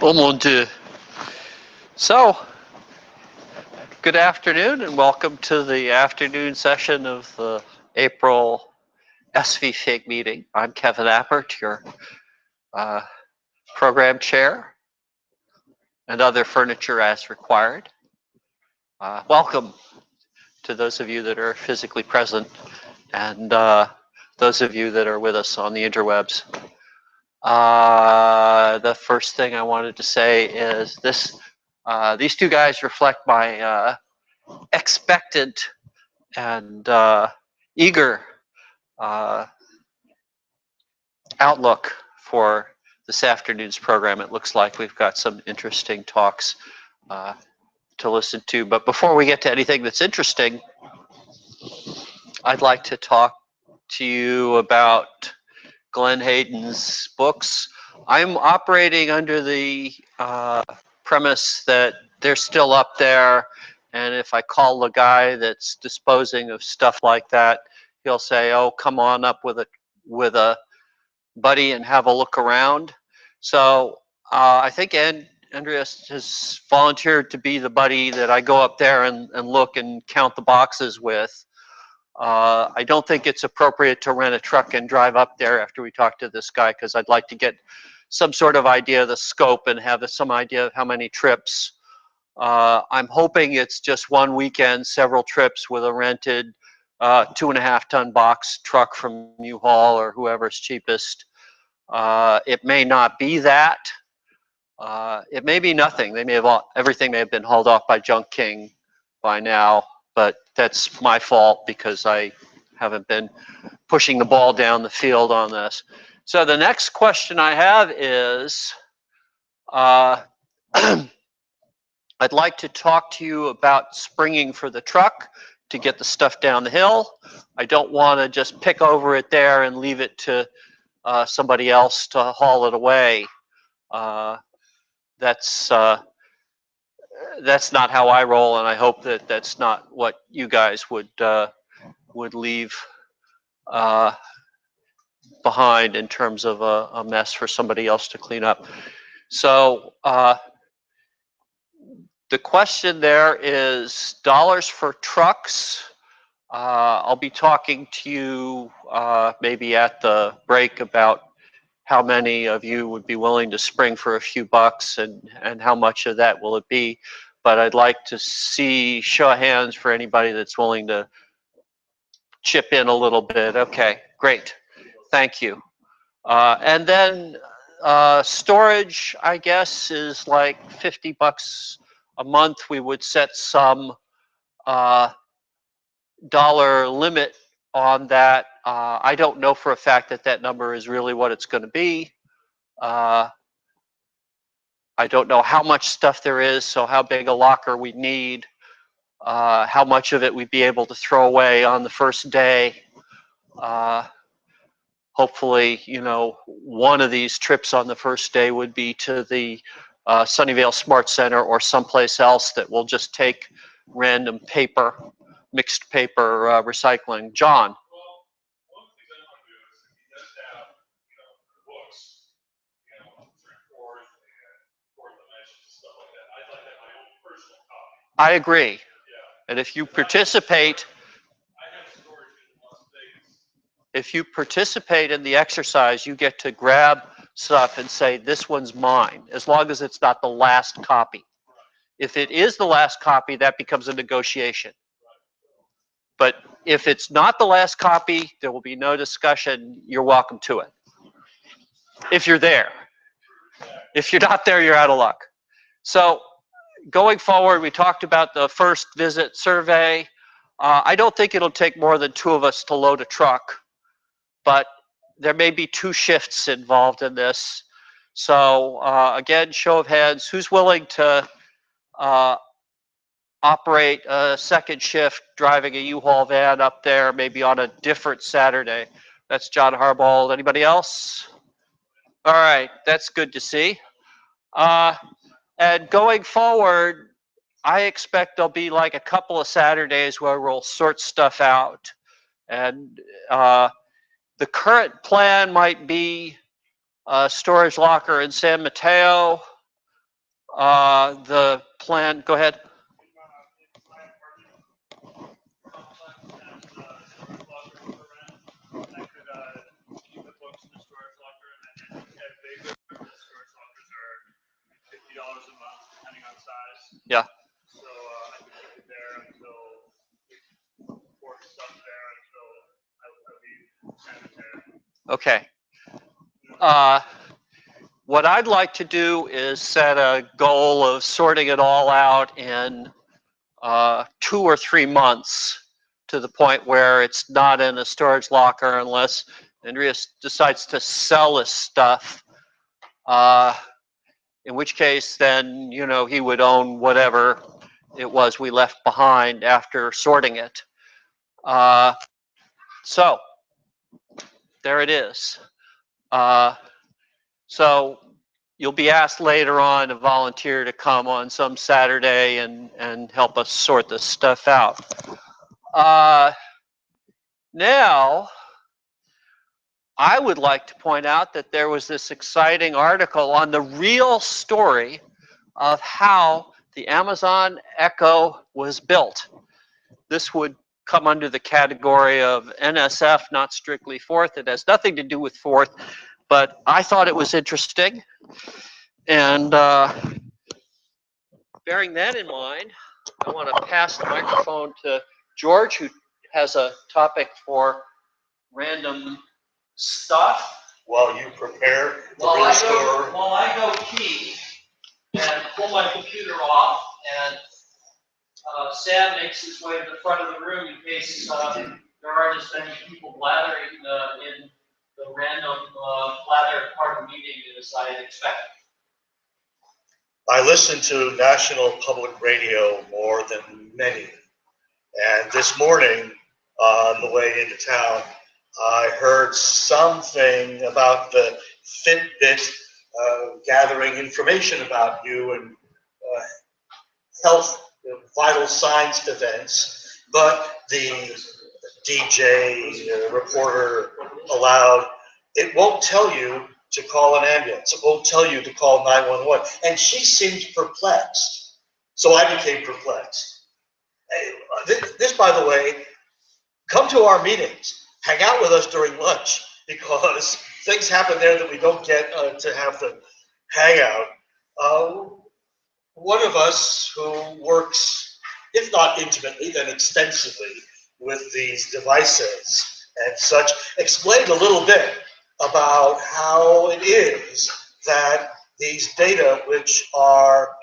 Oh mon Dieu. So, good afternoon and welcome to the afternoon session of the April SVFIG meeting. I'm Kevin Appert, your program chair and other furniture as required. Welcome to those of you that are physically present and those of you that are with us on the interwebs. The first thing I wanted to say is this. These two guys reflect my expectant and eager outlook for this afternoon's program. It looks like we've got some interesting talks to listen to. But before we get to anything that's interesting, I'd like to talk to you about Glenn Hayden's books. I'm operating under the premise that they're still up there, and if I call the guy that's disposing of stuff like that, he'll say, "Oh, come on up with a buddy and have a look around." So I think Andreas has volunteered to be the buddy that I go up there and look and count the boxes with. I don't think it's appropriate to rent a truck and drive up there after we talk to this guy, because I'd like to get some sort of idea of the scope and have some idea of how many trips. I'm hoping it's just one weekend, several trips with a rented 2.5 ton box truck from U-Haul or whoever's cheapest. It may not be that. It may be nothing. They may have everything may have been hauled off by Junk King by now, but that's my fault because I haven't been pushing the ball down the field on this. So the next question I have is, I'd like to talk to you about springing for the truck to get the stuff down the hill. I don't want to just pick over it there and leave it to somebody else to haul it away. That's not how I roll, and I hope that that's not what you guys would leave behind in terms of a mess for somebody else to clean up. So the question there is dollars for trucks. I'll be talking to you maybe at the break about how many of you would be willing to spring for a few bucks and how much of that will it be. But I'd like to see show of hands for anybody that's willing to chip in a little bit. Okay, great. Thank you. And then storage, I guess, is like 50 bucks a month. We would set some dollar limit on that. I don't know for a fact that that number is really what it's going to be. I don't know how much stuff there is, so how big a locker we need, how much of it we'd be able to throw away on the first day. Hopefully, you know, one of these trips on the first day would be to the Sunnyvale Smart Center or someplace else that will just take random paper, mixed paper recycling. John? I agree. And if you participate in the exercise, you get to grab stuff and say, this one's mine, as long as it's not the last copy. If it is the last copy, that becomes a negotiation. But if it's not the last copy, there will be no discussion. You're welcome to it. If you're there. If you're not there, you're out of luck. So going forward, we talked about the first visit survey. I don't think it'll take more than 2 of us to load a truck, but there may be 2 shifts involved in this. So again, show of hands, who's willing to operate a second shift driving a U-Haul van up there, maybe on a different Saturday? That's John Harbaugh. Anybody else? All right, that's good to see. And going forward, I expect there'll be like a couple of Saturdays where we'll sort stuff out. And the current plan might be a storage locker in San Mateo, The plan, go ahead. Yeah. So I can keep it there until for stuff there until I leave sanitary. Okay. What I'd like to do is set a goal of sorting it all out in 2 or 3 months, to the point where it's not in a storage locker unless Andreas decides to sell his stuff. In which case, then, you know, he would own whatever it was we left behind after sorting it. So there it is. So you'll be asked later on to volunteer to come on some Saturday and help us sort this stuff out. Now, I would like to point out that there was this exciting article on the real story of how the Amazon Echo was built. This would come under the category of NSF, not strictly Fourth. It has nothing to do with Fourth, but I thought it was interesting. And bearing that in mind, I want to pass the microphone to George, who has a topic for random stuff. While you prepare the real story. While I go pee and pull my computer off, and Sam makes his way to the front of the room in case there aren't as many people blathering in the random blather part of the meeting as I expected. I listen to National Public Radio more than many. And this morning, on the way into town, I heard something about the Fitbit gathering information about you and health, vital signs events. But the DJ reporter allowed, it won't tell you to call an ambulance. It won't tell you to call 911. And she seemed perplexed. So I became perplexed. This, by the way, come to our meetings. Hang out with us during lunch, because things happen there that we don't get to have the hangout. One of us who works, if not intimately, then extensively with these devices and such, explained a little bit about how it is that these data, which are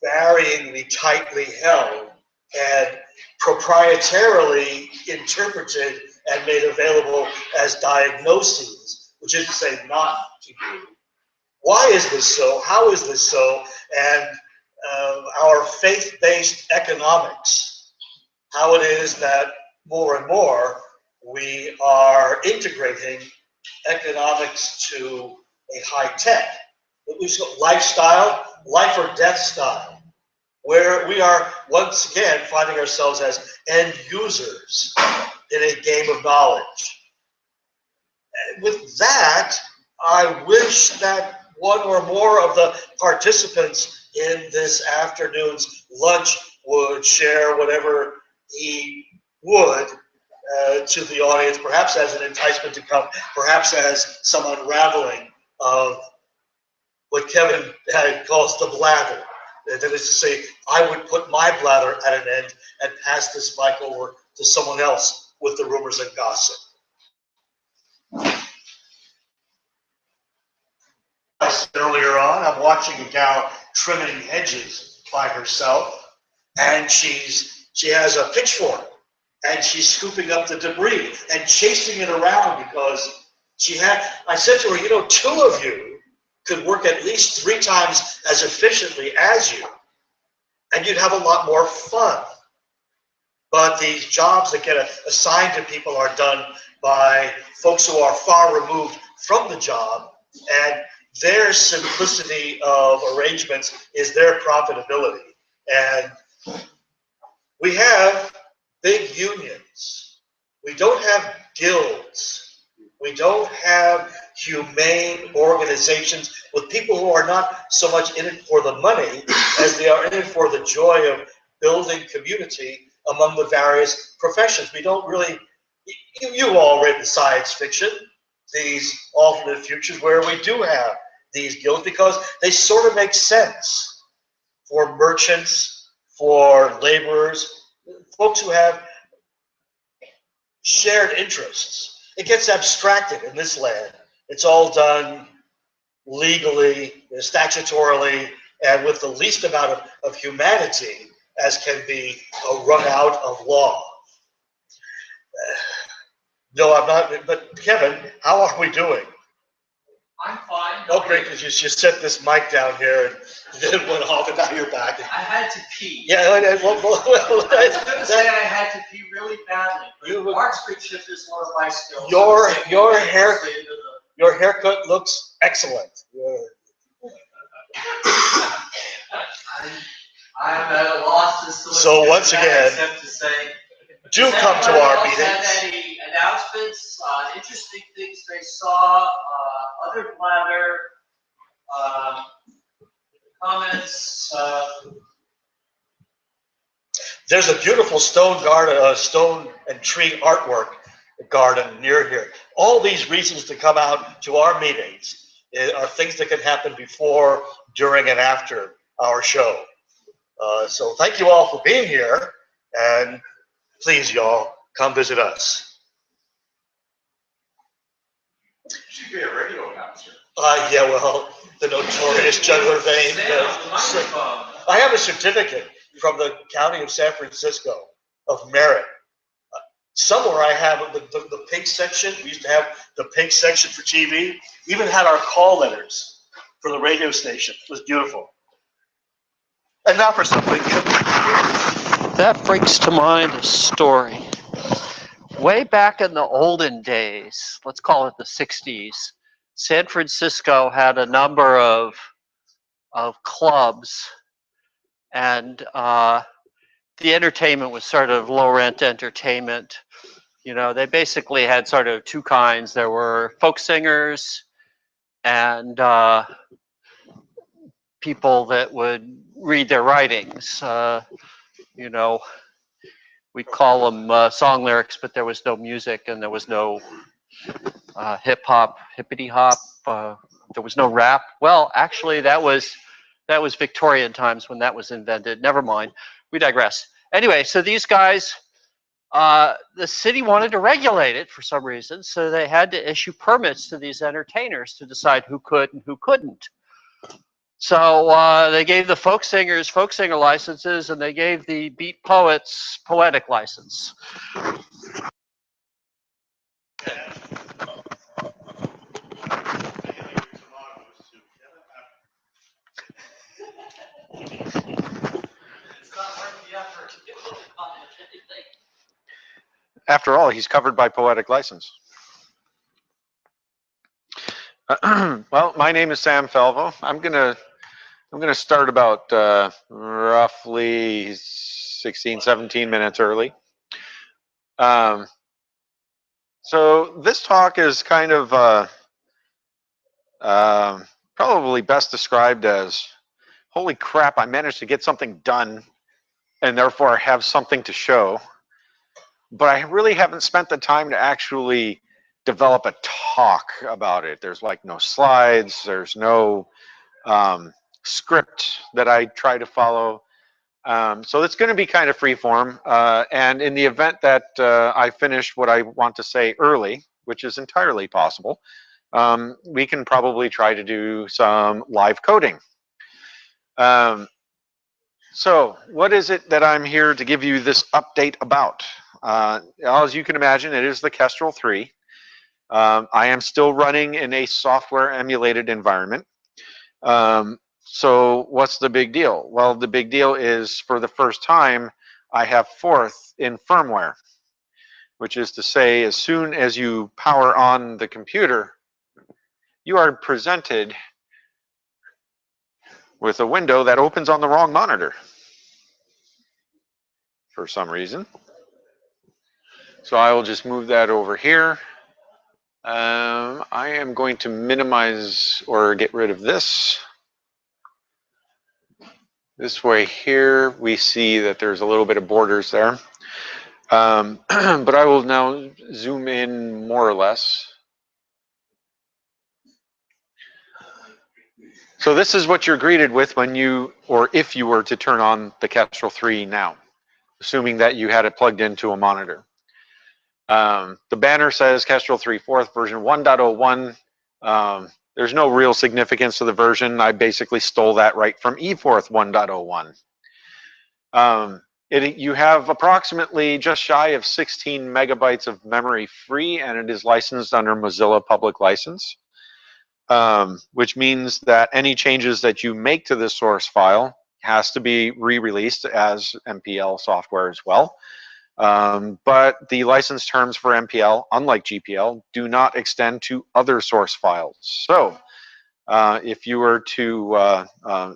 varyingly tightly held and proprietarily interpreted and made available as diagnoses, which is to say not to you. Why is this so? How is this so? And our faith-based economics, how it is that more and more we are integrating economics to a high tech, lifestyle, life or death style, where we are once again finding ourselves as end users in a game of knowledge. And with that, I wish that one or more of the participants in this afternoon's lunch would share whatever he would to the audience, perhaps as an enticement to come, perhaps as some unraveling of what Kevin calls the blather. That is to say, I would put my blather at an end and pass this mic over to someone else with the rumors and gossip. I said earlier on, I'm watching a gal trimming hedges by herself, and she has a pitchfork, and she's scooping up the debris and chasing it around because I said to her, you know, 2 of you could work at least 3 times as efficiently as you, and you'd have a lot more fun. But these jobs that get assigned to people are done by folks who are far removed from the job, and their simplicity of arrangements is their profitability. And we have big unions. We don't have guilds. We don't have humane organizations with people who are not so much in it for the money as they are in it for the joy of building community among the various professions. We don't really, you've all read the science fiction, these alternate futures where we do have these guilds because they sort of make sense for merchants, for laborers, folks who have shared interests. It gets abstracted in this land. It's all done legally, statutorily, and with the least amount of humanity as can be wrung out of law. No, I'm not, but Kevin, how are we doing? I'm fine. Oh, great, because you set this mic down here and then went off and now you're back. I had to pee. Yeah, I was going to say I had to pee really badly. But Mark's been shift this motorbike your haircut looks excellent. I'm at a loss as to So once again, except to say, do come to our meetings. Have any announcements, interesting things they saw, other blather, comments? There's a beautiful stone garden, stone and tree artwork garden near here. All these reasons to come out to our meetings are things that can happen before, during, and after our show. So thank you all for being here, and please, y'all, come visit us. You should be a radio announcer. Yeah, well, the notorious juggler vein. I have a certificate from the county of San Francisco of merit. Somewhere I have the pink section. We used to have the pink section for TV. Even had our call letters for the radio station. It was beautiful. And now for something. That brings to mind a story. Way back in the olden days, let's call it the 60s, San Francisco had a number of clubs, and the entertainment was sort of low-rent entertainment. You know, they basically had sort of two kinds. There were folk singers and people that would read their writings. You know, we'd call them song lyrics, but there was no music and there was no hip-hop, hippity-hop. There was no rap. Well, actually, that was Victorian times when that was invented. Never mind. We digress. Anyway, so these guys, the city wanted to regulate it for some reason, so they had to issue permits to these entertainers to decide who could and who couldn't. So they gave the folk singers folk singer licenses, and they gave the beat poets poetic license. After all, he's covered by poetic license. Well, my name is Sam Felvo. I'm gonna start about roughly 16, 17 minutes early. So this talk is kind of probably best described as, holy crap, I managed to get something done and therefore I have something to show. But I really haven't spent the time to actually develop a talk about it. There's like no slides, there's no script that I try to follow. So it's going to be kind of free form. And in the event that I finish what I want to say early, which is entirely possible, we can probably try to do some live coding. So what is it that I'm here to give you this update about? As you can imagine, it is the Kestrel 3. I am still running in a software emulated environment. So what's the big deal? Well, the big deal is, for the first time, I have Forth in firmware, which is to say, as soon as you power on the computer, you are presented with a window that opens on the wrong monitor for some reason. So I will just move that over here. I am going to minimize or get rid of this. This way here, we see that there's a little bit of borders there. But I will now zoom in more or less. So this is what you're greeted with when you, or if you were to turn on the Kestrel 3 now, assuming that you had it plugged into a monitor. The banner says Kestrel 3 4th version 1.01. There's no real significance to the version. I basically stole that right from eForth 1.01. You have approximately just shy of 16 megabytes of memory free, and it is licensed under Mozilla Public License, which means that any changes that you make to the source file has to be re-released as MPL software as well. But the license terms for MPL, unlike GPL, do not extend to other source files. So if you were to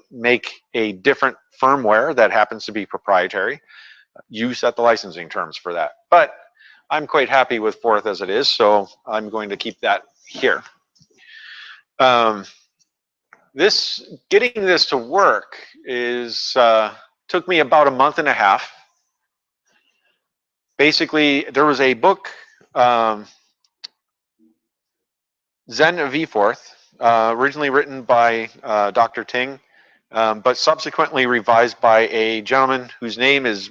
make a different firmware that happens to be proprietary, you set the licensing terms for that. But I'm quite happy with Forth as it is, so I'm going to keep that here. Getting this to work took me about a month and a half. Basically, there was a book, Zen of eForth, originally written by Dr. Ting, but subsequently revised by a gentleman whose name is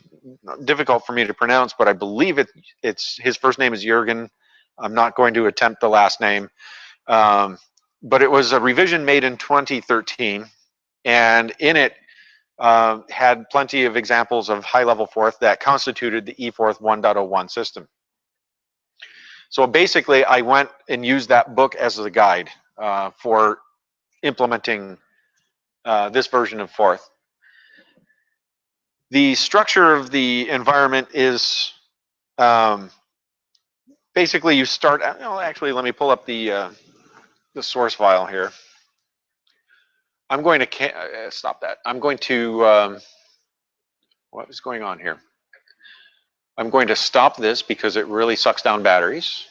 difficult for me to pronounce, but I believe his first name is Jürgen. I'm not going to attempt the last name. But it was a revision made in 2013, and in it had plenty of examples of high-level Forth that constituted the eForth 1.01 system. So basically, I went and used that book as a guide for implementing this version of Forth. The structure of the environment is basically you start. Well, actually, let me pull up the source file here. I'm going to stop that. I'm going to. What is going on here? I'm going to stop this because it really sucks down batteries.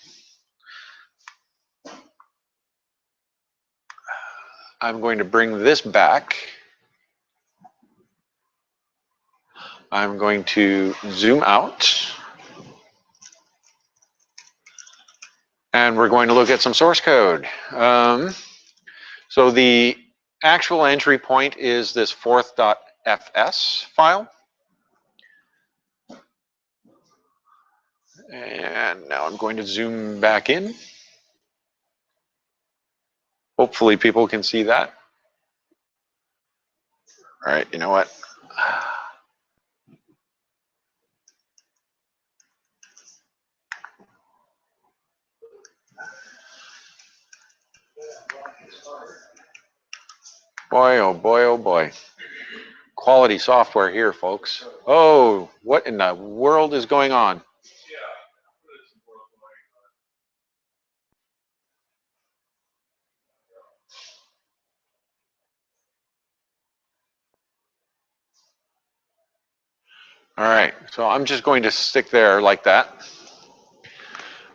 I'm going to bring this back. I'm going to zoom out. And we're going to look at some source code. So the actual entry point is this forth.fs file. And now I'm going to zoom back in. Hopefully people can see that. All right, you know what? Boy, oh boy, oh boy. Quality software here, folks. Oh, what in the world is going on? All right, so I'm just going to stick there like that.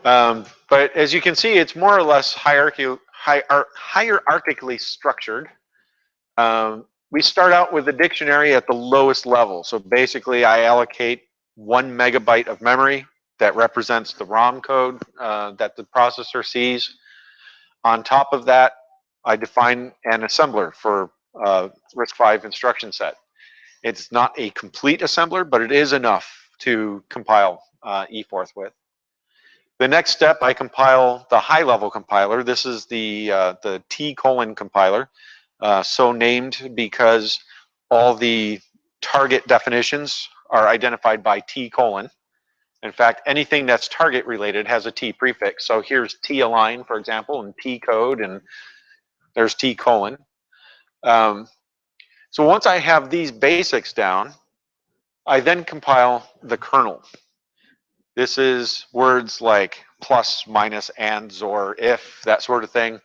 But as you can see, it's more or less hierarchically structured. We start out with the dictionary at the lowest level. So basically, I allocate 1 megabyte of memory that represents the ROM code that the processor sees. On top of that, I define an assembler for RISC-V instruction set. It's not a complete assembler, but it is enough to compile eForth with. The next step, I compile the high-level compiler. This is the T: compiler, so named because all the target definitions are identified by T:. In fact, anything that's target related has a T prefix. So here's T align, for example, and T code, and there's T:. So once I have these basics down, I then compile the kernel. This is words like plus, minus, and, or, if, that sort of thing.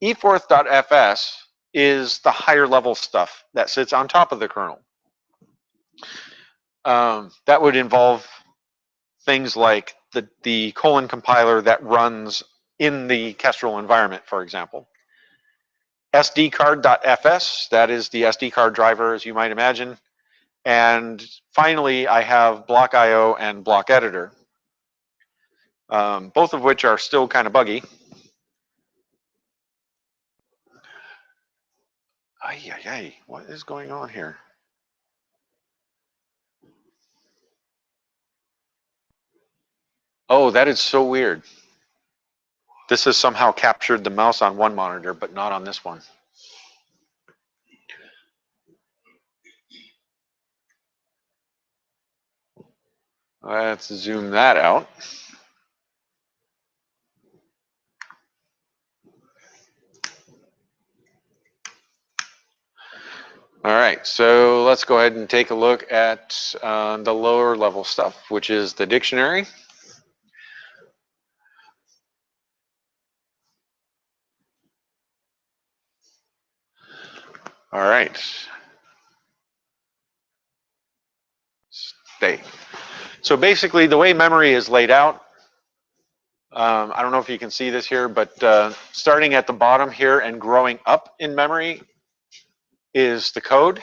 eForth.fs is the higher level stuff that sits on top of the kernel. That would involve things like the colon compiler that runs in the Kestrel environment, for example. SDcard.fs, that is the SD card driver, as you might imagine. And finally, I have block.io and block editor, both of which are still kind of buggy. Ay, ay, ay, what is going on here? Oh, that is so weird. This has somehow captured the mouse on one monitor, but not on this one. Let's zoom that out. All right, so let's go ahead and take a look at the lower level stuff, which is the dictionary. All right. Stay. So basically, the way memory is laid out, I don't know if you can see this here, but starting at the bottom here and growing up in memory is the code.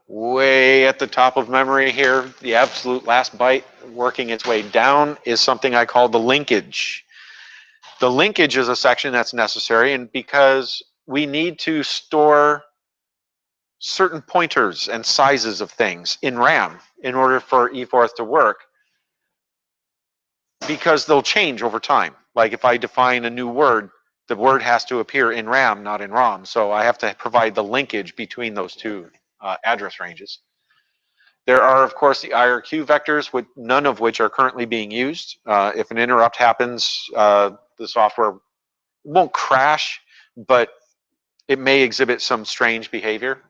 Way at the top of memory here, the absolute last byte working its way down is something I call the linkage. The linkage is a section that's necessary, and because we need to store certain pointers and sizes of things in RAM in order for eForth to work, because they'll change over time. Like if I define a new word, the word has to appear in RAM, not in ROM. So I have to provide the linkage between those two address ranges. There are, of course, the IRQ vectors, with none of which are currently being used. If an interrupt happens, the software won't crash, but it may exhibit some strange behavior.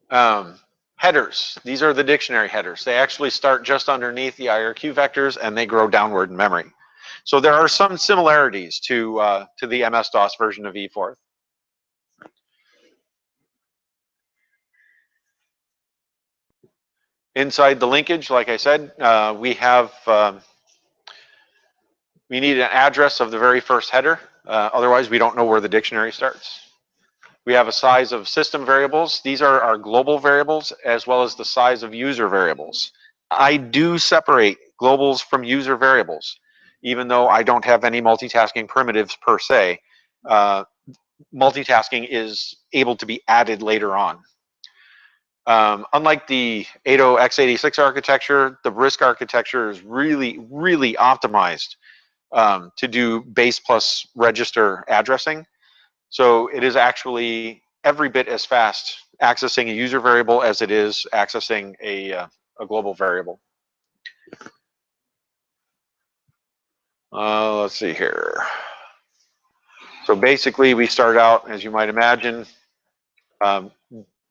Headers, these are the dictionary headers. They actually start just underneath the IRQ vectors and they grow downward in memory. So there are some similarities to the MS-DOS version of eForth. Inside the linkage, like I said, we need an address of the very first header. Otherwise, we don't know where the dictionary starts. We have a size of system variables. These are our global variables, as well as the size of user variables. I do separate globals from user variables, even though I don't have any multitasking primitives per se. Multitasking is able to be added later on. Unlike the 80x86 architecture, the RISC architecture is really, really optimized to do base plus register addressing. So it is actually every bit as fast accessing a user variable as it is accessing a global variable. Let's see here. So basically, we start out, as you might imagine,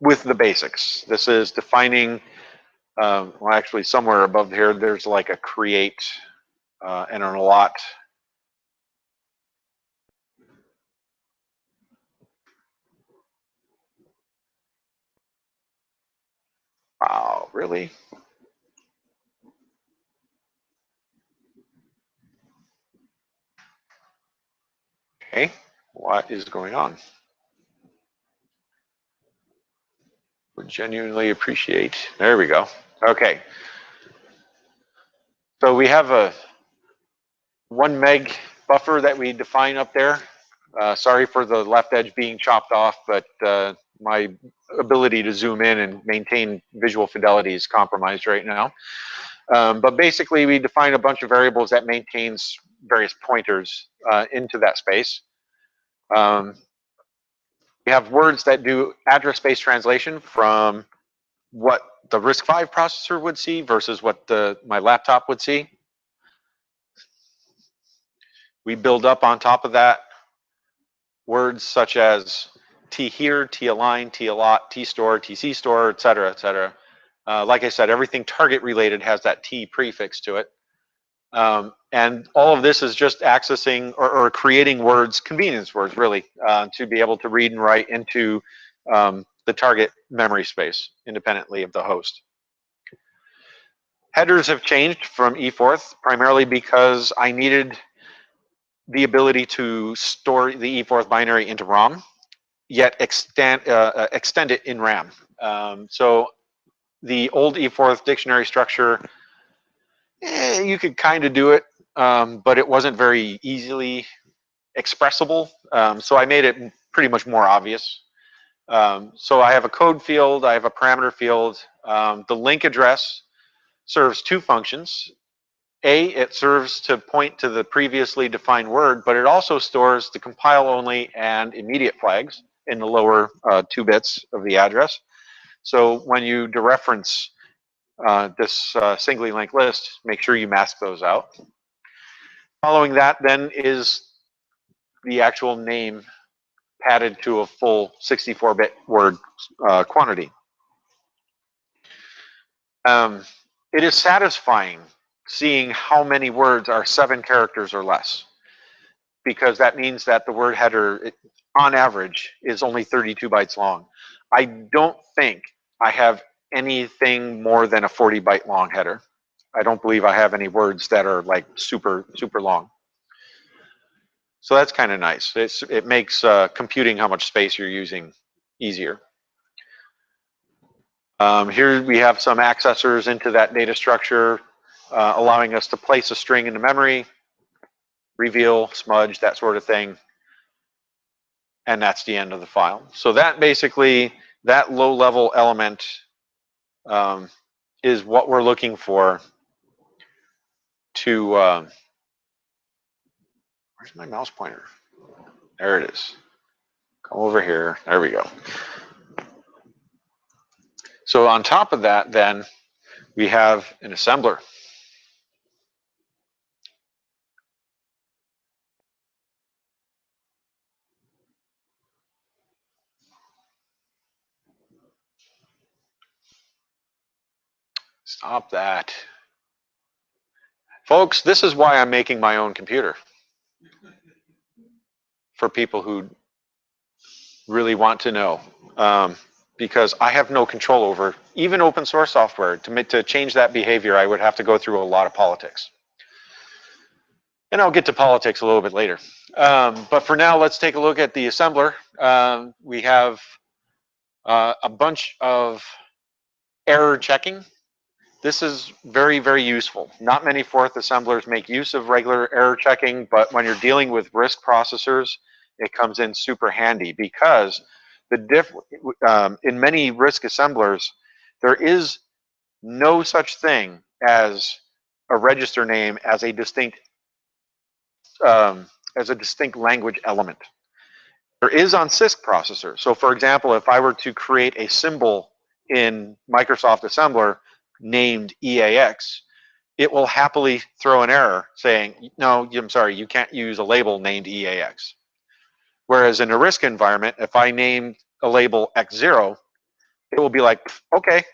with the basics. This is defining, well, actually, somewhere above here, there's like a create and an allot. Wow, really? Okay, what is going on? Would genuinely appreciate. There we go. Okay. So we have a 1 meg buffer that we define up there. Sorry for the left edge being chopped off, but my ability to zoom in and maintain visual fidelity is compromised right now. But basically, we define a bunch of variables that maintains various pointers into that space. We have words that do address space translation from what the RISC-V processor would see versus what my laptop would see. We build up on top of that words such as T here, T align, T allot, T store, TC store, et cetera, et cetera. Like I said, everything target related has that T prefix to it. And all of this is just accessing or creating words, convenience words really, to be able to read and write into the target memory space independently of the host. Headers have changed from eForth primarily because I needed the ability to store the eForth binary into ROM, yet extend it in RAM. So the old eForth dictionary structure, you could kind of do it, but it wasn't very easily expressible. So I made it pretty much more obvious. So I have a code field, I have a parameter field. The link address serves two functions. A, it serves to point to the previously defined word, but it also stores the compile only and immediate flags in the lower 2 bits of the address. So when you dereference this singly linked list, make sure you mask those out. Following that then is the actual name padded to a full 64-bit word quantity. It is satisfying seeing how many words are 7 characters or less, because that means that the word header, on average, is only 32 bytes long. I don't think I have anything more than a 40-byte long header. I don't believe I have any words that are like super long. So that's kind of nice. It makes computing how much space you're using easier. Here we have some accessors into that data structure, allowing us to place a string into memory, reveal, smudge, that sort of thing. And that's the end of the file. So that basically, that low-level element is what we're looking for to, where's my mouse pointer? There it is. Come over here. There we go. So on top of that, then, we have an assembler. Stop that. Folks, this is why I'm making my own computer. For people who really want to know. Because I have no control over even open source software. To change that behavior, I would have to go through a lot of politics. And I'll get to politics a little bit later. But for now, let's take a look at the assembler. We have a bunch of error checking. This is very useful. Not many Forth assemblers make use of regular error checking, but when you're dealing with RISC processors, it comes in super handy because in many RISC assemblers, there is no such thing as a register name as a distinct language element. There is on CISC processors. So for example, if I were to create a symbol in Microsoft Assembler named EAX, it will happily throw an error saying, no, I'm sorry, you can't use a label named EAX. Whereas in a RISC environment, if I name a label X0, it will be like, okay,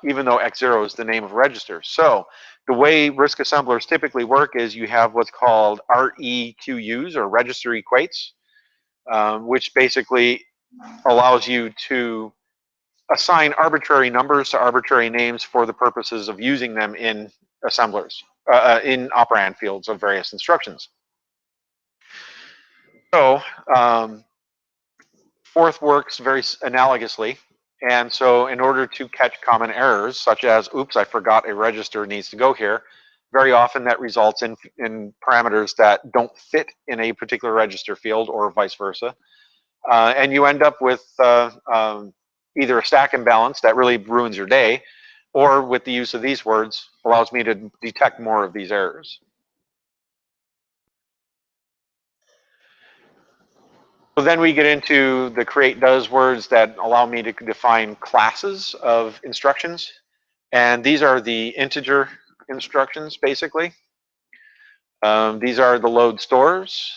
even though X0 is the name of a register. So the way RISC assemblers typically work is you have what's called REQUs, or register equates, which basically allows you to assign arbitrary numbers to arbitrary names for the purposes of using them in assemblers, in operand fields of various instructions. So Forth works very analogously. And so in order to catch common errors, such as, oops, I forgot a register needs to go here, very often that results in parameters that don't fit in a particular register field or vice versa. And you end up with either a stack imbalance that really ruins your day, or with the use of these words, allows me to detect more of these errors. So then we get into the create does words that allow me to define classes of instructions. And these are the integer instructions, basically. These are the load stores.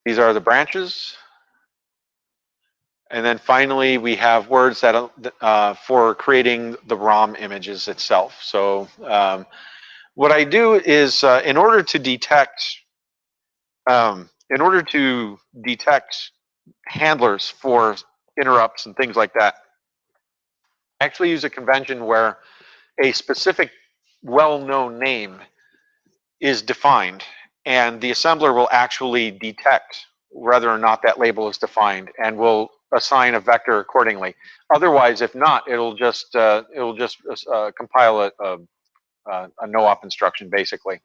These are the branches. And then finally, we have words that for creating the ROM images itself. So what I do is, in order to detect handlers for interrupts and things like that, I actually use a convention where a specific well-known name is defined, and the assembler will actually detect whether or not that label is defined and will assign a vector accordingly. Otherwise, if not, it'll just compile a no-op instruction, basically.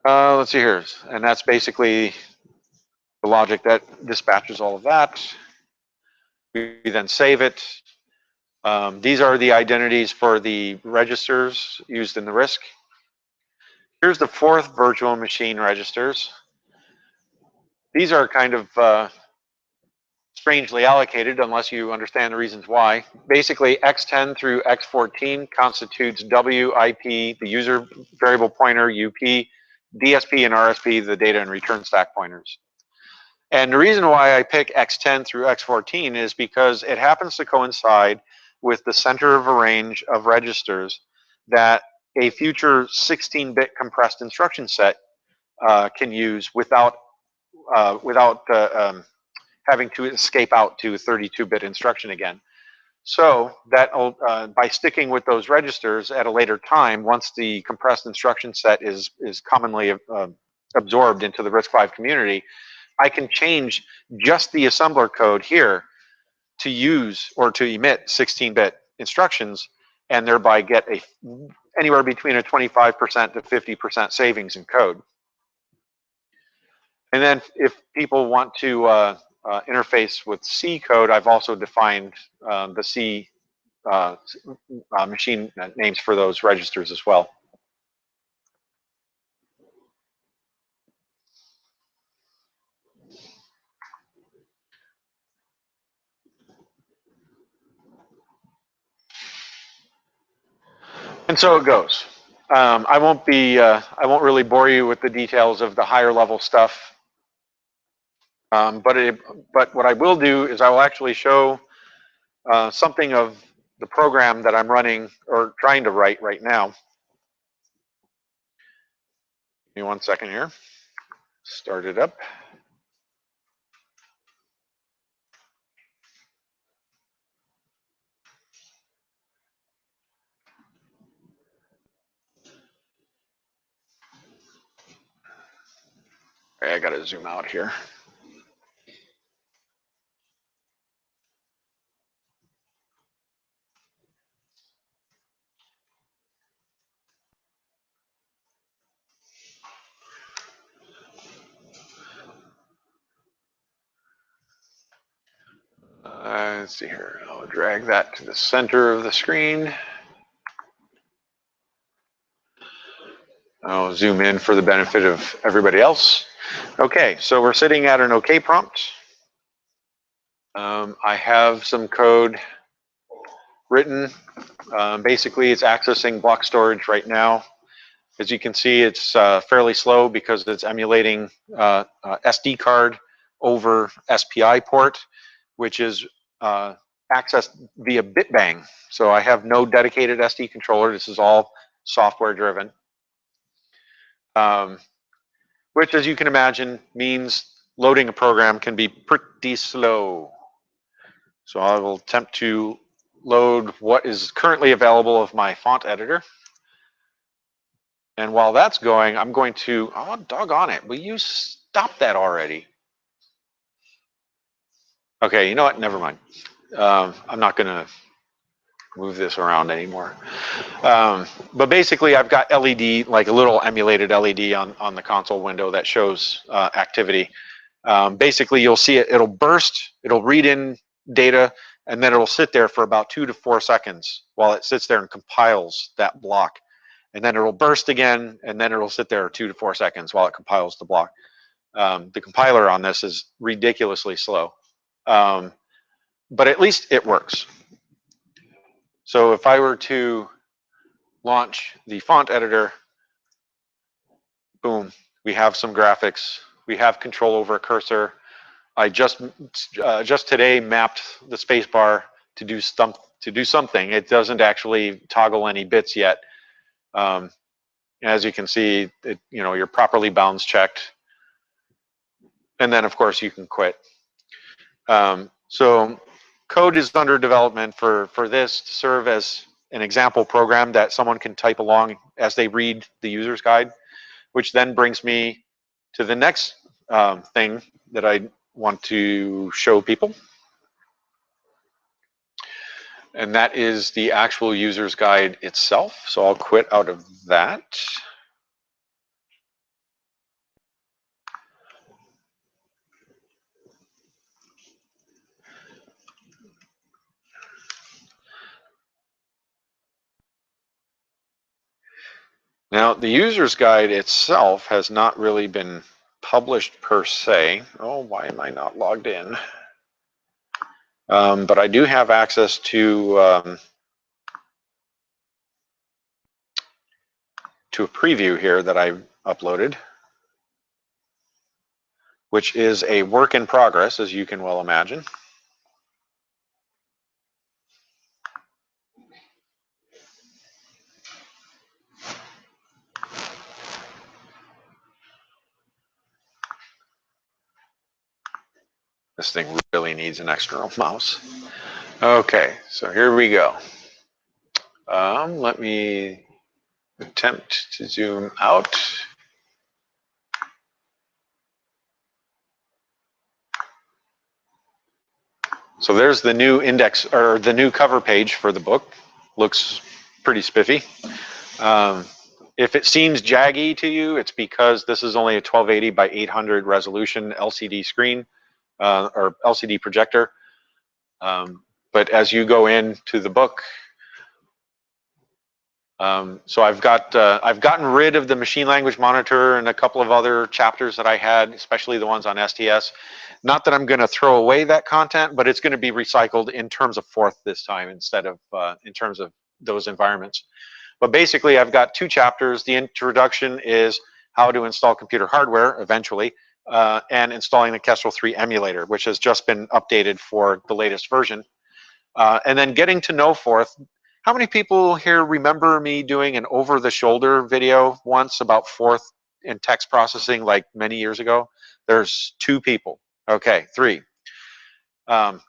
Let's see here, and that's basically the logic that dispatches all of that. We then save it. These are the identities for the registers used in the RISC. Here's the 4th virtual machine registers. These are kind of strangely allocated unless you understand the reasons why. Basically, X10 through X14 constitutes WIP, the user variable pointer, UP, DSP and RSP, the data and return stack pointers. And the reason why I pick X10 through X14 is because it happens to coincide with the center of a range of registers that a future 16-bit compressed instruction set can use without having to escape out to 32-bit instruction again. So that by sticking with those registers at a later time, once the compressed instruction set is commonly absorbed into the RISC-V community, I can change just the assembler code here to use or to emit 16-bit instructions, and thereby get anywhere between a 25% to 50% savings in code. And then if people want to interface with C code, I've also defined the C machine names for those registers as well. And so it goes. I won't really bore you with the details of the higher level stuff. But what I will do is I will actually show something of the program that I'm running or trying to write right now. Give me 1 second here. Start it up. Okay, I got to zoom out here. Let's see here. I'll drag that to the center of the screen. I'll zoom in for the benefit of everybody else. Okay, so we're sitting at an OK prompt. I have some code written. Basically, it's accessing block storage right now. As you can see, it's fairly slow because it's emulating SD card over SPI port, which is accessed via bitbang. So I have no dedicated SD controller. This is all software driven. Which, as you can imagine, means loading a program can be pretty slow. So I will attempt to load what is currently available of my font editor. And while that's going, I'm going to, oh, doggone it, will you stop that already? Okay, you know what, never mind. I'm not gonna move this around anymore. But basically I've got LED, like a little emulated LED on the console window that shows activity. Basically you'll see it, it'll burst, it'll read in data, and then it'll sit there for about 2 to 4 seconds while it sits there and compiles that block. And then it'll burst again, and then it'll sit there 2 to 4 seconds while it compiles the block. The compiler on this is ridiculously slow, but at least it works. So if I were to launch the font editor, boom, we have some graphics. We have control over a cursor. I just today mapped the spacebar to do something. It doesn't actually toggle any bits yet. As you can see, you're properly bounds checked, and then of course you can quit. So code is under development for this to serve as an example program that someone can type along as they read the user's guide, which then brings me to the next thing that I want to show people. And that is the actual user's guide itself. So I'll quit out of that. Now, the user's guide itself has not really been published per se. Oh, why am I not logged in? But I do have access to a preview here that I uploaded, which is a work in progress, as you can well imagine. This thing really needs an external mouse. Okay, so here we go. Let me attempt to zoom out. So there's the new index, or the new cover page for the book. Looks pretty spiffy. If it seems jaggy to you, it's because this is only a 1280 by 800 resolution LCD screen, or LCD projector. But as you go into the book, so I've gotten rid of the machine language monitor and a couple of other chapters that I had, especially the ones on STS. Not that I'm going to throw away that content, but it's going to be recycled in terms of Forth this time instead of in terms of those environments. But basically, I've got two chapters. The introduction is how to install computer hardware eventually, and installing the Kestrel 3 emulator, which has just been updated for the latest version. And then getting to know Forth. How many people here remember me doing an over-the-shoulder video once about Forth and text processing like many years ago? There's 2 people. Okay, 3.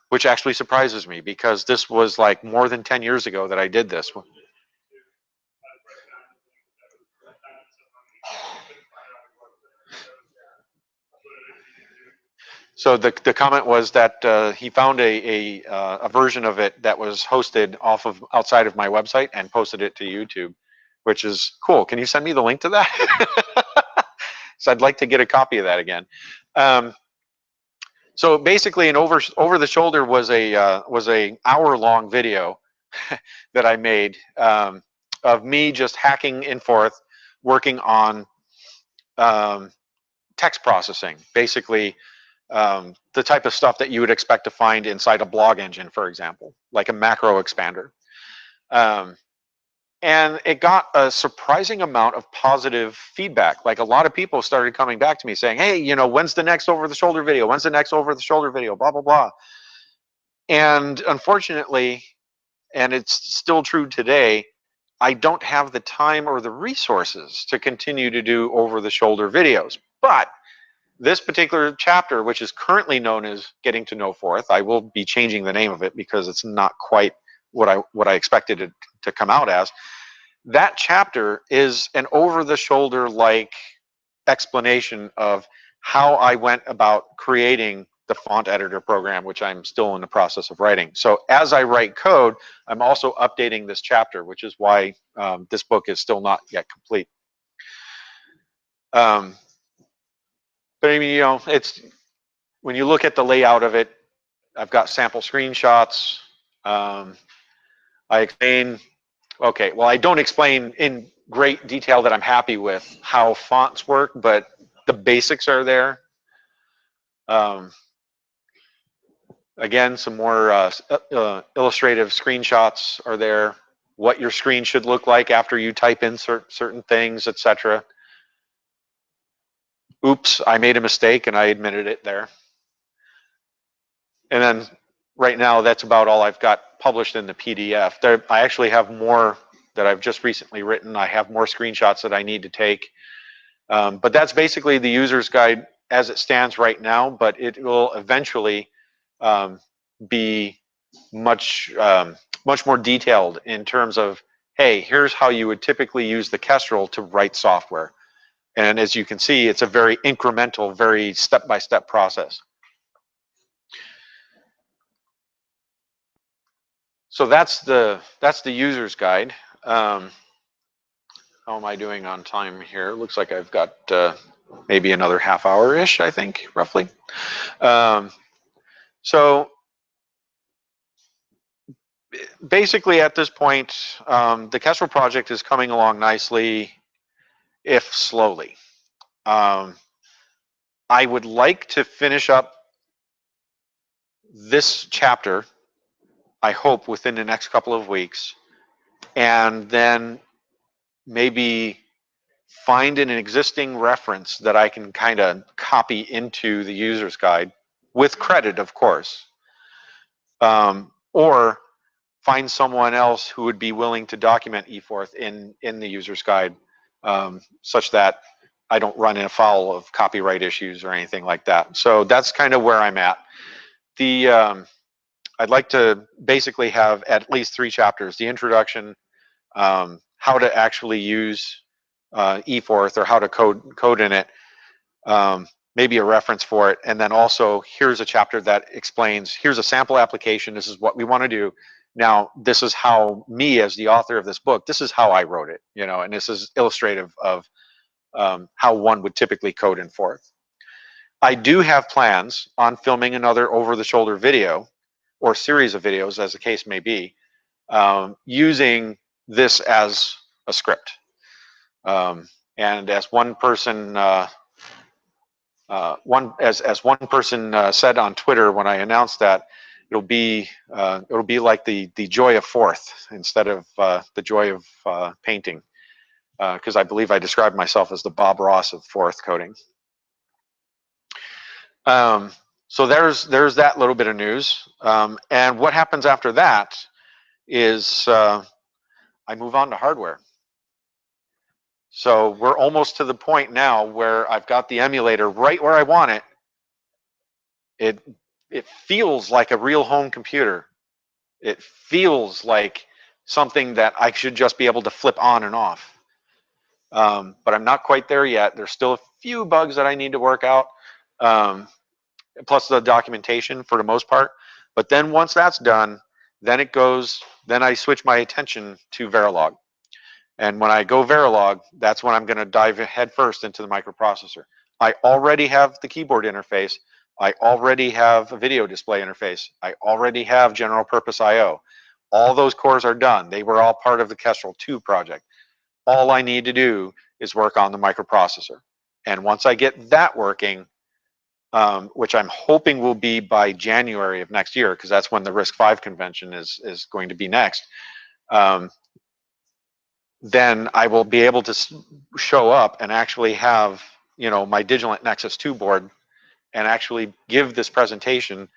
Which actually surprises me because this was like more than 10 years ago that I did this. So the comment was that he found a version of it that was hosted outside of my website and posted it to YouTube, which is cool. Can you send me the link to that? So I'd like to get a copy of that again. So basically, an over the shoulder was a hour-long video that I made of me just hacking in Forth, working on text processing, basically. The type of stuff that you would expect to find inside a blog engine, for example, like a macro expander. And it got a surprising amount of positive feedback. Like a lot of people started coming back to me saying, hey, you know, when's the next over-the-shoulder video? When's the next over-the-shoulder video? Blah, blah, blah. And unfortunately, and it's still true today, I don't have the time or the resources to continue to do over-the-shoulder videos. But this particular chapter, which is currently known as Getting to Know Forth, I will be changing the name of it because it's not quite what I expected it to come out as. That chapter is an over-the-shoulder like explanation of how I went about creating the font editor program, which I'm still in the process of writing. So as I write code, I'm also updating this chapter, which is why this book is still not yet complete. But I mean, you know, it's when you look at the layout of it, I've got sample screenshots. I explain, okay, well, I don't explain in great detail that I'm happy with how fonts work, but the basics are there. Again, some more illustrative screenshots are there. What your screen should look like after you type in certain things, etc. Oops, I made a mistake and I admitted it there. And then right now, that's about all I've got published in the PDF. I actually have more that I've just recently written. I have more screenshots that I need to take. But that's basically the user's guide as it stands right now, but it will eventually be much much more detailed in terms of, hey, here's how you would typically use the Kestrel to write software. And as you can see, it's a very incremental, very step-by-step process. So that's the user's guide. How am I doing on time here? Looks like I've got maybe another half hour-ish, I think, roughly. So basically at this point, the Kestrel project is coming along nicely, if slowly. I would like to finish up this chapter, I hope, within the next couple of weeks, and then maybe find an existing reference that I can kind of copy into the user's guide, with credit, of course, or find someone else who would be willing to document eForth in the user's guide, such that I don't run afoul of copyright issues or anything like that. So that's kind of where I'm at. I'd like to basically have at least 3 chapters: the introduction, how to actually use eForth or how to code in it, maybe a reference for it, and then also here's a chapter that explains, here's a sample application, this is what we want to do. Now, this is how me, as the author of this book, this is how I wrote it, you know, and this is illustrative of how one would typically code in Forth. I do have plans on filming another over-the-shoulder video, or series of videos, as the case may be, using this as a script. And as one person, one person said on Twitter when I announced that, it'll be like the joy of Forth instead of the joy of painting, because I believe I described myself as the Bob Ross of Forth coding. So there's that little bit of news, and what happens after that is I move on to hardware. So we're almost to the point now where I've got the emulator right where I want it. It feels like a real home computer. It feels like something that I should just be able to flip on and off. But I'm not quite there yet. There's still a few bugs that I need to work out, plus the documentation for the most part. But then once that's done, then I switch my attention to Verilog. And when I go Verilog, that's when I'm going to dive head first into the microprocessor. I already have the keyboard interface. I already have a video display interface. I already have general purpose I/O. All those cores are done. They were all part of the Kestrel 2 project. All I need to do is work on the microprocessor. And once I get that working, which I'm hoping will be by January of next year, because that's when the RISC-V convention is going to be next, then I will be able to show up and actually have, you know, my Digilent Nexus 2 board and actually give this presentation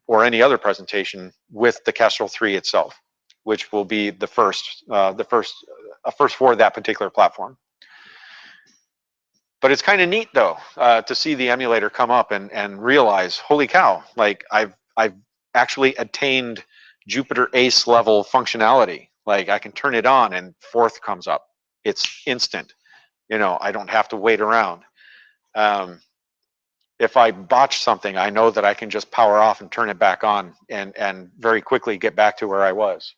or any other presentation with the Kestrel 3 itself, which will be the first for that particular platform. But it's kind of neat though to see the emulator come up and realize, holy cow, like I've actually attained Jupyter Ace level functionality. Like I can turn it on and Forth comes up. It's instant. You know, I don't have to wait around. If I botch something, I know that I can just power off and turn it back on and very quickly get back to where I was.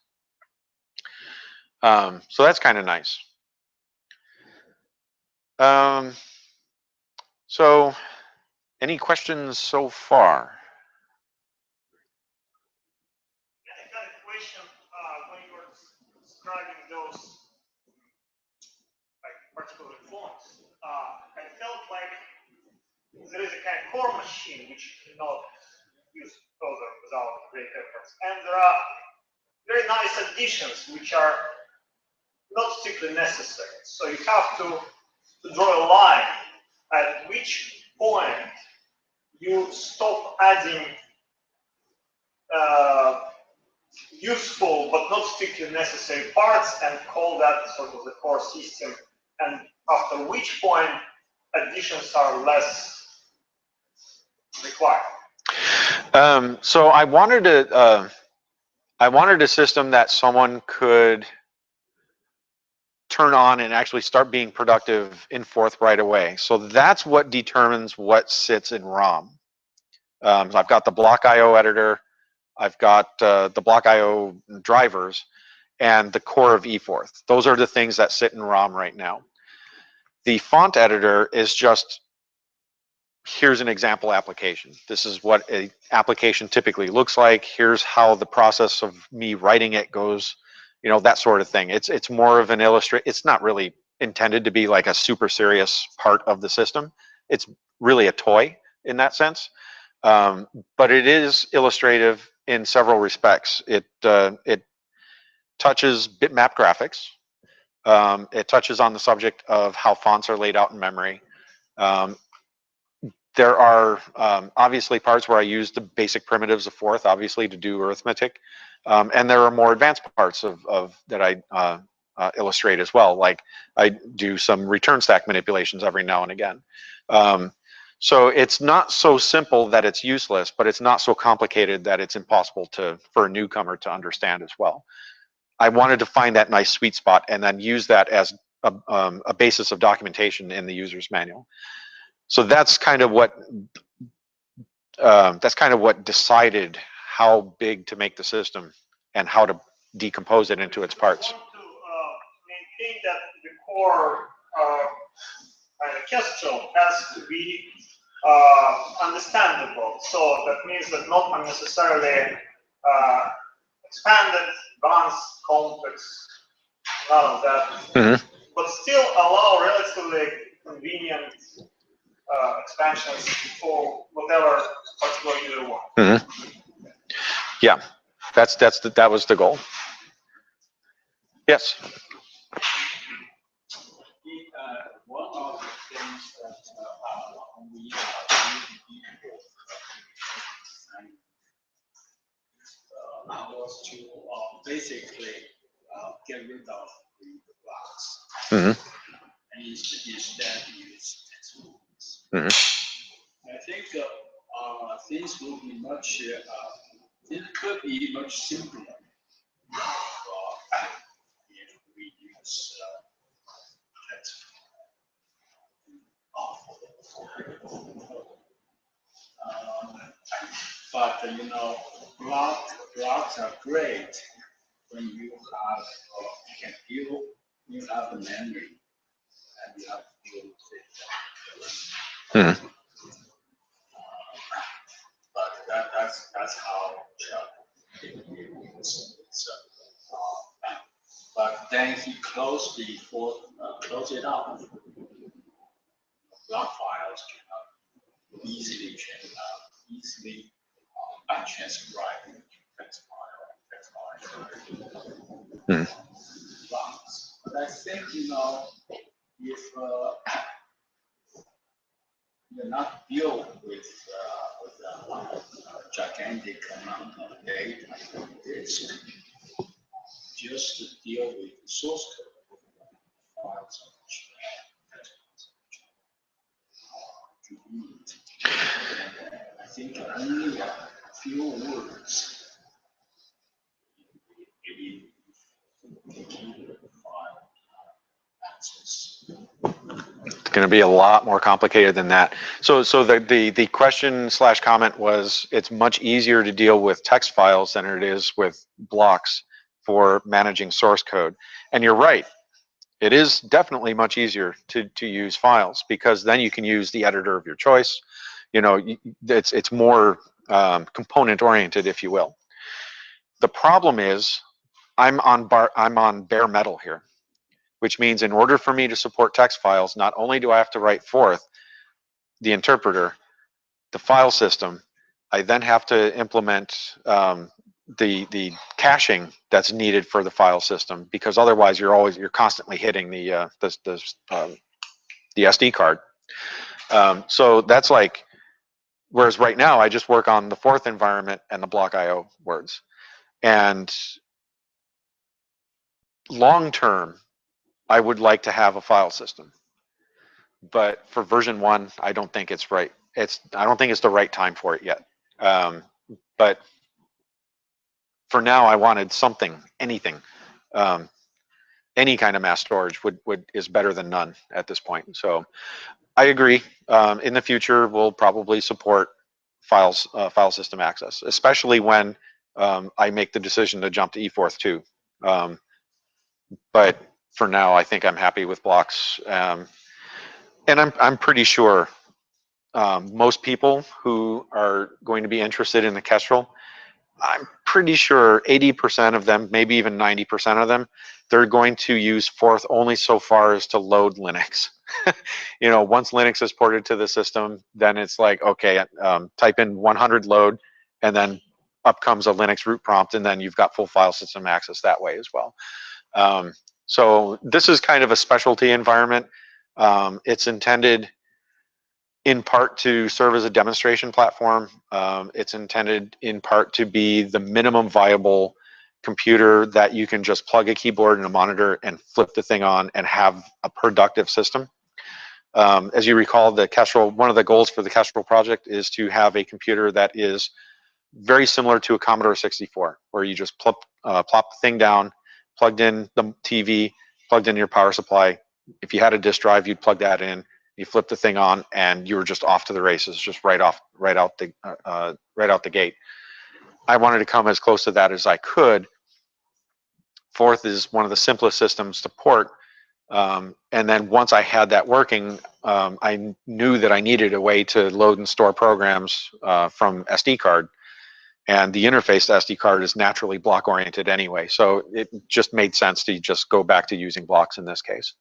So that's kind of nice. So any questions so far? I got a question when you were describing those like particular fonts. I felt like there is a kind of core machine which you cannot use further without great efforts, and there are very nice additions which are not strictly necessary. So you have to draw a line at which point you stop adding useful but not strictly necessary parts and call that sort of the core system, and after which point additions are less required. So I wanted to I wanted a system that someone could turn on and actually start being productive in Forth right away. So that's what determines what sits in ROM. So I've got the block IO editor, I've got the block IO drivers, and the core of eForth. Those are the things that sit in ROM right now. The font editor is just, here's an example application. This is what an application typically looks like. Here's how the process of me writing it goes, you know, that sort of thing. It's more of an it's not really intended to be like a super serious part of the system. It's really a toy in that sense. But it is illustrative in several respects. It touches bitmap graphics. It touches on the subject of how fonts are laid out in memory. There are obviously parts where I use the basic primitives of Forth, obviously, to do arithmetic. And there are more advanced parts of that I illustrate as well. Like I do some return stack manipulations every now and again. So it's not so simple that it's useless, but it's not so complicated that it's impossible for a newcomer to understand as well. I wanted to find that nice sweet spot and then use that as a basis of documentation in the user's manual. So that's kind of what decided how big to make the system and how to decompose it into its parts. You want to maintain that the core kestrel has to be understandable. So that means that not unnecessarily expanded, advanced, complex, none of that. Mm-hmm. But still allow relatively convenient expansions for whatever particular user wants. Mm-hmm. Yeah, that was the goal. Yes. One of the things that we was to basically get rid of the blocks. Mm-hmm. And instead use textbooks. Mm-hmm. I think things will be much, it could be much simpler if we use textbooks. But you know, blocks are great when you have you have the memory and you have to deal with it. Mm-hmm. But that's how it is. But then he closed it up. Block files cannot easily transcribe text file. Blocks. But I think if you're not dealing with a gigantic amount of data, it's just to deal with the source code files to read. I think only a few words maybe taking the file access. It's going to be a lot more complicated than that. So the question / comment was, it's much easier to deal with text files than it is with blocks for managing source code. And you're right. It is definitely much easier to use files because then you can use the editor of your choice. You know, it's more component oriented, if you will. The problem is I'm on bare metal here, which means in order for me to support text files, not only do I have to write Forth, the interpreter, the file system, I then have to implement the caching that's needed for the file system, because otherwise you're constantly hitting the SD card. So that's like, whereas right now I just work on the Forth environment and the block IO words. And long term, I would like to have a file system, but for version 1, I don't think it's right. I don't think it's the right time for it yet. But for now, I wanted something, anything. Any kind of mass storage is better than none at this point. So I agree. In the future, we'll probably support file system access, especially when I make the decision to jump to eForth 2. But for now, I think I'm happy with blocks, and I'm pretty sure most people who are going to be interested in the Kestrel, I'm pretty sure 80% of them, maybe even 90% of them, they're going to use Forth only so far as to load Linux. You know, once Linux is ported to the system, then it's like, okay, type in 100 load, and then up comes a Linux root prompt, and then you've got full file system access that way as well. So this is kind of a specialty environment. It's intended in part to serve as a demonstration platform. It's intended in part to be the minimum viable computer that you can just plug a keyboard and a monitor and flip the thing on and have a productive system. As you recall, the Kestrel, one of the goals for the Kestrel project is to have a computer that is very similar to a Commodore 64, where you just plop the thing down, plugged in the TV, plugged in your power supply. If you had a disk drive, you'd plug that in, you flip the thing on, and you were just off to the races, just right out the gate. I wanted to come as close to that as I could. Forth is one of the simplest systems to port, and then once I had that working, I knew that I needed a way to load and store programs from SD card, and the interface to SD card is naturally block oriented anyway, so it just made sense to just go back to using blocks in this case.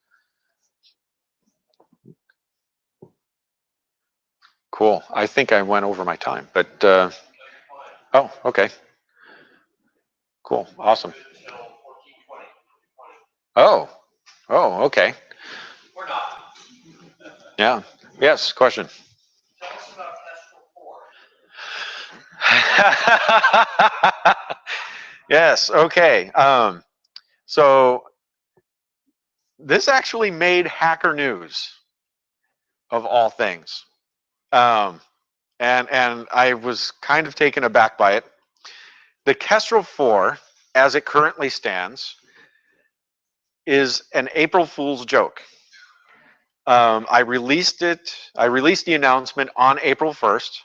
Cool. I think I went over my time, but oh, okay. Cool. Awesome. Oh, okay. Or not. Yeah. Yes. Question. Tell us about Kestrel 4. Yes. Okay. So this actually made Hacker News, of all things, and I was kind of taken aback by it. The Kestrel 4, as it currently stands, is an April Fool's joke. I released the announcement on April 1st,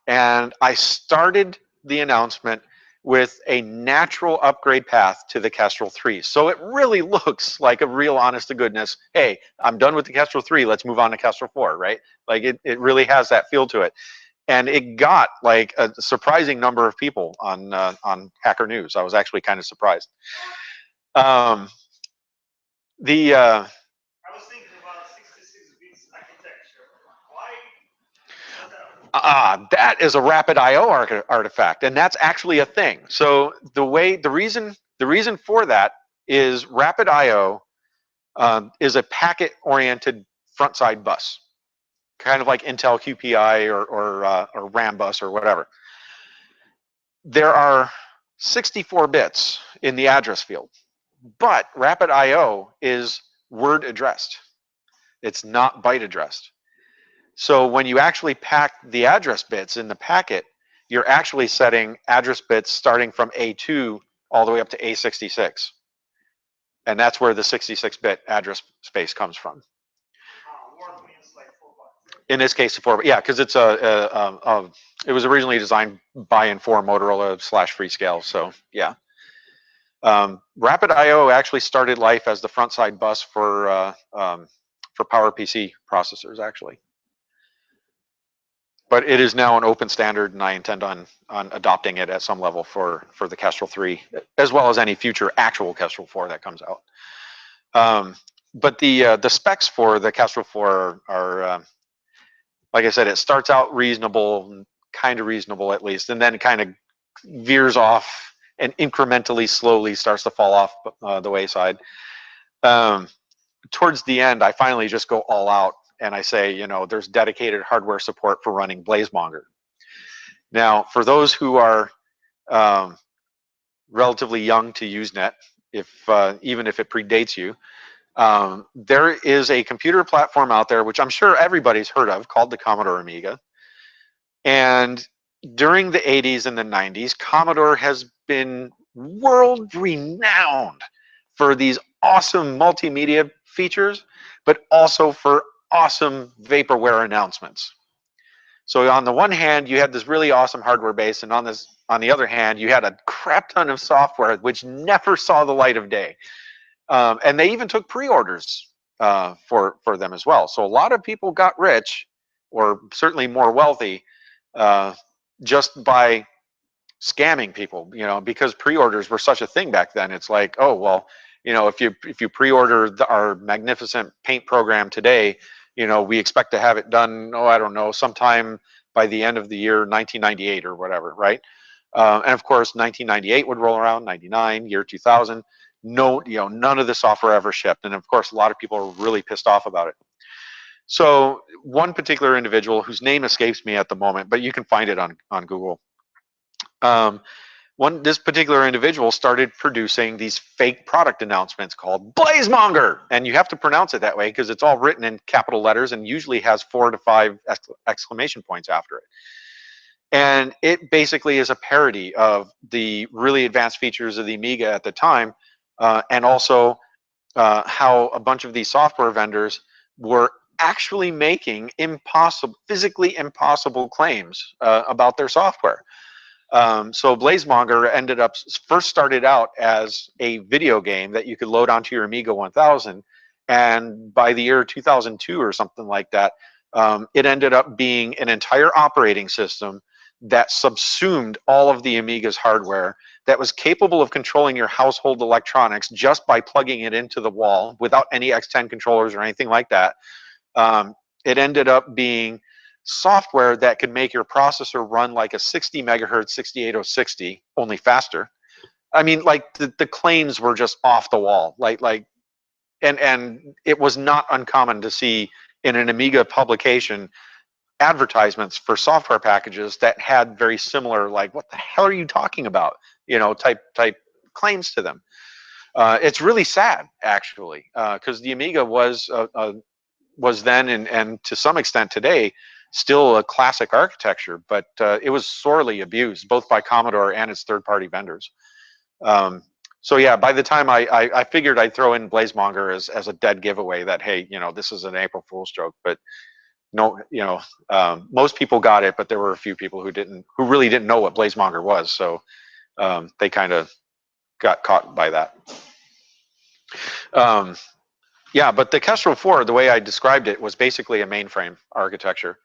and I started the announcement with a natural upgrade path to the Kestrel 3. So it really looks like a real honest to goodness, hey, I'm done with the Kestrel 3, let's move on to Kestrel 4, right? Like it really has that feel to it. And it got like a surprising number of people on Hacker News. I was actually kind of surprised. I was thinking about 66-bit architecture. Why? That is a rapid I/O artifact, and that's actually a thing. So the reason for that is rapid I/O is a packet-oriented front-side bus, kind of like Intel QPI or RAM bus or whatever. There are 64 bits in the address field, but rapid I/O is word addressed. It's not byte addressed. So when you actually pack the address bits in the packet, you're actually setting address bits starting from A2 all the way up to A66. And that's where the 66-bit address space comes from. Word means like 4 bytes. In this case, 4, yeah, because it's it was originally designed by and for Motorola / Freescale, so yeah. Rapid I/O actually started life as the front side bus for PowerPC processors, actually. But it is now an open standard, and I intend on adopting it at some level for the Kestrel 3, as well as any future actual Kestrel 4 that comes out. But the specs for the Kestrel 4 are like I said, it starts out reasonable, kind of reasonable at least, and then it kind of veers off and incrementally, slowly starts to fall off the wayside. Towards the end, I finally just go all out, and I say, you know, there's dedicated hardware support for running Blazemonger. Now, for those who are relatively young to Usenet, even if it predates you, there is a computer platform out there, which I'm sure everybody's heard of, called the Commodore Amiga. And during the 80s and the 90s, Commodore has been world renowned for these awesome multimedia features, but also for awesome vaporware announcements. So on the one hand, you had this really awesome hardware base, and on the other hand, you had a crap ton of software which never saw the light of day. And they even took pre-orders for them as well. So a lot of people got rich, or certainly more wealthy, just by scamming people, because pre-orders were such a thing back then. It's like, oh well, if you pre-order our magnificent paint program today, we expect to have it done, I don't know, sometime by the end of the year 1998 or whatever, right? And of course 1998 would roll around, 99, year 2000, no, none of the software ever shipped, and of course a lot of people are really pissed off about it. So one particular individual, whose name escapes me at the moment, but you can find it on Google, this particular individual started producing these fake product announcements called Blazemonger, and you have to pronounce it that way because it's all written in capital letters and usually has 4 to 5 exclamation points after it. And it basically is a parody of the really advanced features of the Amiga at the time, and also how a bunch of these software vendors were actually making physically impossible claims about their software. So Blazemonger first started out as a video game that you could load onto your Amiga 1000, and by the year 2002 or something like that, it ended up being an entire operating system that subsumed all of the Amiga's hardware, that was capable of controlling your household electronics just by plugging it into the wall without any X10 controllers or anything like that. It ended up being software that could make your processor run like a 60 megahertz 68060, only faster. I mean, like the claims were just off the wall. And it was not uncommon to see in an Amiga publication advertisements for software packages that had very similar, like, what the hell are you talking about, type claims to them. It's really sad, actually, because the Amiga was then, and to some extent today, still a classic architecture, but it was sorely abused both by Commodore and its third-party vendors. So yeah, by the time I figured I'd throw in Blazemonger as a dead giveaway, that hey, this is an April Fool's joke, but no, most people got it, but there were a few people who really didn't know what Blazemonger was, so they kind of got caught by that. Yeah, but the Kestrel 4, the way I described it, was basically a mainframe architecture.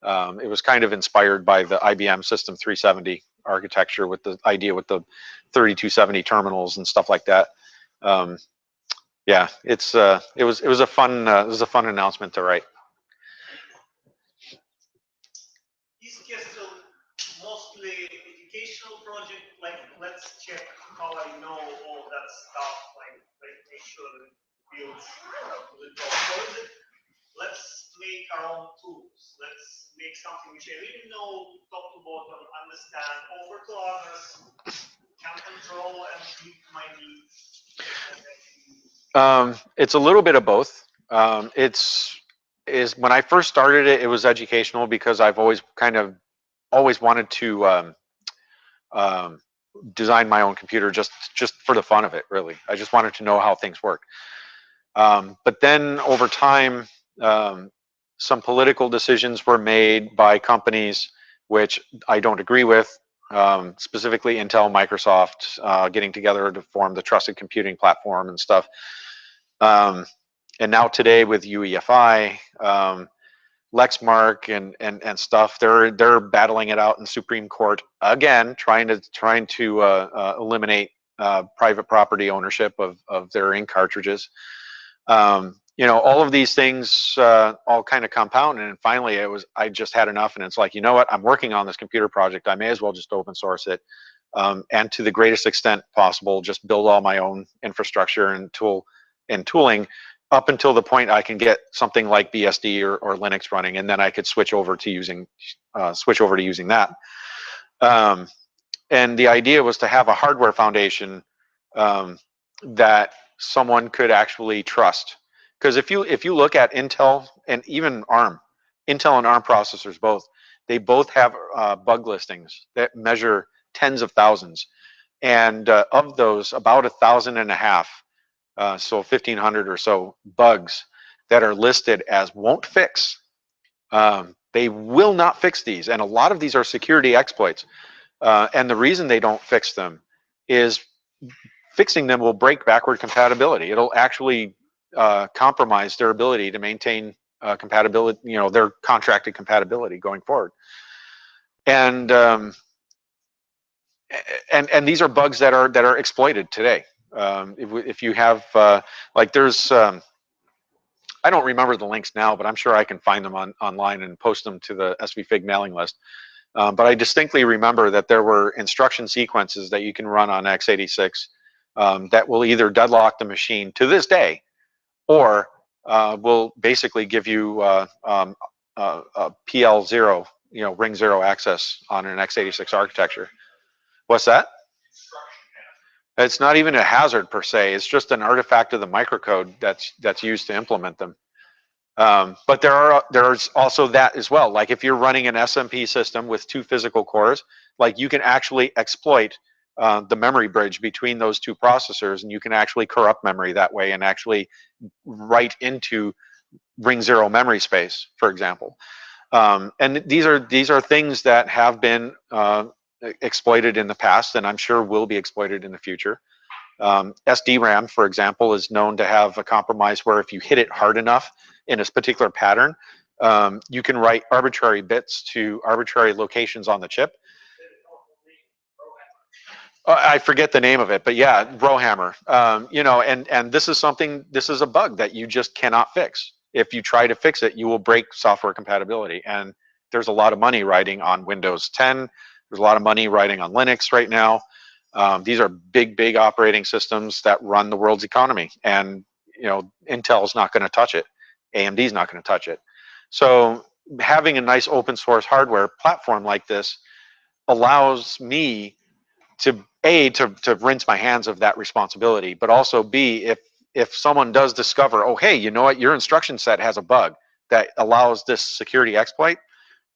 It was kind of inspired by the IBM System 370 architecture, with the idea with the 3270 terminals and stuff like that. Yeah, it was a fun announcement to write. Is Kestrel mostly educational project? Like, let's check how I know all that stuff. Like make sure that it builds the top. Or is it, let's make our own tools. Let's make something which I really know top to bottom, understand, offer to others, can control and meet my needs. It's a little bit of both. When I first started it, it was educational because I've always wanted to design my own computer just for the fun of it, really. I just wanted to know how things work. But then over time, some political decisions were made by companies which I don't agree with, specifically Intel, Microsoft, getting together to form the Trusted Computing Platform and stuff. And now today with UEFI, Lexmark and stuff, they're battling it out in Supreme Court again, trying to eliminate private property ownership of their ink cartridges. All of these things all kind of compounded, and finally I just had enough, and it's like, you know what, I'm working on this computer project, I may as well just open source it, and to the greatest extent possible, just build all my own infrastructure and tooling up until the point I can get something like BSD or Linux running, and then I could switch over to using that. And the idea was to have a hardware foundation that someone could actually trust. Because if you look at Intel and even ARM, Intel and ARM processors both, They both have bug listings that measure tens of thousands. And of those, about 1,500, so 1,500 or so bugs that are listed as won't fix. They will not fix these. And a lot of these are security exploits. And the reason they don't fix them is fixing them will break backward compatibility. It'll actually compromise their ability to maintain compatibility, their contracted compatibility going forward. And these are bugs that are exploited today. If you have like there's I don't remember the links now, but I'm sure I can find them online and post them to the SVFIG mailing list. But I distinctly remember that there were instruction sequences that you can run on x86 that will either deadlock the machine to this day, or will basically give you PL0, ring 0 access on an x86 architecture. What's that? It's not even a hazard per se. It's just an artifact of the microcode that's used to implement them. But there's also that as well. Like if you're running an SMP system with 2 physical cores, like you can actually exploit the memory bridge between those 2 processors, and you can actually corrupt memory that way and actually write into ring 0 memory space, for example. And these are things that have been exploited in the past, and I'm sure will be exploited in the future. SDRAM, for example, is known to have a compromise where if you hit it hard enough in a particular pattern, you can write arbitrary bits to arbitrary locations on the chip. I forget the name of it, but yeah, Rowhammer. And this is a bug that you just cannot fix. If you try to fix it, you will break software compatibility. And there's a lot of money riding on Windows 10. There's a lot of money riding on Linux right now. These are big operating systems that run the world's economy, and Intel's not going to touch it. AMD's not going to touch it. So having a nice open source hardware platform like this allows me to to rinse my hands of that responsibility, but also B, if someone does discover, oh hey, you know what, your instruction set has a bug that allows this security exploit,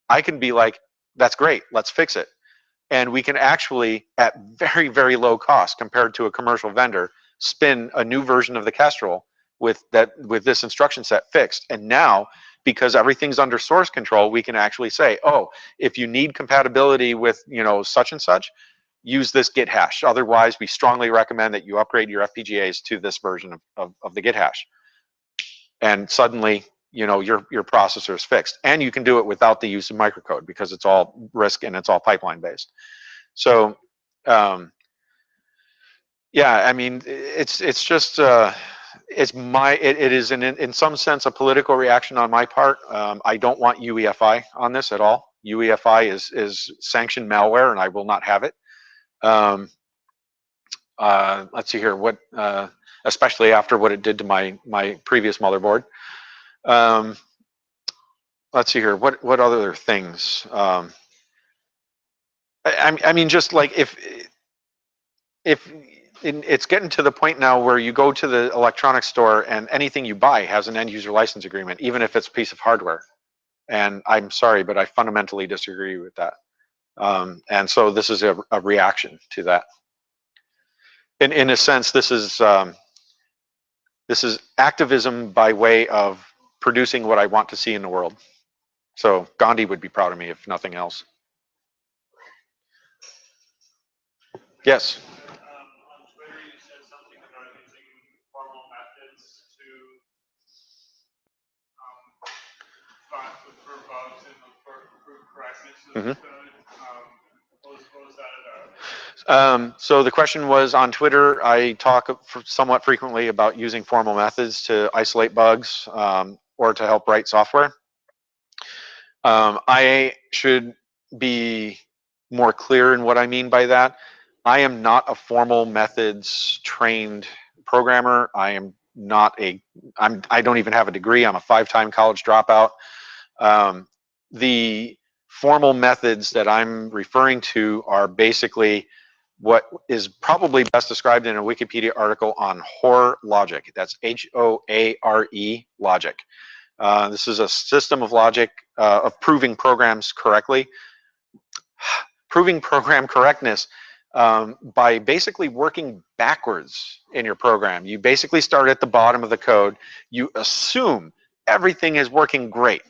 I can be like, that's great, let's fix it. And we can actually, at very low cost compared to a commercial vendor, spin a new version of the Kestrel with this instruction set fixed. And now, because everything's under source control, we can actually say, oh, if you need compatibility with such and such, use this Git hash. Otherwise, we strongly recommend that you upgrade your FPGAs to this version of the Git hash. And suddenly, your processor is fixed. And you can do it without the use of microcode because it's all RISC and it's all pipeline based. So, yeah, I mean, it's just it is in some sense a political reaction on my part. I don't want UEFI on this at all. UEFI is sanctioned malware, and I will not have it. Let's see here, especially after what it did to my previous motherboard. Let's see here, what other things? I mean, just like if it's getting to the point now where you go to the electronics store and anything you buy has an end user license agreement, even if it's a piece of hardware. And I'm sorry, but I fundamentally disagree with that. And so this is a reaction to that. In a sense, this is activism by way of producing what I want to see in the world. So Gandhi would be proud of me, if nothing else. Yes. On Twitter, you said something about using formal methods to look for bugs and look for correctness of the code. What was that about? So the question was on Twitter. I talk somewhat frequently about using formal methods to isolate bugs or to help write software. I should be more clear in what I mean by that. I am not a formal methods trained programmer. I am not I don't even have a degree. I'm a 5-time college dropout. The formal methods that I'm referring to are basically what is probably best described in a Wikipedia article on Hoare logic. That's H-O-A-R-E logic. This is a system of logic of proving programs correctly. Proving program correctness by basically working backwards in your program. You basically start at the bottom of the code. You assume everything is working great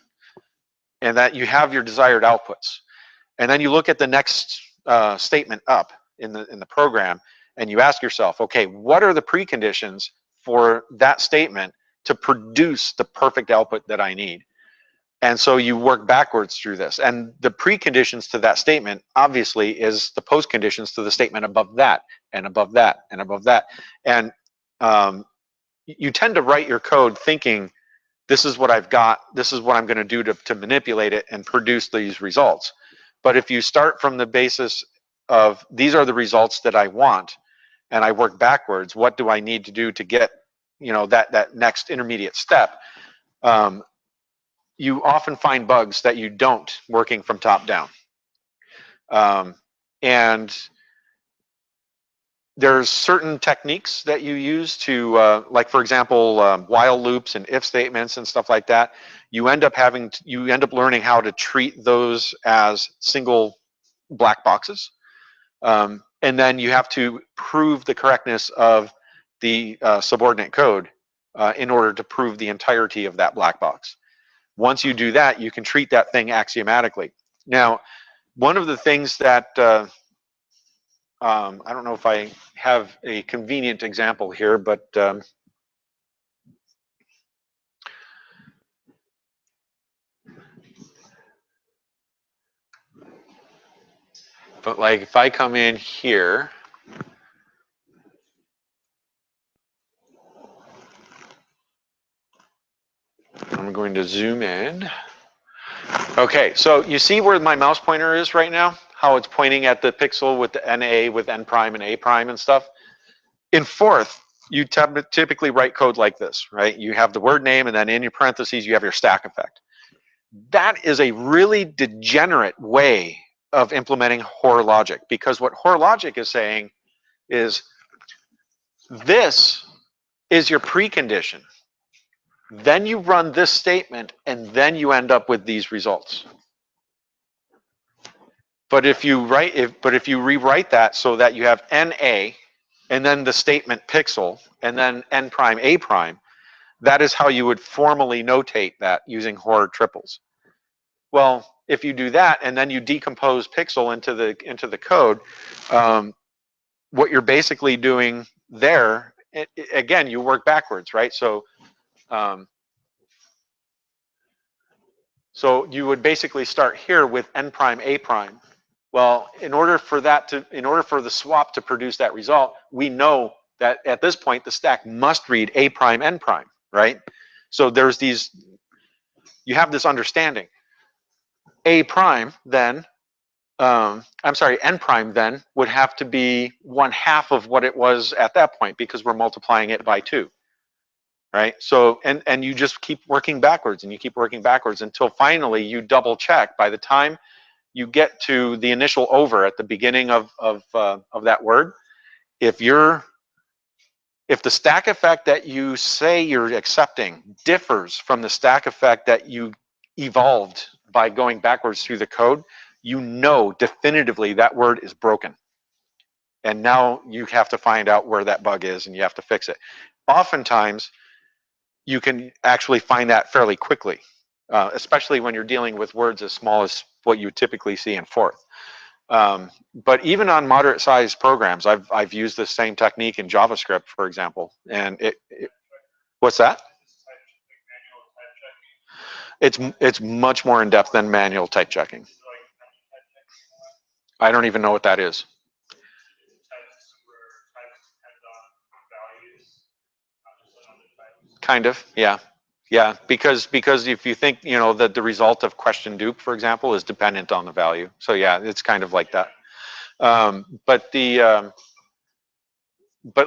and that you have your desired outputs. And then you look at the next statement up in the program and you ask yourself, okay, what are the preconditions for that statement to produce the perfect output that I need? And so you work backwards through this. And the preconditions to that statement, obviously, is the postconditions to the statement above that, and above that, and above that. And you tend to write your code thinking, this is what I've got, this is what I'm going to do to manipulate it and produce these results. But if you start from the basis of, these are the results that I want, and I work backwards, what do I need to do to get, you know, that next intermediate step? You often find bugs that you don't working from top down. And there's certain techniques that you use to, like for example, while loops and if statements and stuff like that. You end up learning how to treat those as single black boxes. And then you have to prove the correctness of the subordinate code in order to prove the entirety of that black box. Once you do that, you can treat that thing axiomatically. Now, one of the things that, I don't know if I have a convenient example here, but like if I come in here, I'm going to zoom in. Okay, so you see where my mouse pointer is right now? How it's pointing at the pixel with the NA, with N prime and A prime and stuff? In Forth, you typically write code like this, right? You have the word name and then in your parentheses, you have your stack effect. That is a really degenerate way of implementing Hoare logic, because what Hoare logic is saying is this is your precondition. Then you run this statement and then you end up with these results. But if you rewrite that so that you have NA and then the statement pixel and then N prime A prime, that is how you would formally notate that using Hoare triples. Well, if you do that and then you decompose pixel into the code, what you're basically doing there, again, you work backwards, right? So so you would basically start here with N prime A prime. Well, in order for the swap to produce that result, we know that at this point the stack must read A prime N prime, right? So there's these, you have this understanding. A prime then, I'm sorry, N prime then would have to be 1/2 of what it was at that point because we're multiplying it by 2, right? So, and you just keep working backwards and you keep working backwards until finally you double check. By the time you get to the initial over at the beginning of that word, if the stack effect that you say you're accepting differs from the stack effect that you evolved by going backwards through the code, you know definitively that word is broken. And now you have to find out where that bug is and you have to fix it. Oftentimes, you can actually find that fairly quickly, especially when you're dealing with words as small as what you typically see in Forth. But even on moderate sized programs, I've used the same technique in JavaScript, for example. And what's that? It's much more in depth than manual type checking. I don't even know what that is. Kind of, yeah. Yeah, because if you think, you know, that the result of question dupe, for example, is dependent on the value. So yeah, it's kind of like that. But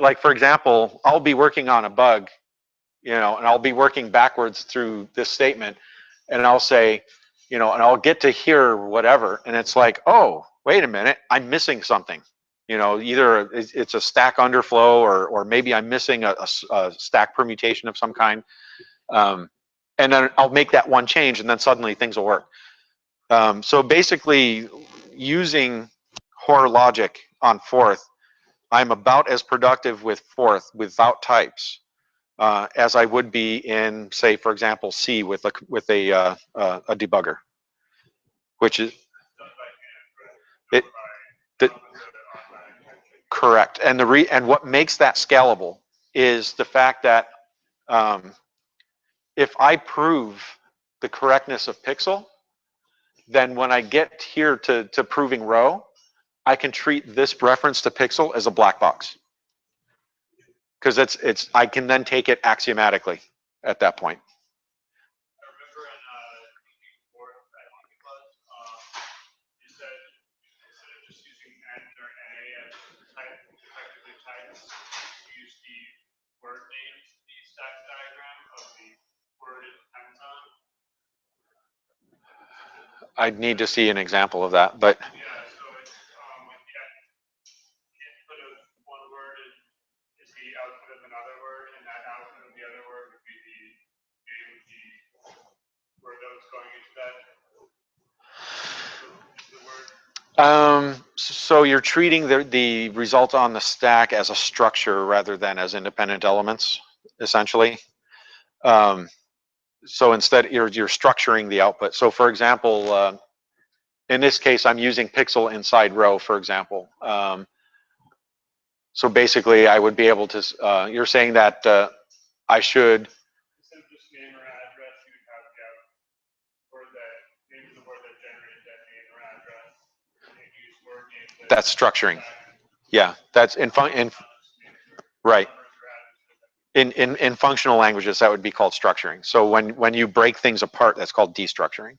like, for example, I'll be working on a bug, you know, and I'll be working backwards through this statement and I'll say, you know, and I'll get to hear whatever. And it's like, oh, wait a minute, I'm missing something. You know, either it's a stack underflow or maybe I'm missing a stack permutation of some kind. and then I'll make that one change, and then suddenly things will work. So basically, using Hoare logic on fourth, I'm about as productive with fourth without types as I would be in, say, for example, C with a debugger, which is it. The, correct, and and what makes that scalable is the fact that if I prove the correctness of pixel, then when I get here to proving row, I can treat this reference to pixel as a black box, because I can then take it axiomatically at that point. I remember in before, I think it was, you said instead of just using N or NA as type, effectively types, you use the word names, the stack diagram of the word it depends on. I'd need to see an example of that, but Yeah, so it's like the input of one word is the output of another word, and that output of the other word would be the name of the word that was going into that into the word. So you're treating the result on the stack as a structure rather than as independent elements, essentially. So instead, you're structuring the output. So for example, in this case, I'm using pixel inside row, for example. So basically, I would be able to. You're saying that I should. Instead of just name or address, you would have the word that name of the word that generated that name or address, and use word names. That's structuring. Yeah, that's right. In functional languages, that would be called structuring. So when you break things apart, that's called destructuring.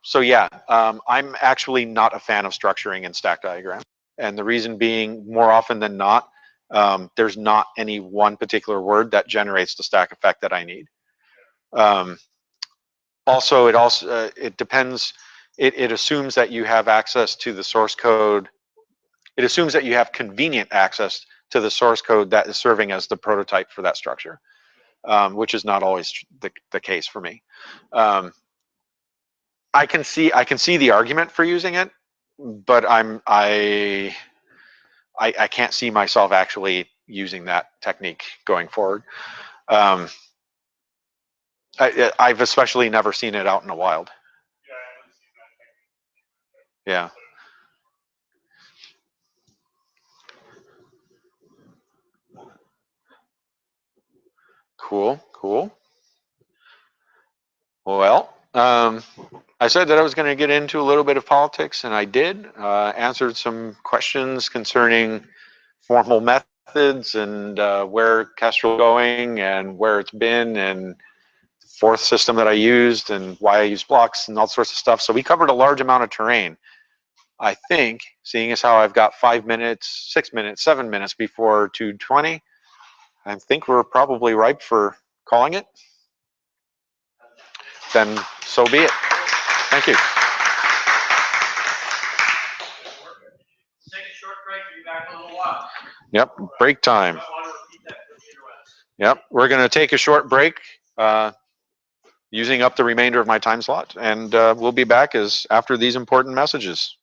So yeah, I'm actually not a fan of structuring in stack diagrams. And the reason being, more often than not, there's not any one particular word that generates the stack effect that I need. Also, it depends. It assumes that you have access to the source code. It assumes that you have convenient access to the source code that is serving as the prototype for that structure, which is not always the case for me. I can see the argument for using it, but I can't see myself actually using that technique going forward. I've especially never seen it out in the wild. Yeah. Cool. Well, I said that I was going to get into a little bit of politics, and I did. Answered some questions concerning formal methods and where Kestrel is going and where it's been and the fourth system that I used and why I use blocks and all sorts of stuff. So we covered a large amount of terrain. I think, seeing as how I've got 5 minutes, 6 minutes, 7 minutes before 2:20, I think we're probably ripe for calling it. Then so be it. Thank you. Take a short break, be back in a little while. Yep, break time. Yep, we're going to take a short break, using up the remainder of my time slot, and we'll be back after these important messages.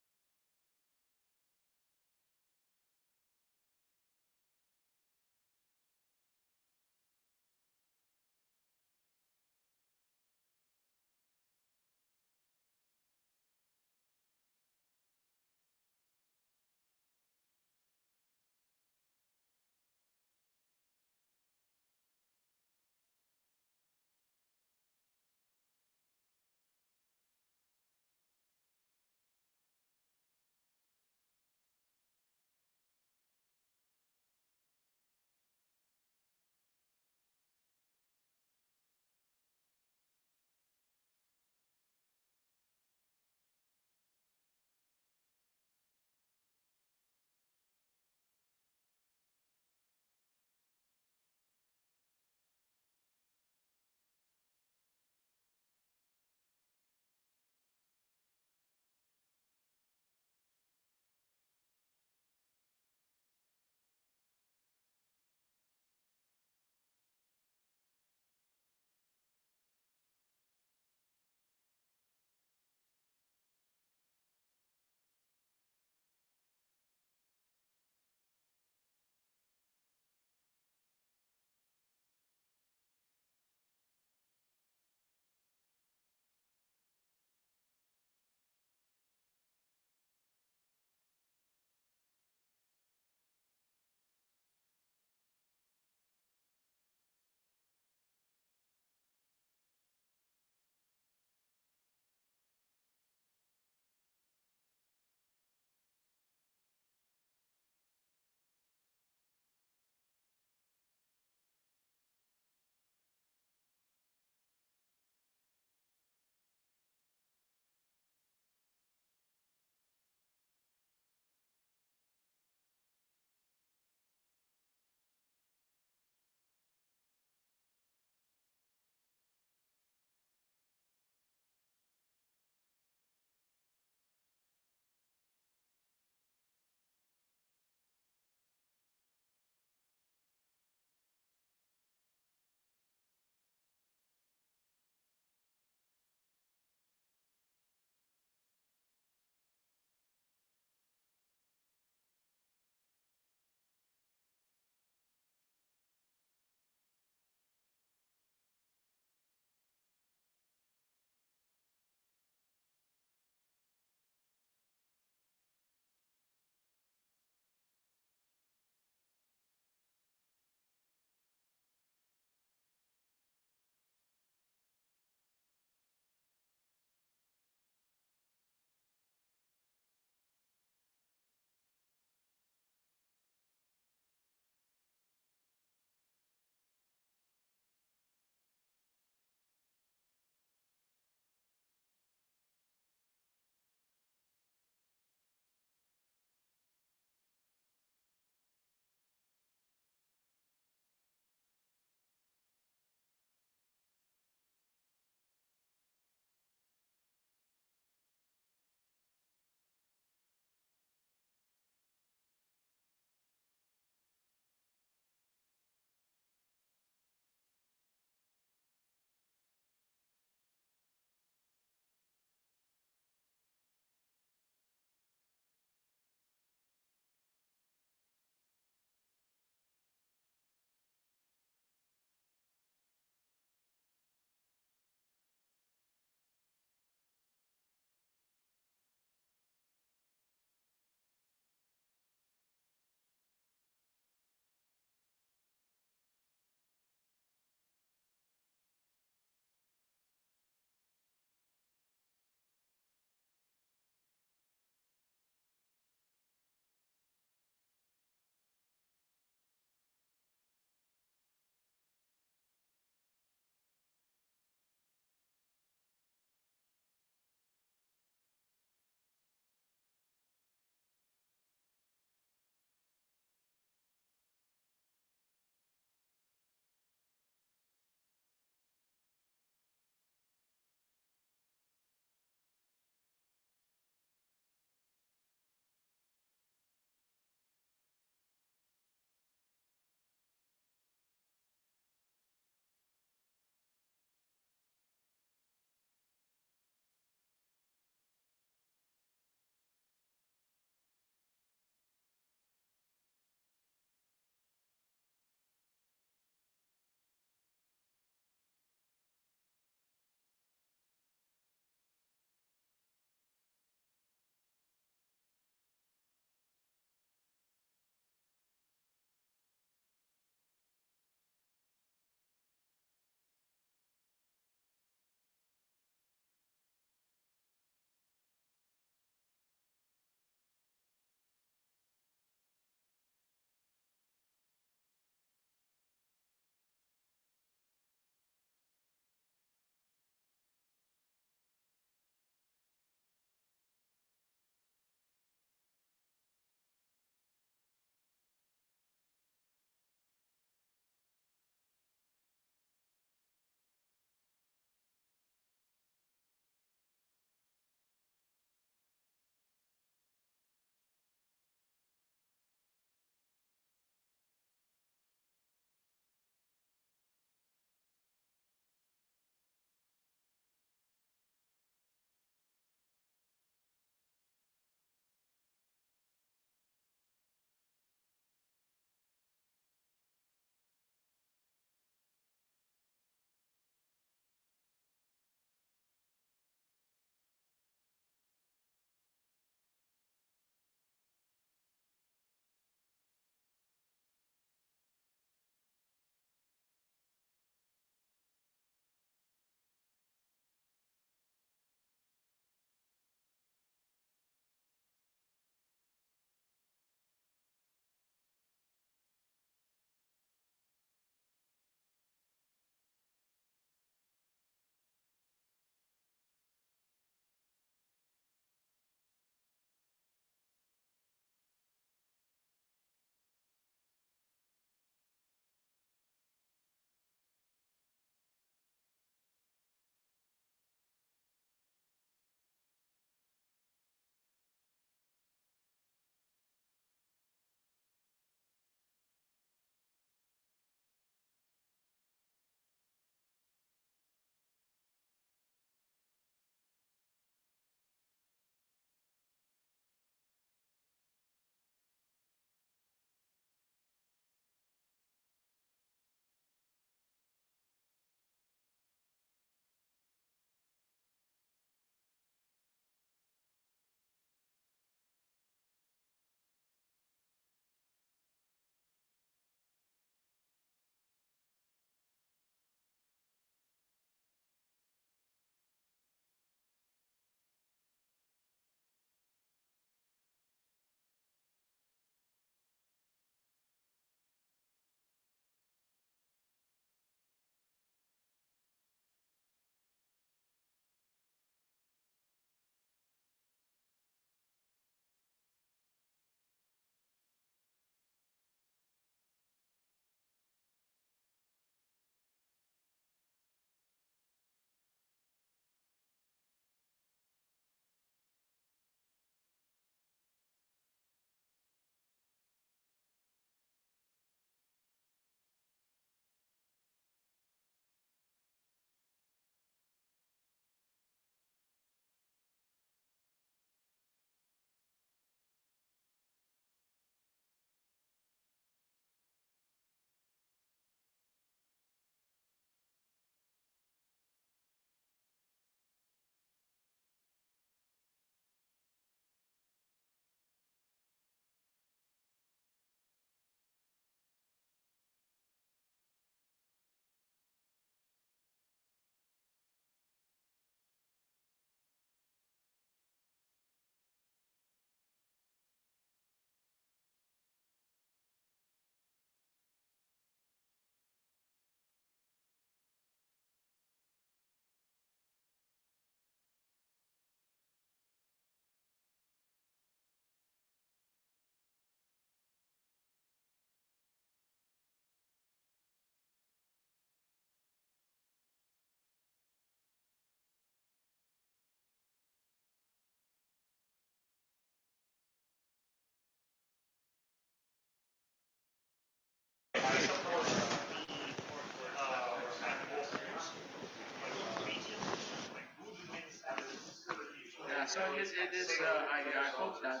So it is, I hope that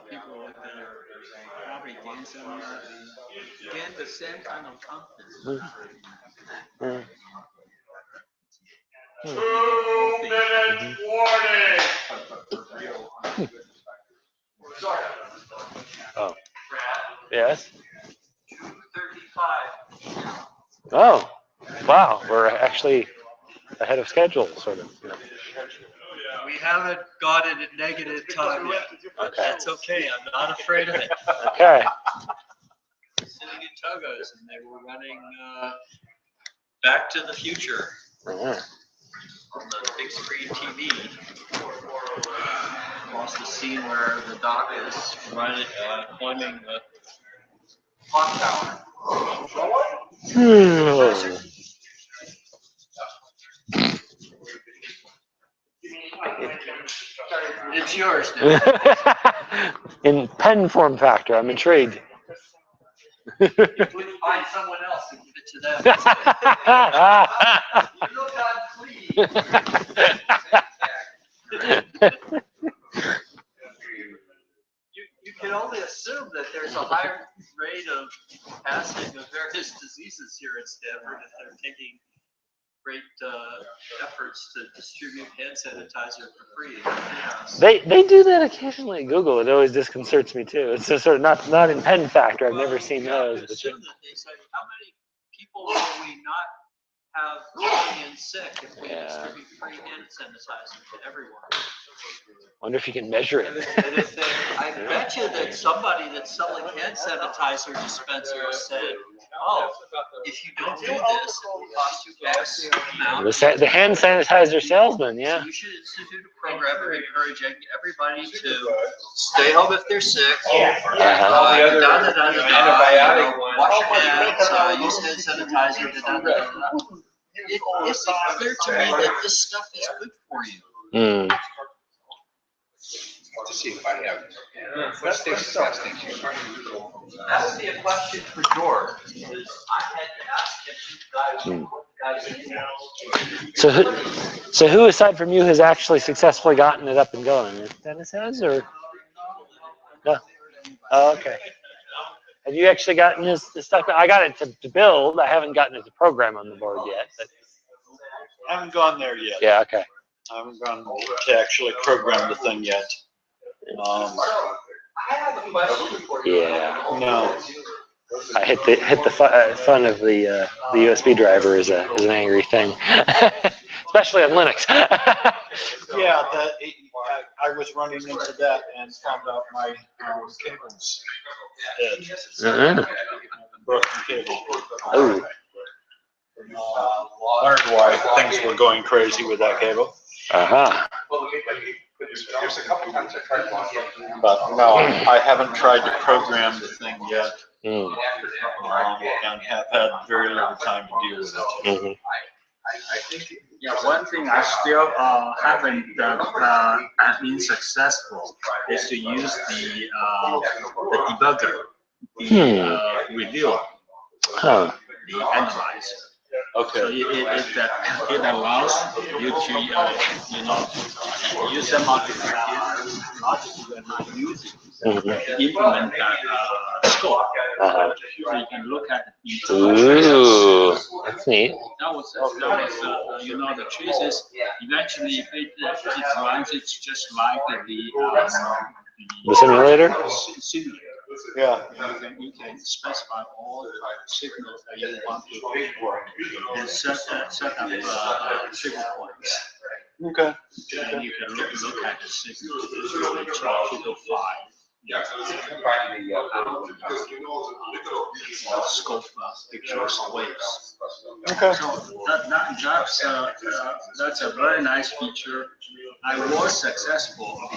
people would probably gain the same kind of confidence. 2-minute warning. Oh. Yes. 2:35. Oh. Wow. We're actually ahead of schedule, sort of. We haven't gotten a negative time yet. Okay. That's okay. I'm not afraid of it. Okay. Sitting in Togos, and they were running Back to the Future Uh-huh. on the big screen TV. Across the scene where the doc is running, climbing the clock tower. It's yours now. In pen form factor, I'm intrigued. If we find someone else to give it to them. You look unclean. You can only assume that there's a higher rate of passing of various diseases here at Stanford if they're taking great efforts to distribute hand sanitizer for free. They do that occasionally at Google. It always disconcerts me too. It's just sort of not in pen factor. I've never seen those. But Assume that they say, how many people will we not have calling in sick if we distribute free hand sanitizer to everyone? Wonder if you can measure it. And if they, I bet you that somebody that's selling hand sanitizer dispensers said, oh, if you don't do this, it will cost you X amount. The hand sanitizer salesman, yeah. So you should institute a program of encouraging everybody to stay home if they're sick. Wash your hands, use hand sanitizer. It's clear to me that this stuff is good for you. To see if I have. What's the testing? That would be a question for George, because I had to ask him, guys. So who aside from you has actually successfully gotten it up and going? Dennis has, or no? Oh, okay. Have you actually gotten this stuff? I got it to build. I haven't gotten it to program on the board yet. But I haven't gone there yet. yeah, okay. I haven't gone to actually program the thing yet. I have a question for you. Yeah. No. I hit the fun of the USB driver is an angry thing, especially on Linux. Yeah, I was running into that and found out my cable's dead. Broken cable. Oh. Learned why things were going crazy with that cable. Uh-huh. There's a couple times I tried walking. But no, I haven't tried to program the thing yet. Mm. And have had very little time to deal with it. Mm-hmm. Yeah, one thing I still haven't been successful is to use the debugger, the review, Huh. the analyzer. Okay. So it allows you to use some of the logic you are not using to implement that scope. Uh-huh. So you can look at the Ooh, that's neat. That was the truth is eventually if it runs, it's just like The simulator? Simulator. Yeah. You can specify all the signals that you want to and set up signal points. Okay. And you can look at the signals, which are 205. Yeah. Scope pictures waves. Okay. So that's a very nice feature. I was successful a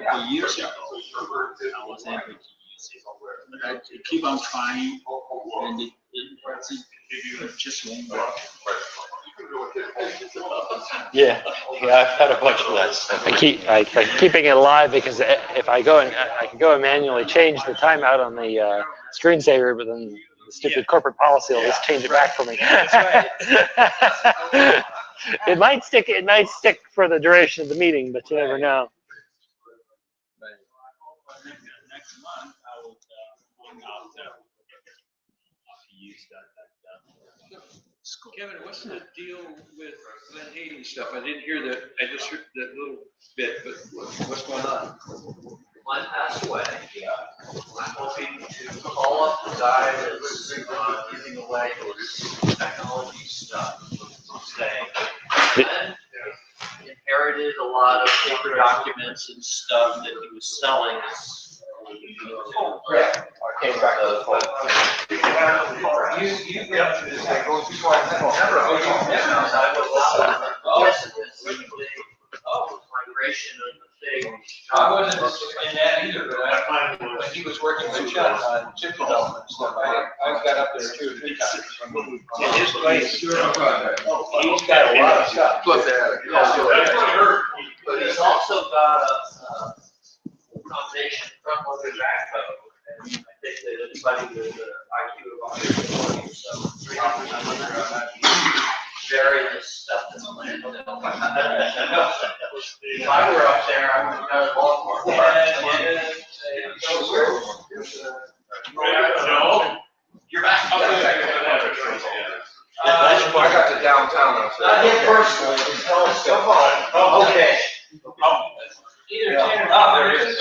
couple of years ago. I was able to use it, but I keep on trying, and it just won't work. Yeah. Yeah, I've had a bunch of that stuff. I keeping it alive because if I go and I can go and manually change the timeout on the screensaver, but then the stupid corporate policy will just change it back for me. That's right. It might stick. It might stick for the duration of the meeting, but you never know. Next month, I will bring out use that. Kevin, what's the deal with Glenn Hayden stuff? I didn't hear that. I just heard that little bit, but what's going on? Glenn passed away. Yeah. I'm hoping to call up the guy that's giving away his technology stuff today. Glenn inherited a lot of paper documents and stuff that he was selling. Yeah. I came back to the phone. Migration of the thing. I wasn't in that either, but when he was working with Chuck on chip development and stuff, I got up there 2 or 3 times. In his place, He's got a lot of stuff. But he's also got a combination front loader backhoe. And I think that anybody with an IQ of 120 or so, 300, various stuff in the land. If I were up there, I would have done a lot more. No, you're back. I got to downtown. Not him personally, but tell us. Come on. Oh, okay. Either 10 or not. There is.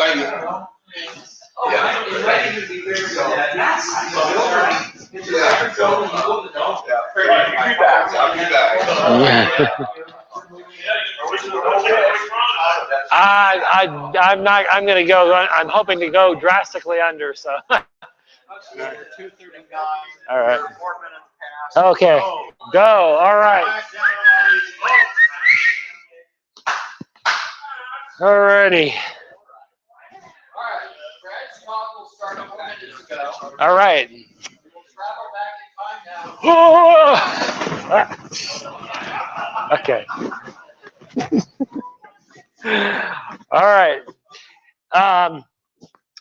Oh, yeah. It's ready to be very good. I'll be back. I'm not. I'm going to go. I'm hoping to go drastically under. So. 2:39. All right. 4 minutes past. Okay. Go. All right. All righty. Brad's talk will start 4 minutes ago. All right. We'll travel back in time now. Okay. All right.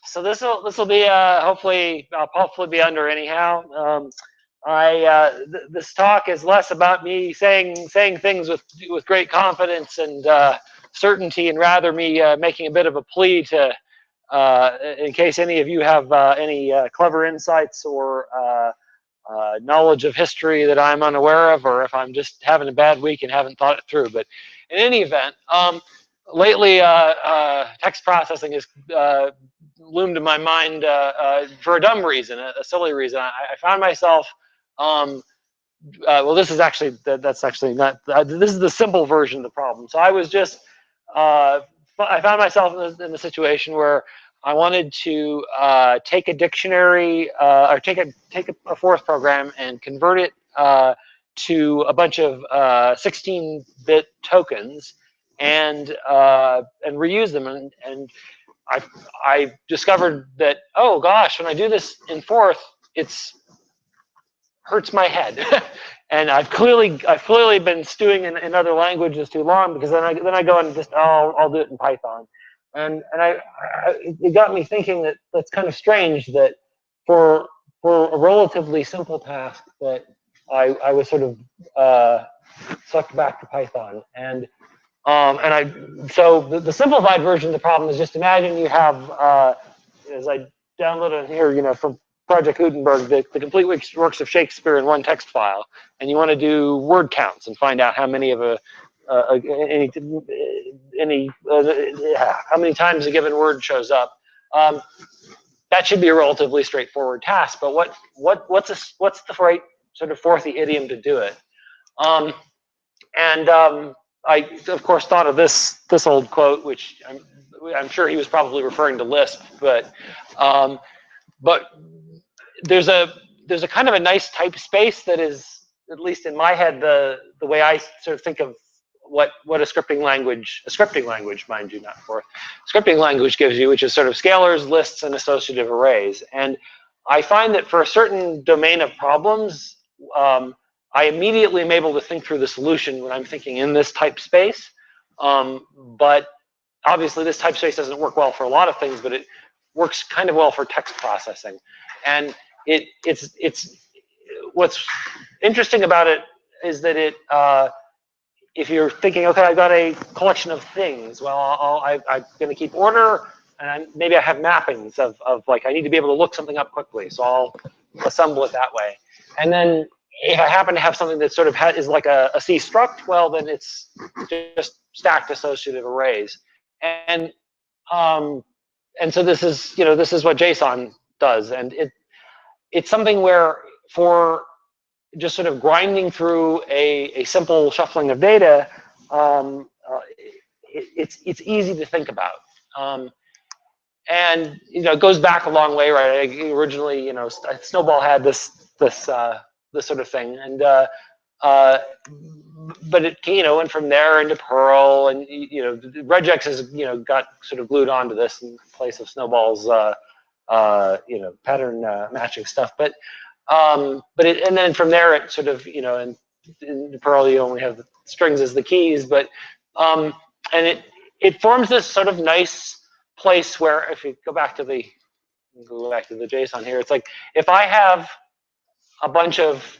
So this will be hopefully I'll hopefully be under anyhow. This talk is less about me saying things with great confidence and certainty, and rather me making a bit of a plea to in case any of you have any clever insights or knowledge of history that I'm unaware of, or if I'm just having a bad week and haven't thought it through. But in any event, lately text processing has loomed in my mind for a dumb reason, a silly reason. I found myself, well, this is actually, that's actually not, this is the simple version of the problem. So I was just, I found myself in the situation where I wanted to take a dictionary or take a forth program and convert it to a bunch of 16-bit tokens and reuse them. And I discovered that, oh gosh, when I do this in forth, it's hurts my head. And I've clearly been stewing in other languages too long, because then I go and just I'll do it in Python. And it got me thinking that that's kind of strange that for a relatively simple task that I was sort of sucked back to Python. So the simplified version of the problem is just imagine you have, as I downloaded here, from Project Gutenberg, the complete works of Shakespeare in one text file, and you want to do word counts and find out how many of how many times a given word shows up. That should be a relatively straightforward task. But what's the right sort of fourthy idiom to do it? I of course thought of this old quote, which I'm sure he was probably referring to Lisp, but there's a kind of a nice type space that is, at least in my head, the way I sort of think of what a scripting language, mind you, not forth, scripting language gives you, which is sort of scalars, lists, and associative arrays. And I find that for a certain domain of problems, I immediately am able to think through the solution when I'm thinking in this type space. But obviously this type space doesn't work well for a lot of things, but it works kind of well for text processing. And it's what's interesting about it is that if you're thinking, okay, I've got a collection of things, well, I'm going to keep order, and maybe I have mappings of like, I need to be able to look something up quickly, so I'll assemble it that way. And then if I happen to have something that sort of is like a C struct, well, then it's just stacked associative arrays. And so this is, this is what JSON does, and it's something where for just sort of grinding through a simple shuffling of data, it's easy to think about. And it goes back a long way, right? Originally, Snowball had this sort of thing, and but it went from there into Perl, and regex has got sort of glued onto this in place of Snowball's pattern matching stuff. But and then from there it sort of in Perl you only have the strings as the keys, but and it forms this sort of nice place where if you go back to the JSON here, it's like if I have a bunch of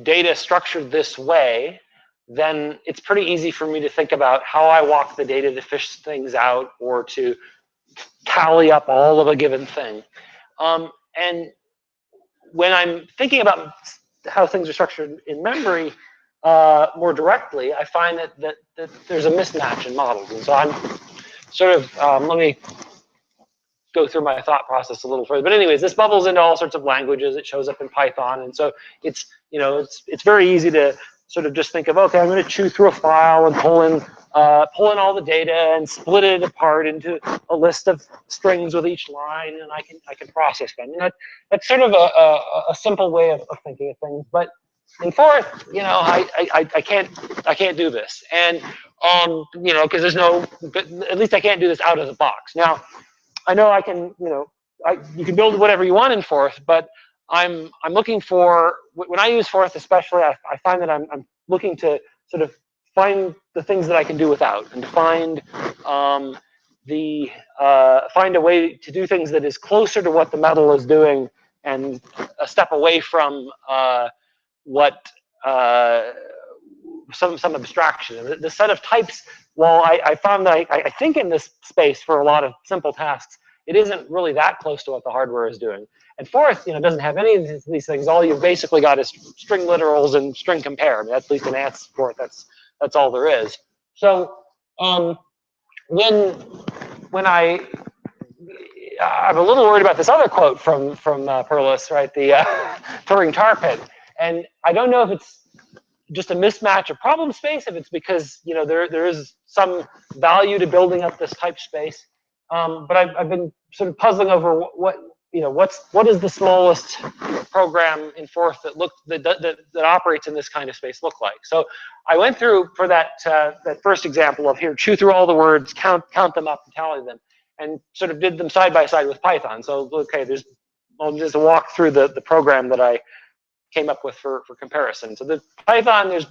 data structured this way, then it's pretty easy for me to think about how I walk the data to fish things out or to tally up all of a given thing. And when I'm thinking about how things are structured in memory more directly, I find that there's a mismatch in models. And so I'm sort of, let me go through my thought process a little further. But anyways, this bubbles into all sorts of languages. It shows up in Python. And so it's, it's very easy to sort of just think of, okay, I'm going to chew through a file and pull in all the data and split it apart into a list of strings with each line, and I can process them. And that's sort of a simple way of thinking of things. But in Forth, I can't do this, and because there's no, at least I can't do this out of the box. Now, I know I can, you can build whatever you want in Forth, but I'm looking for, when I use Forth especially, I find that I'm looking to sort of find the things that I can do without, and to find find a way to do things that is closer to what the metal is doing, and a step away from what some abstraction. The set of types, well, I found that I think in this space for a lot of simple tasks, it isn't really that close to what the hardware is doing. And Forth, doesn't have any of these things. All you've basically got is string literals and string compare. I mean, that's at least in ANT's Forth. That's all there is. So when I'm a little worried about this other quote from Perlis, right? The Turing tar pit, and I don't know if it's just a mismatch of problem space, if it's because there is some value to building up this type space. But I've been sort of puzzling over what is the smallest program in Forth that operates in this kind of space look like. So I went through for that first example of here, chew through all the words, count them up, and tally them, and sort of did them side by side with Python. So okay, I'll just walk through the program that I came up with for comparison. So the Python, there's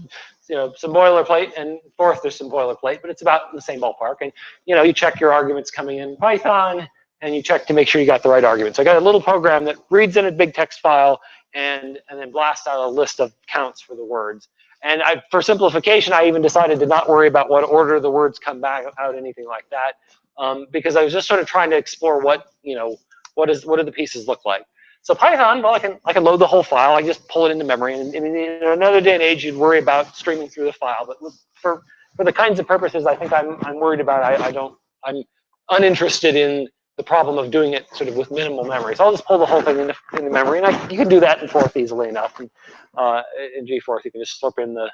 some boilerplate, and Forth there's some boilerplate, but it's about in the same ballpark. And you check your arguments coming in Python, and you check to make sure you got the right arguments. So I got a little program that reads in a big text file and then blasts out a list of counts for the words. And for simplification, I even decided to not worry about what order the words come back out, anything like that, because I was just sort of trying to explore what do the pieces look like. So Python, well, I can load the whole file. I just pull it into memory. And in another day and age, you'd worry about streaming through the file. But for the kinds of purposes I think I'm worried about, I'm uninterested in the problem of doing it sort of with minimal memory. So I'll just pull the whole thing into memory, and you can do that in Forth easily enough. And, in G-Forth, you can just slurp in the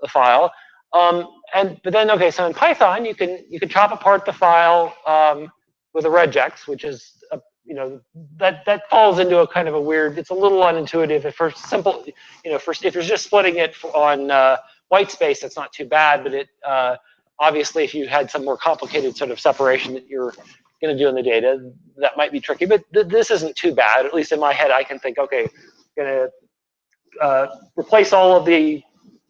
file. But then, okay, so in Python, you can chop apart the file with a regex, which is that falls into a kind of a weird. It's a little unintuitive. At first, simple, if you're just splitting it on white space, that's not too bad. But it obviously, if you had some more complicated sort of separation that you're going to do in the data, that might be tricky. But this isn't too bad. At least in my head, I can think, okay, I'm going to replace all of the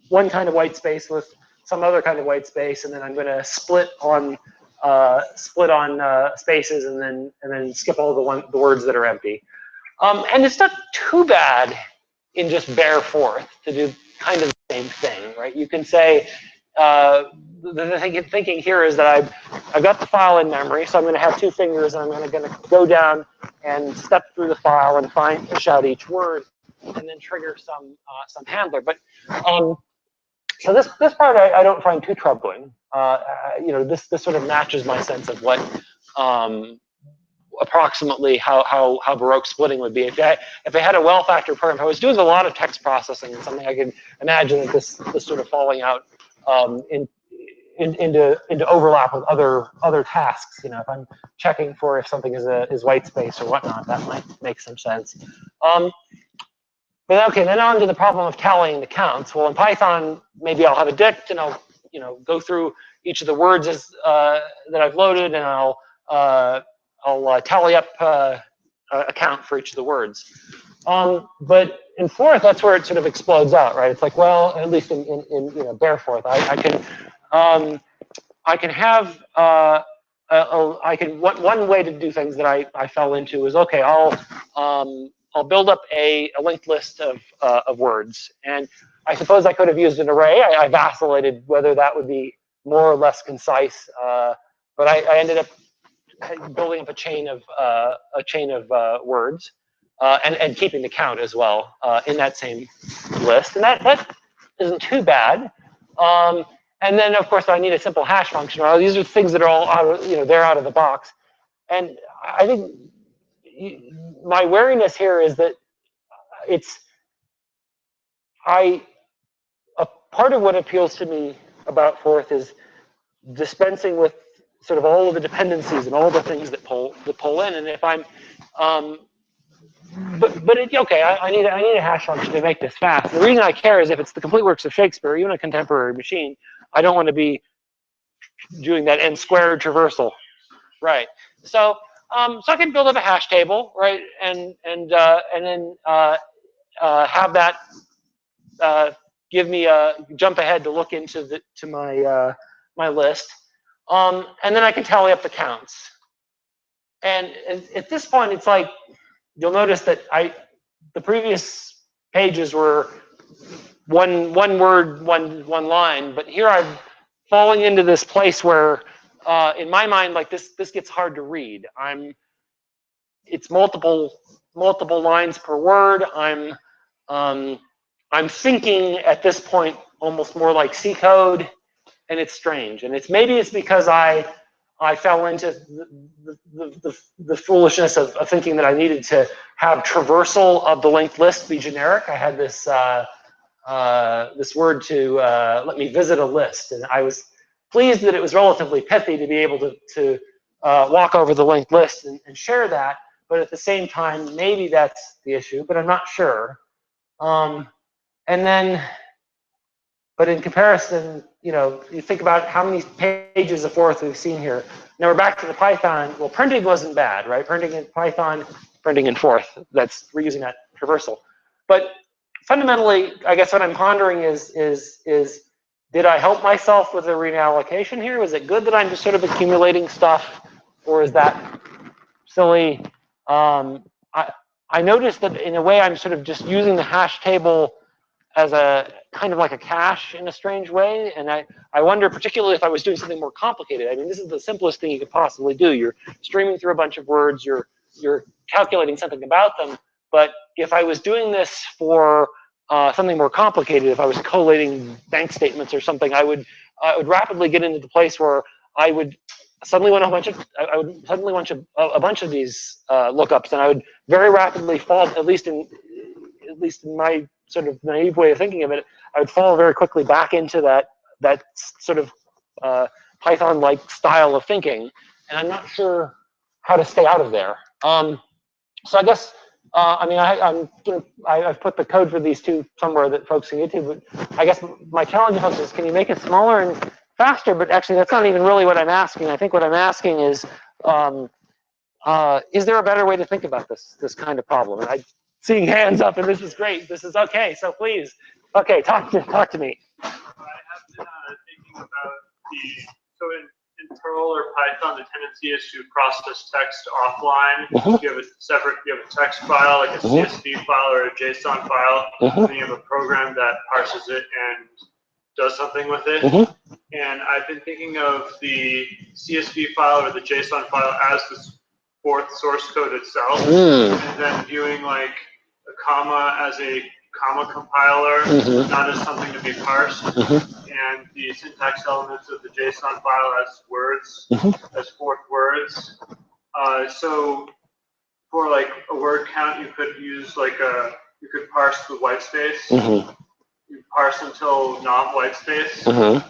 one kind of white space with some other kind of white space, and then I'm going to split on spaces, and then skip all the words that are empty. And it's not too bad in just bare Forth to do kind of same thing, right? You can say, the thinking here is that I've got the file in memory, so I'm going to have two fingers, and I'm going to go down and step through the file and fish out each word, and then trigger some handler. But so this part I don't find too troubling. This sort of matches my sense of what approximately how Baroque splitting would be. If I had a well-factored program, if I was doing a lot of text processing and something, I could imagine that this sort of falling out into overlap with other tasks. If I'm checking for if something is white space or whatnot, that might make some sense. But okay, then on to the problem of tallying the counts. Well, in Python, maybe I'll have a dict, and I'll go through each of the words that I've loaded, and I'll tally up a count for each of the words. But in Forth, that's where it sort of explodes out, right? It's like, well, at least in bare Forth, I can have one way to do things that I fell into is, okay, I'll build up a linked list of words, and I suppose I could have used an array. I vacillated whether that would be more or less concise, but I ended up building up a chain of words, and keeping the count as well in that same list, and that isn't too bad. And then of course I need a simple hash function. Well, these are things that are all they're out of the box, and I think my wariness here is that a part of what appeals to me about Forth is dispensing with sort of all of the dependencies and all the things that pull in. And if I'm, okay, I need a hash function to make this fast. The reason I care is if it's the complete works of Shakespeare, even a contemporary machine, I don't want to be doing that n-squared traversal, right? So I can build up a hash table, right, and then have that give me a jump ahead to look into my list, and then I can tally up the counts. And at this point, it's like you'll notice that the previous pages were one word, one line, but here I'm falling into this place where, in my mind, like this gets hard to read. It's multiple lines per word. I'm thinking at this point almost more like C code, and it's strange. And maybe it's because I fell into the foolishness of thinking that I needed to have traversal of the linked list be generic. I had this word to let me visit a list, and I was pleased that it was relatively pithy to be able to walk over the linked list and share that. But at the same time, maybe that's the issue, but I'm not sure. And then, but in comparison, you think about how many pages of Forth we've seen here. Now we're back to the Python. Well, printing wasn't bad, right? Printing in Python, printing in Forth. We're using that traversal. But fundamentally, I guess what I'm pondering is did I help myself with the reallocation here? Was it good that I'm just sort of accumulating stuff, or is that silly? I noticed that in a way I'm sort of just using the hash table as a kind of like a cache in a strange way, and I wonder particularly if I was doing something more complicated. I mean, this is the simplest thing you could possibly do. You're streaming through a bunch of words, you're calculating something about them, but if I was doing this for something more complicated, if I was collating bank statements or something, I would rapidly get into the place where I would suddenly want a bunch of these lookups, and I would very rapidly fall, at least in my sort of naive way of thinking of it, I would fall very quickly back into that sort of Python-like style of thinking, and I'm not sure how to stay out of there. So I guess I mean I've put the code for these two somewhere that folks can get to, but I guess my challenge to folks is, can you make it smaller and faster? But actually, that's not even really what I'm asking. I think what I'm asking is there a better way to think about this kind of problem? And I'm seeing hands up, and this is great. This is okay. So please, okay, talk to me. I have been thinking about so in Perl or Python, the tendency is to process text offline. You have a text file, like a CSV file or a JSON file, and then you have a program that parses it and does something with it. And I've been thinking of the CSV file or the JSON file as the fourth source code itself, and then viewing like a comma as a comma compiler, not as something to be parsed, and the syntax elements of the JSON file as words, as fourth words. So for like a word count, you could use like you could parse the white space. You parse until not white space, and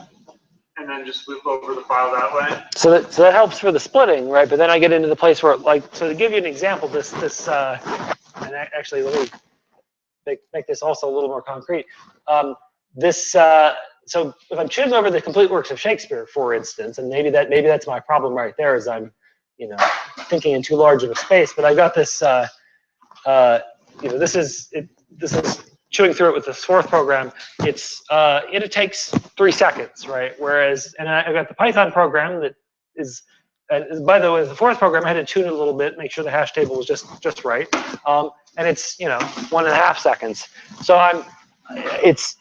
then just loop over the file that way. So that helps for the splitting, right? But then I get into the place where, like, so to give you an example, and actually let me make this also a little more concrete. So if I'm choosing over the complete works of Shakespeare, for instance, and maybe that's my problem right there, is I'm, thinking in too large of a space. But I got this, this is chewing through it with this fourth program. It takes 3 seconds, right? Whereas, and I got the Python program that is. By the way, the fourth program, I had to tune it a little bit, make sure the hash table was just right, and it's 1.5 seconds. So it's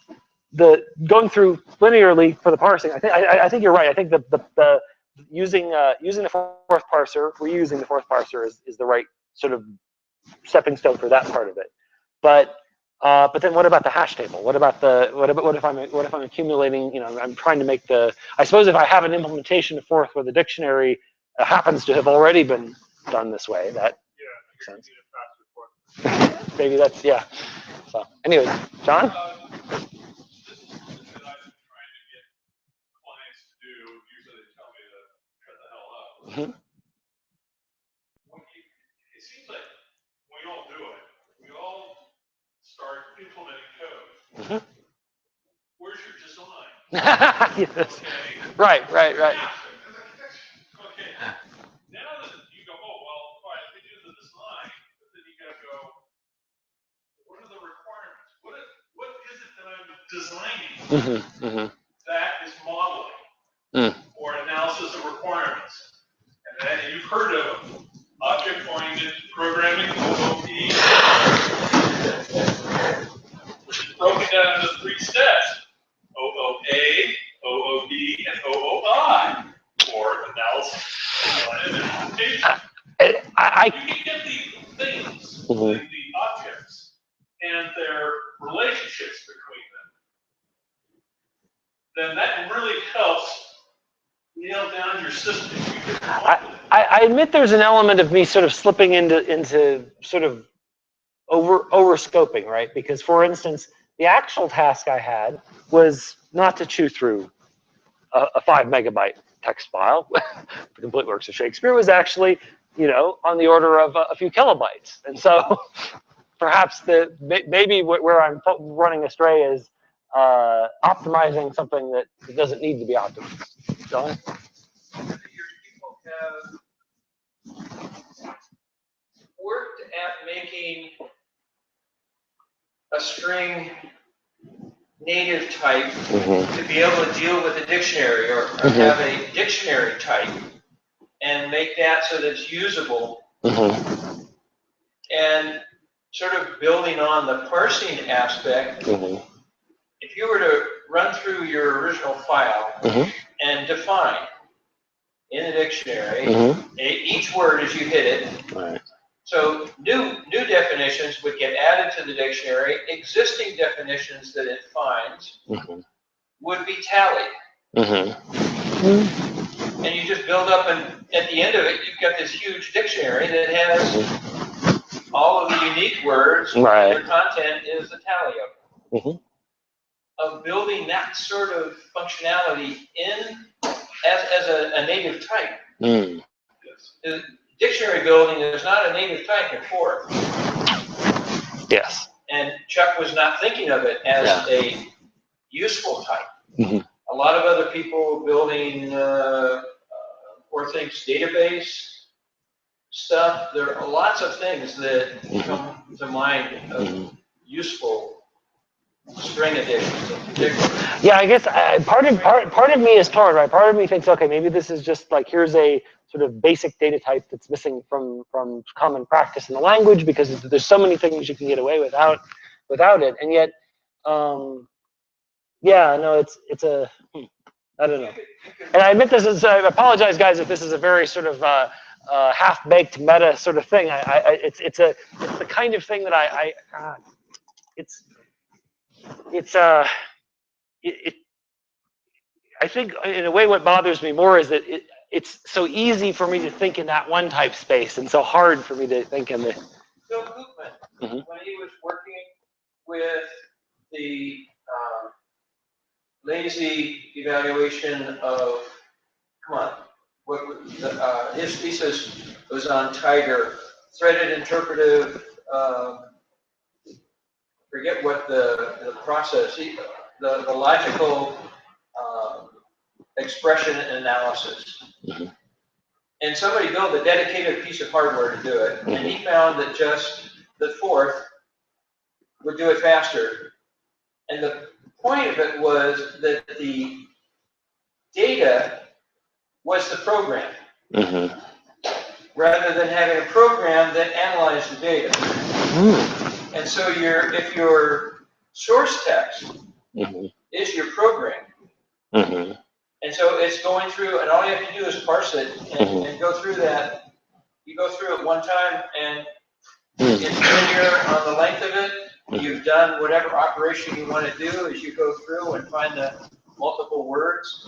the going through linearly for the parsing. I think you're right. I think the using the fourth parser, reusing the fourth parser is the right sort of stepping stone for that part of it. But then what about the hash table? What if I'm accumulating? I'm trying to make I suppose if I have an implementation of fourth where the dictionary happens to have already been done this way, that makes sense. Maybe that's, yeah. So anyway, John? This is something that I've been trying to get clients to do. Usually they tell me to shut the hell up. It seems like we all do it. We all start implementing code. Where's your design? Yes. Right. Okay. Now that you go, oh, well, all right, let me do the design, but then you got to go, what are the requirements? What is it that I'm designing? That is modeling or analysis of requirements. And then you've heard of object-oriented programming, OOP, which is broken down into 3 steps: OOA, OOP, and OOI, or analysis, design, and implementation. You can get the things, the objects, and their relationships between them. Then that really helps nail down your system. I admit there's an element of me sort of slipping into sort of over scoping, right? Because for instance, the actual task I had was not to chew through a 5 megabyte text file. The complete works of Shakespeare was actually, on the order of a few kilobytes. And so perhaps maybe where I'm running astray is optimizing something that doesn't need to be optimized. John? Your people have worked at making a string native type to be able to deal with a dictionary or have a dictionary type and make that so that it's usable. And sort of building on the parsing aspect, if you were to run through your original file and define in the dictionary each word as you hit it, Right. So new definitions would get added to the dictionary. Existing definitions that it finds would be tallied. And you just build up, and at the end of it, you've got this huge dictionary that has all of the unique words. Right. Their content is the tally of them. Of building that sort of functionality in as a native type. The dictionary building is not a native type in Forth. Yes. And Chuck was not thinking of it as a useful type. A lot of other people building or things database stuff. There are lots of things that come to mind of useful string additions in particular. Yeah, I guess part of me is torn, right? Part of me thinks, okay, maybe this is just like, here's a sort of basic data type that's missing from common practice in the language, because there's so many things you can get away without it, and yet, yeah, no, it's a, I don't know. And I admit this is, I apologize, guys, if this is a very sort of half-baked meta sort of thing. It's the kind of thing that I think in a way what bothers me more is that it's so easy for me to think in that one type space, and so hard for me to think in the. Bill Koopman, when he was working with the lazy evaluation of, come on, his thesis was on Tiger, threaded interpretive, forget what the process, the logical expression analysis. And somebody built a dedicated piece of hardware to do it, and he found that just the fourth would do it faster. And the point of it was that the data was the program, rather than having a program that analyzed the data. And so if your source text is your program, and so it's going through, and all you have to do is parse it and go through that. You go through it one time, and it's linear on the length of it. You've done whatever operation you want to do as you go through and find the multiple words.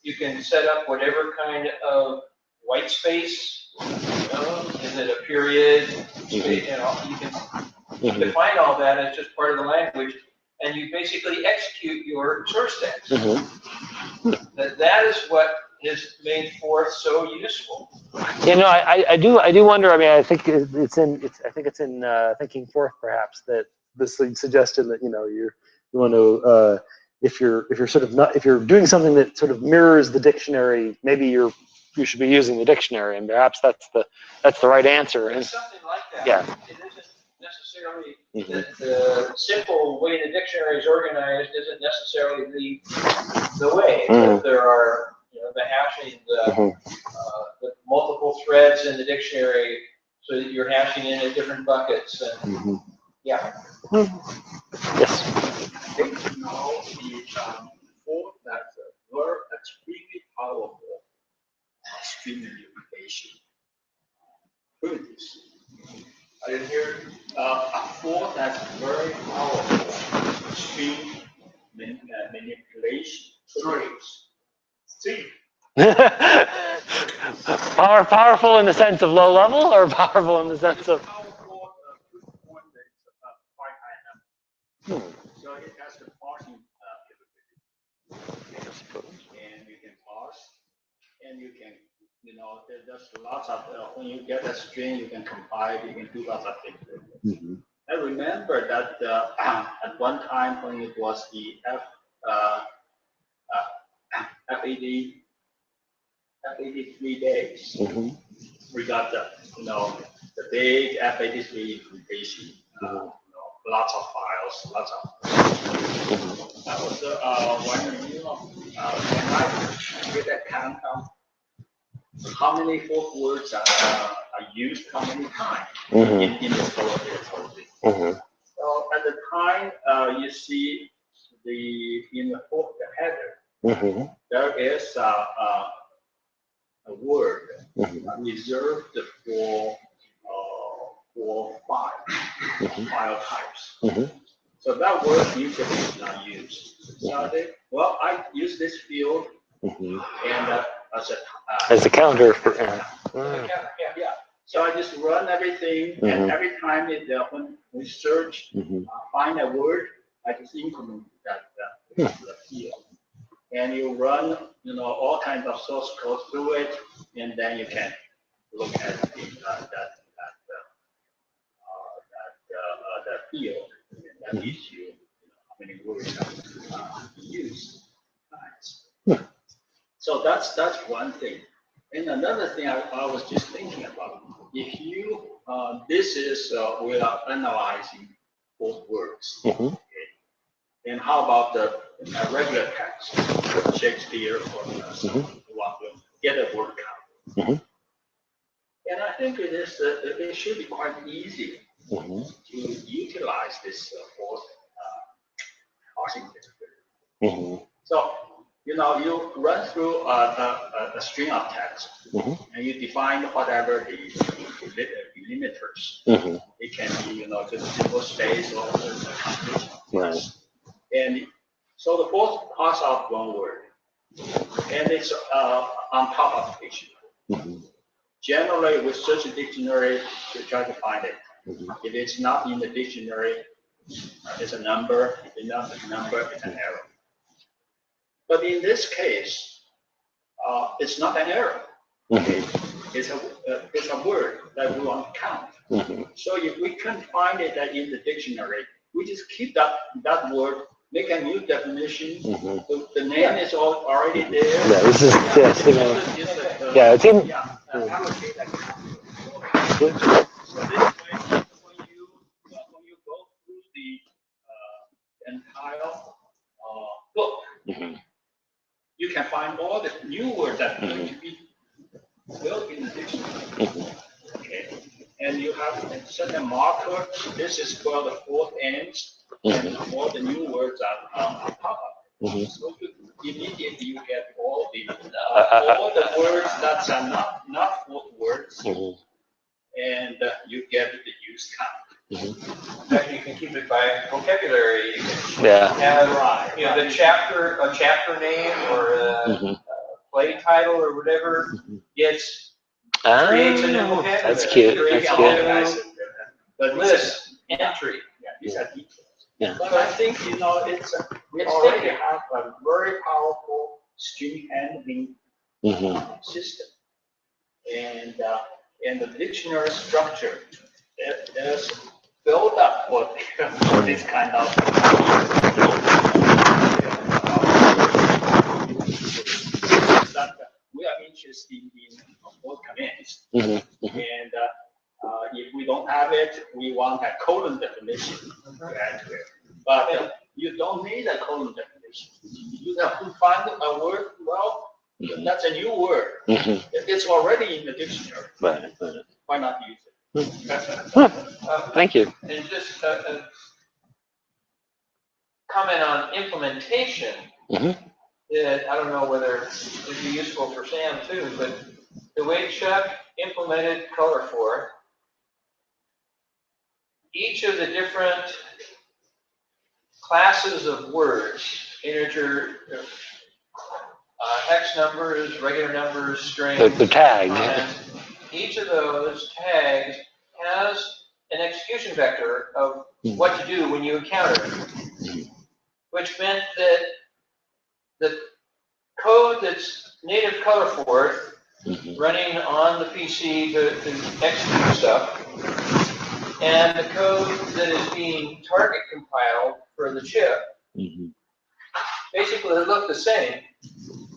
You can set up whatever kind of white space. Is it a period? You can define all that as just part of the language, and you basically execute your source text. That is what has made forth so useful. You know, I do wonder. I mean, I think it's in Thinking Forth, perhaps, that this suggestion that you want to if you're sort of not, if you're doing something that sort of mirrors the dictionary, maybe you should be using the dictionary, and perhaps that's the right answer. And something like that. Yeah. It isn't necessarily the simple way the dictionary is organized isn't necessarily the way. But there are the hashing, the multiple threads in the dictionary, so that you're hashing in at different buckets. And yeah. Yes. I think now the for that were extremely powerful stream unification. I didn't hear. A form that's very powerful stream manipulation. Steve. Powerful in the sense of low level, or powerful in the sense of. Powerful good point that's 5 IM. So it has the parsing capability. And you can parse, and you can, there's lots of, when you get a string, you can compile, you can do lots of things. I remember that at one time when it was the F83 days, we got the big F83 implementation, lots of files, lots of. That was when I did that count how many fork words are used, how many times in the fork. So at the time, you see in the fork header, there is a word reserved for file types. So that word usually is not used. So I use this field and as a counter for. Yeah. So I just run everything, and every time when we search, find a word, I just increment that field. And you run, all kinds of source code through it, and then you can look at that field, and that gives you how many words you use. So that's one thing. And another thing I was just thinking about, if you, this is, we are analyzing both words. Okay? And how about the regular text, Shakespeare or want to get a word count? And I think it should be quite easy to utilize this fourth parsing capability. So, you run through a string of text, and you define whatever the limiters. It can be, just single space or a complete. Right. And so the fourth parse out one word, and it's on top of the dictionary. Generally, with search a dictionary, you try to find it. If it's not in the dictionary, it's a number. If it's not a number, it's an error. But in this case, it's not an error. It's a word that we want to count. So if we can't find it in the dictionary, we just keep that word, make a new definition. The name is already there. Yeah, this is yeah, it's in. Allocate that. So this way, when you go through the entire book, you can find all the new words that are going to be built in the dictionary. Okay, and you have a certain marker. This is where the fourth ends, and all the new words are on top of it. So immediately you get all the words that are not fourth words, and you get the use count. Now you can keep it by vocabulary. You can Yeah. have the chapter name or a play title or whatever creates a new vocabulary. That's cute. Creates That's a cute. new list, entry. These are details. Yeah. But I think we already have a very powerful string handling system, and the dictionary structure is built up for this kind of. We are interested in both commands, and if we don't have it, we want a colon definition to add to it. But you don't need a colon definition. You have to find a word. Well, that's a new word. It's already in the dictionary. Right. Why not use it? Thank you. And just comment on implementation. That I don't know whether it'd be useful for Sam too, but the way Chuck implemented color for each of the different classes of words, integer, hex numbers, regular numbers, strings, The tag. comments, each of those tags has an execution vector of what to do when you encounter it, which meant that the code that's native color for it, running on the PC to execute stuff, and the code that is being target compiled for the chip, basically they look the same,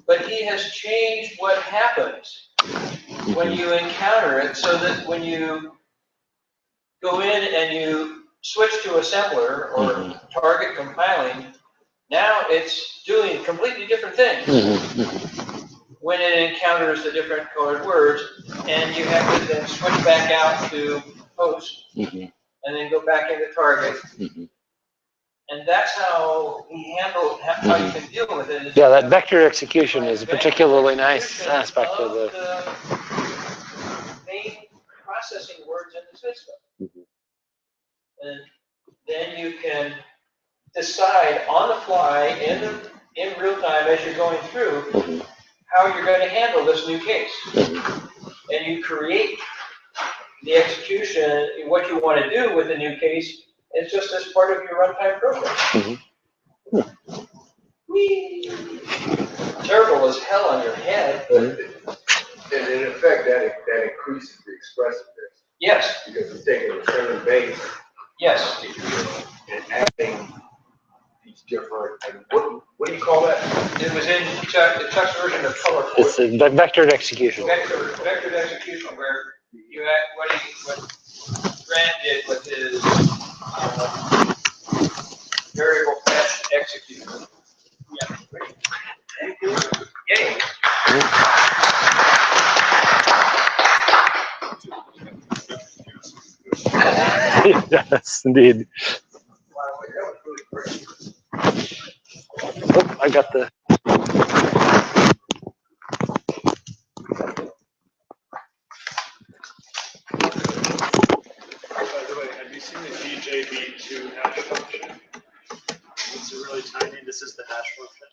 but he has changed what happens when you encounter it so that when you go in and you switch to assembler or target compiling, now it's doing completely different things when it encounters the different colored words, and you have to then switch back out to host and then go back into target. And that's how he handled how you can deal with it. Yeah, that vector execution is a particularly nice aspect of the main processing words in the system. And then you can decide on the fly in real time as you're going through how you're going to handle this new case. And you create the execution, what you want to do with the new case, is just as part of your runtime program. Terrible as hell on your head. And in effect, that increases the expressiveness. Yes. Because you're taking a return base. Yes. And adding these different, and what do you call that? It was in Chuck's version of color. It's a vectored execution. Vectored execution, where you had what Grant did with his variable fetch Yes, indeed. Oh, I got the. By the way, have you seen the DJB2 hash function? It's really tiny. This is the hash function.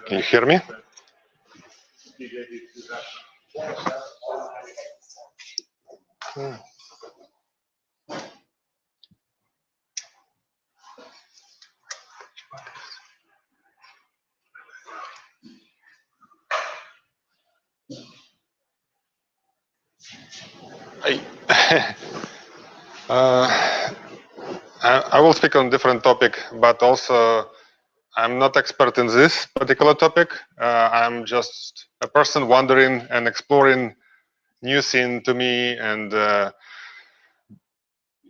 Can you hear me? I will speak on different topic, but also I'm not expert in this particular topic. I'm just a person wandering and exploring new thing to me, and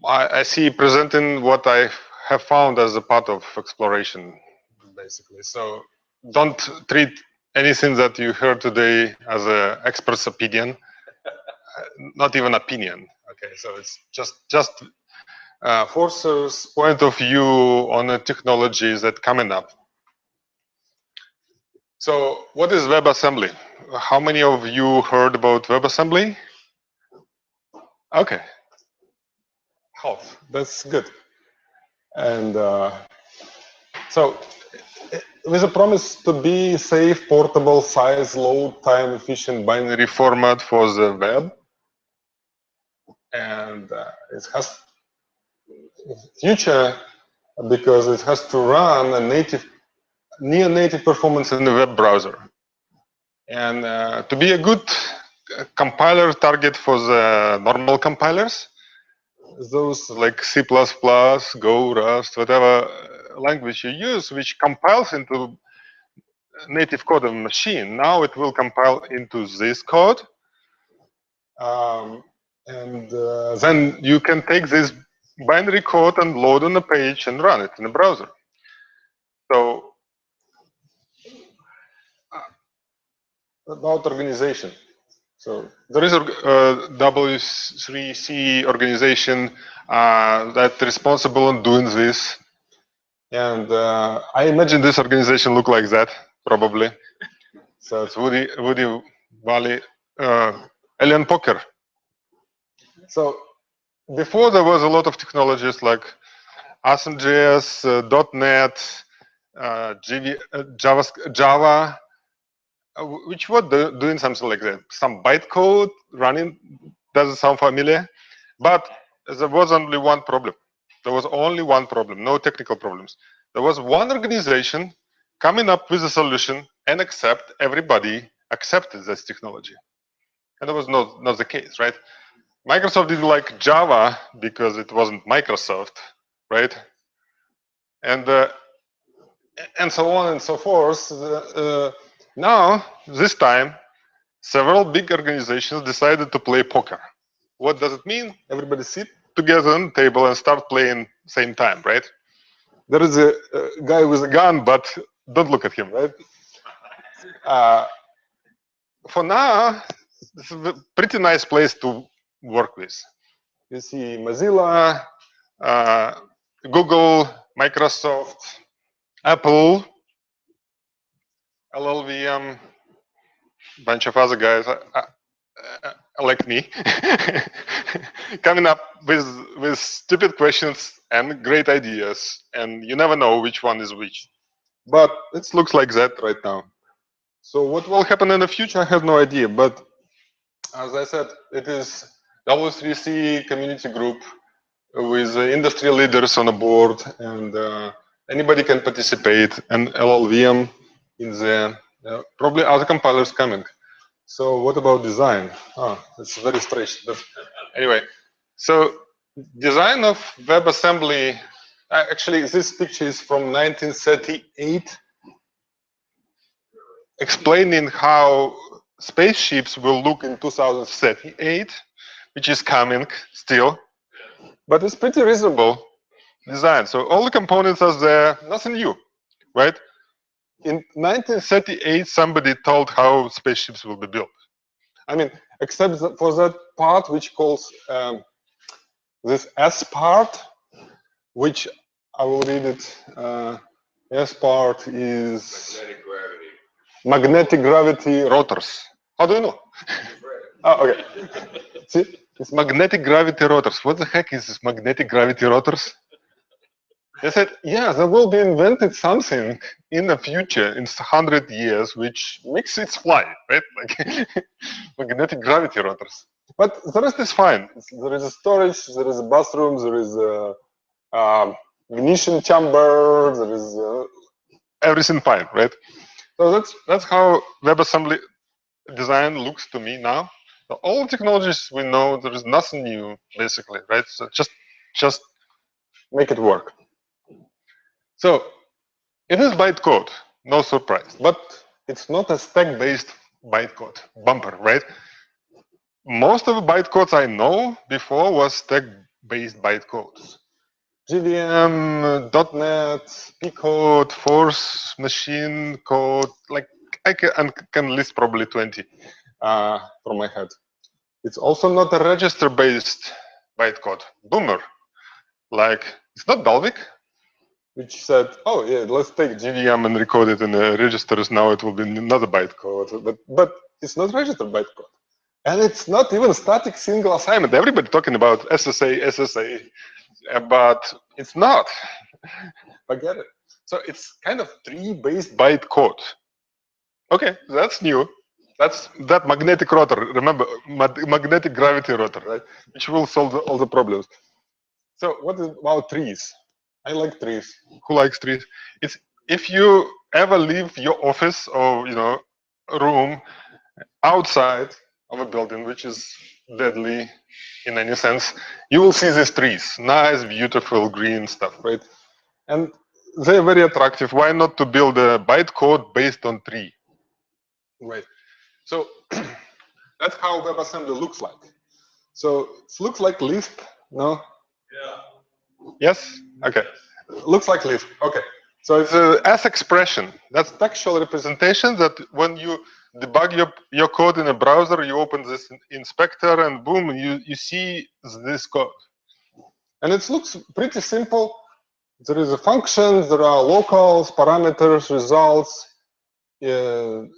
I see presenting what I have found as a part of exploration, basically. So don't treat anything that you heard today as an expert's opinion, not even opinion. Okay, so it's just Forcer's point of view on the technologies that coming up. So what is WebAssembly? How many of you heard about WebAssembly? Okay, half. That's good. And so with a promise to be safe, portable, size, low, time efficient binary format for the web. And it has future because it has to run a near-native performance in the web browser. And to be a good compiler target for the normal compilers, those like C++, Go, Rust, whatever language you use, which compiles into native code of a machine. Now it will compile into this code. And then you can take this binary code and load on a page and run it in the browser. So about organization. So there is a W3C organization that's responsible on doing this. And I imagine this organization look like that, probably. So it's Woody Valley, Alien Poker. So before there was a lot of technologies like ASM.js, .NET, Java, which were doing something like that. Some bytecode running, doesn't sound familiar. But there was only one problem. There was only one problem, no technical problems. There was one organization coming up with a solution and everybody accepted this technology. And that was not the case, right? Microsoft didn't like Java because it wasn't Microsoft, right? And so on and so forth. Now, this time, several big organizations decided to play poker. What does it mean? Everybody sit together on the table and start playing same time, right? There is a guy with a gun, but don't look at him, right? For now, this is a pretty nice place to work with. You see Mozilla, Google, Microsoft, Apple, LLVM, bunch of other guys like me, coming up with stupid questions and great ideas, and you never know which one is which. But it looks like that right now. So what will happen in the future, I have no idea. But as I said, it is W3C community group with industry leaders on the board, and anybody can participate, and LLVM in there. Probably other compilers coming. So what about design? It's very strange. But anyway, so design of WebAssembly. Actually, this picture is from 1938, explaining how spaceships will look in 2038. which is coming still, but it's pretty reasonable design. So all the components are there, nothing new, right? In 1938, somebody told how spaceships will be built. I mean, except for that part which calls this S part, which I will read it. S part is magnetic gravity rotors. How do you know? Oh, okay. See, it's magnetic gravity rotors. What the heck is this magnetic gravity rotors? They said, yeah, there will be invented something in the future in 100 years which makes it fly, right? Like magnetic gravity rotors. But the rest is fine. There is a storage, there is a bathroom, there is a ignition chamber, there is everything fine, right? So that's how WebAssembly design looks to me now. So all technologies we know, there is nothing new, basically, right? So just make it work. So it is bytecode, no surprise, but it's not a stack-based bytecode bumper, right? Most of the bytecodes I know before was stack-based bytecodes. JVM, .NET, P-code, Force, machine code, like I can list probably 20 from my head. It's also not a register-based bytecode. Boomer, like it's not Dalvik, which said, oh yeah, let's take JVM and recode it in the registers. Now it will be another bytecode, but it's not register bytecode. And it's not even static single assignment. Everybody talking about SSA, but it's not. Forget it. So it's kind of tree-based bytecode. Okay, that's new. That's that magnetic rotor. Remember, magnetic gravity rotor, right? Which will solve all the problems. So what is about trees? I like trees. Who likes trees? It's if you ever leave your office or room outside of a building, which is deadly in any sense, you will see these trees, nice, beautiful, green stuff, right? And they're very attractive. Why not to build a bytecode based on tree? Right. So that's how WebAssembly looks like. So it looks like Lisp, no? Yeah. Yes? Okay. Looks like Lisp. Okay. So it's a S expression. That's textual representation that when you debug your code in a browser, you open this inspector and boom, you see this code. And it looks pretty simple. There is a function, there are locals, parameters, results,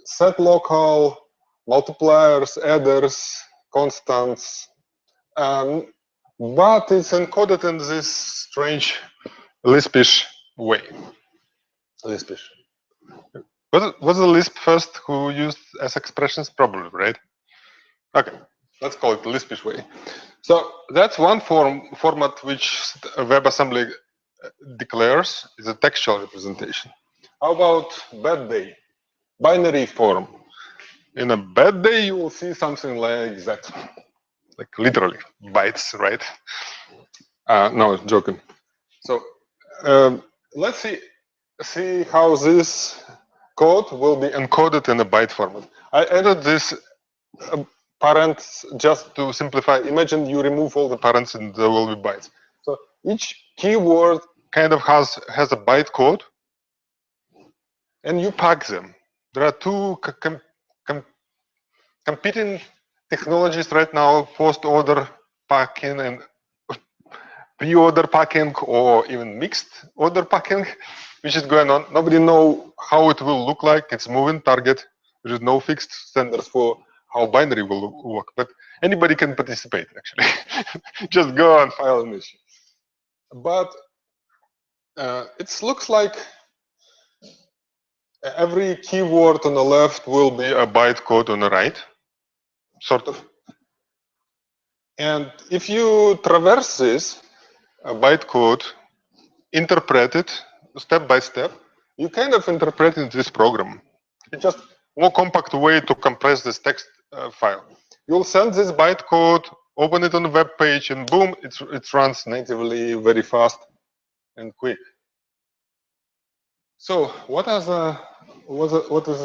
set local, multipliers, adders, constants, but it's encoded in this strange Lispish way. Lispish. Was the Lisp first who used S expressions? Probably, right? Okay, let's call it the Lispish way. So that's one format which WebAssembly declares is a textual representation. How about bad day? Binary form. In a bad day, you will see something like that. Like literally, bytes, right? No, joking. So let's see how this code will be encoded in a byte format. I added this parents just to simplify. Imagine you remove all the parents and there will be bytes. So each keyword kind of has a byte code, and you pack them. There are two competing technologies right now: post-order packing and pre-order packing, or even mixed order packing, which is going on. Nobody knows how it will look like. It's moving target. There is no fixed standards for how binary will work, but anybody can participate, actually. Just go and file an issue. But it looks like every keyword on the left will be a bytecode on the right, sort of. And if you traverse this bytecode, interpret it step by step, you kind of interpret this program. It's just more compact way to compress this text file. You'll send this bytecode, open it on the web page, and boom, it runs natively, very fast and quick. So what is the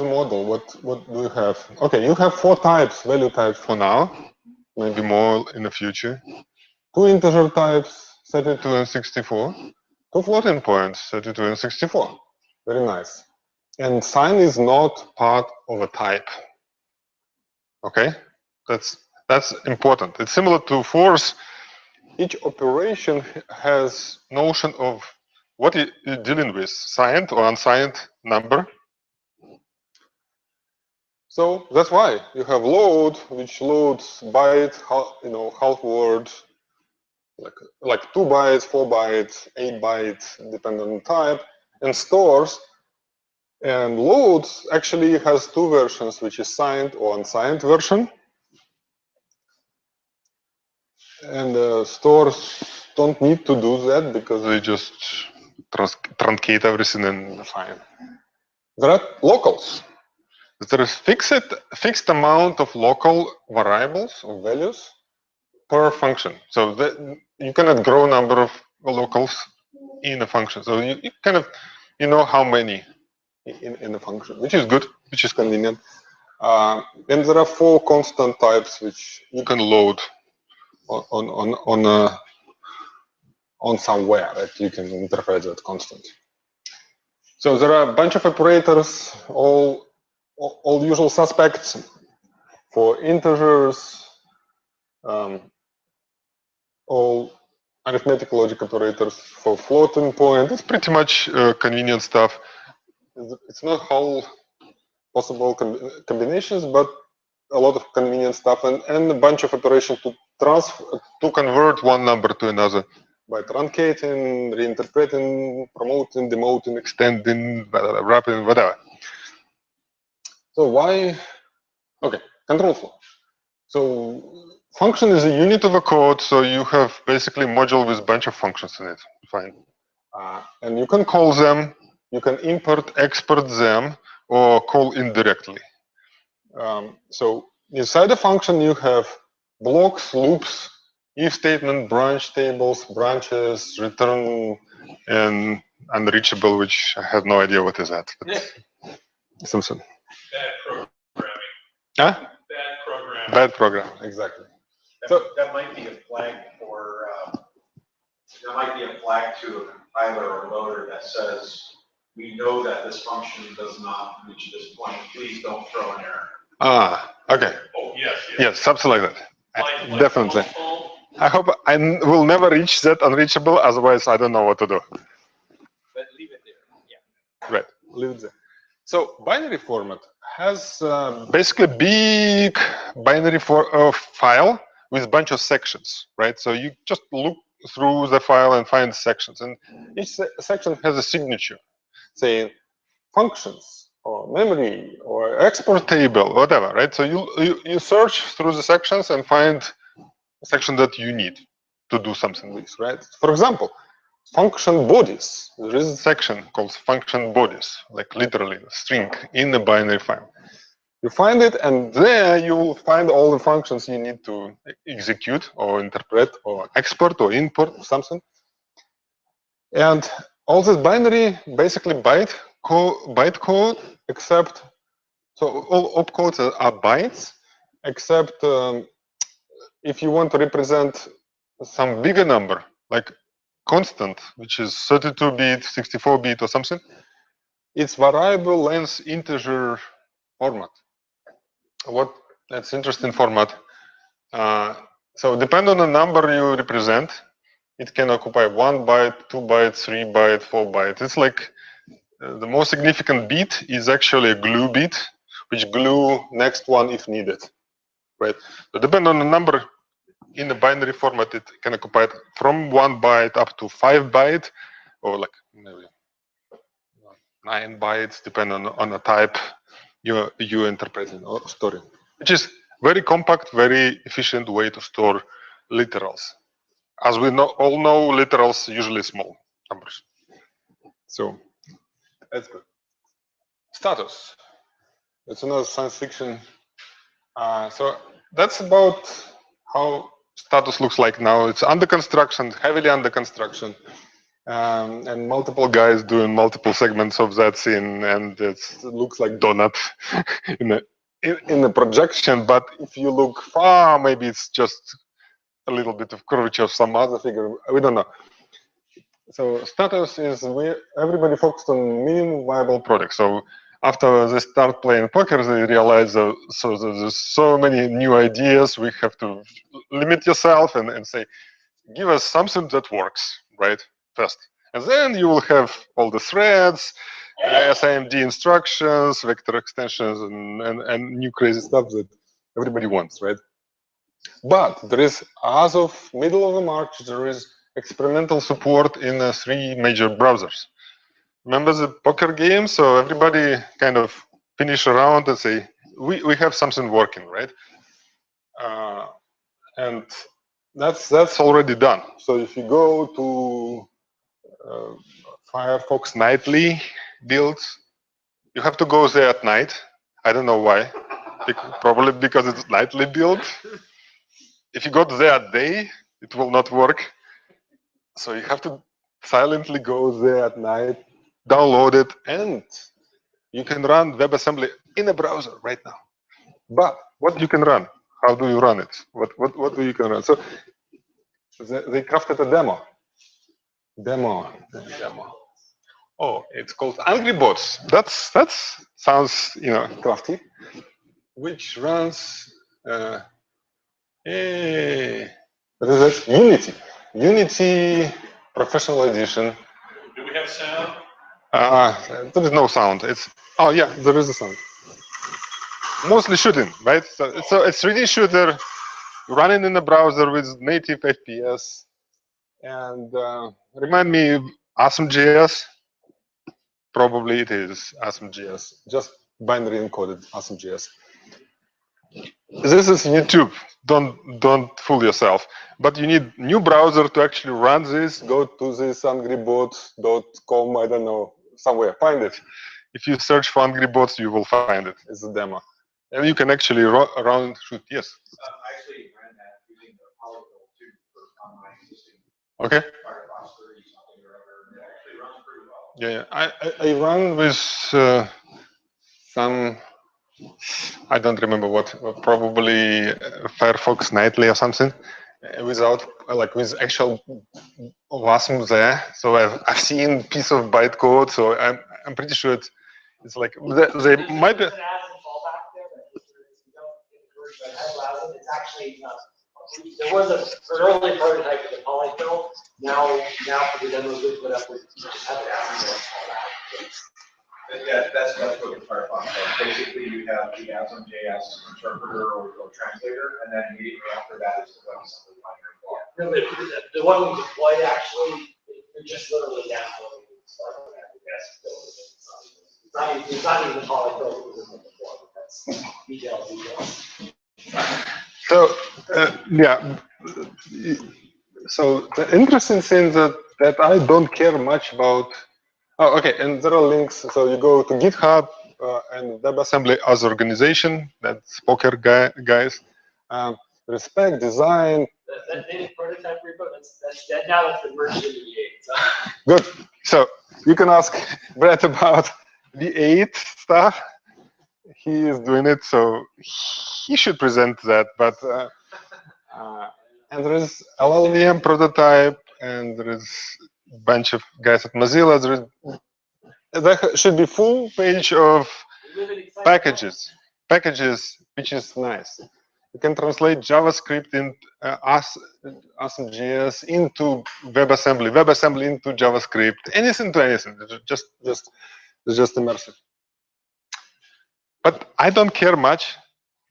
model? What do you have? Okay, you have 4 types, value types for now. maybe more in the future. Two integer types, 32 and 64. Two floating points, 32 and 64. Very nice. And sign is not part of a type. Okay, that's important. It's similar to force. Each operation has notion of what you're dealing with, signed or unsigned number. So that's why you have load, which loads byte, half word, like 2 bytes, 4 bytes, 8 bytes, depending on type, and stores. And loads actually has two versions, which is signed or unsigned version. And stores don't need to do that because they just truncate everything and define. There are locals. There is fixed amount of local variables or values per function. So that you cannot grow number of locals in a function. So you kind of know how many in a function, which is good, which is convenient. And there are 4 constant types which you can load on somewhere that you can interpret that constant. So there are a bunch of operators, all usual suspects for integers, all arithmetic logic operators for floating point. It's pretty much convenient stuff. It's not whole possible combinations, but a lot of convenient stuff and a bunch of operations to convert one number to another by truncating, reinterpreting, promoting, demoting, extending, wrapping, whatever. So why? Okay, control flow. So function is a unit of a code, so you have basically a module with a bunch of functions in it. Fine. And you can call them, you can import, export them, or call indirectly. So inside the function, you have blocks, loops, if statement, branch tables, branches, return, and unreachable, which I have no idea what is that. Something. Bad programming. Huh? Bad programming. Bad program, exactly. That might be a flag for, that might be a flag to a compiler or loader that says, we know that this function does not reach this point. Please don't throw an error. Okay. Oh, yes, yes. Yes, something like that. Like Definitely. phone. I hope I will never reach that unreachable, otherwise I don't know what to do. But leave it there. Yeah. Right, leave it there. So binary format has basically a big binary file with a bunch of sections, right? So you just look through the file and find sections, and each section has a signature saying functions or memory or export table, whatever, right? So you search through the sections and find a section that you need to do something with, right? For example, function bodies. There is a section called function bodies, like literally a string in the binary file. You find it, and there you will find all the functions you need to execute or interpret or export or import or something. And all this binary, basically byte code, except, so all opcodes are bytes, except if you want to represent some bigger number, like constant, which is 32-bit, 64-bit or something, it's variable length integer format. That's interesting format. So depending on the number you represent, it can occupy 1 byte, 2 bytes, 3 byte, 4 byte. It's like the most significant bit is actually a glue bit, which glue next one if needed, right? So depending on the number in the binary format, it can occupy from 1 byte up to 5 byte, or like maybe 9 bytes, depending on the type you're interpreting or storing, which is very compact, very efficient way to store literals. As we all know, literals usually small numbers. So that's good. Status. That's another science fiction. So that's about how status looks like now. It's under construction, heavily under construction, and multiple guys doing multiple segments of that scene, and it looks like donut in the projection, but if you look far, maybe it's just a little bit of curvature of some other figure. We don't know. So status is everybody focused on minimum viable product. So after they start playing poker, they realize so there's so many new ideas. We have to limit yourself and say, give us something that works, right? First. And then you will have all the threads, SIMD instructions, vector extensions, and new crazy stuff that everybody wants, right? But there is, as of middle of March, there is experimental support in 3 major browsers. Remember the poker game? So everybody kind of finish around and say, we have something working, right? And that's already done. So if you go to Firefox nightly builds, you have to go there at night. I don't know why. Probably because it's nightly build. If you go there at day, it will not work. So you have to silently go there at night, download it, and you can run WebAssembly in a browser right now. But what you can run? How do you run it? What do you can run? So they crafted a demo. Demo. Oh, it's called Angry Bots. That's sounds crafty. Which runs that's Unity Professional Edition. Do we have sound? There is no sound. Oh yeah, there is a sound. Mostly shooting, right? So it's 3D shooter running in the browser with native FPS. And remind me of AwesomeJS. Probably it is AwesomeJS, just binary encoded AwesomeJS. This is YouTube. Don't fool yourself. But you need new browser to actually run this. Go to this angrybots.com. I don't know, somewhere. Find it. If you search for Angry Bots, you will find it. It's a demo, and you can actually run shoot. Yes. I actually ran that using the polyfill too on my existing Okay. Firefox 30 something or other. It actually runs pretty well. Yeah, I run with some. I don't remember what. Probably Firefox Nightly or something. Without with actual WASM there. So I've seen piece of bytecode. So I'm pretty sure it's like they might be. It's actually there was an early prototype of the polyfill. Now for the demos we put up with just have Yeah, that's what the Firefox does. Basically, you have the AwesomeJS interpreter or translator, and then immediately after that is the WebAssembly binary file. The one we deployed actually, you're just literally downloading it's not even the polyfill that was in the before. That's details. So yeah. So the interesting thing that I don't care much about. Oh, okay, and there are links. So you go to GitHub and WebAssembly as organization. That's poker guys. Respect design. That native prototype repo. That's dead now. That's been merged into the 8. So. Good. So you can ask Brett about the 8 stuff. He is doing it, so he should present that. But and there is LLVM prototype, and there is a bunch of guys at Mozilla. There should be full page of packages, which is nice. You can translate JavaScript in AwesomeJS into WebAssembly into JavaScript, anything to anything. Just immersive. But I don't care much.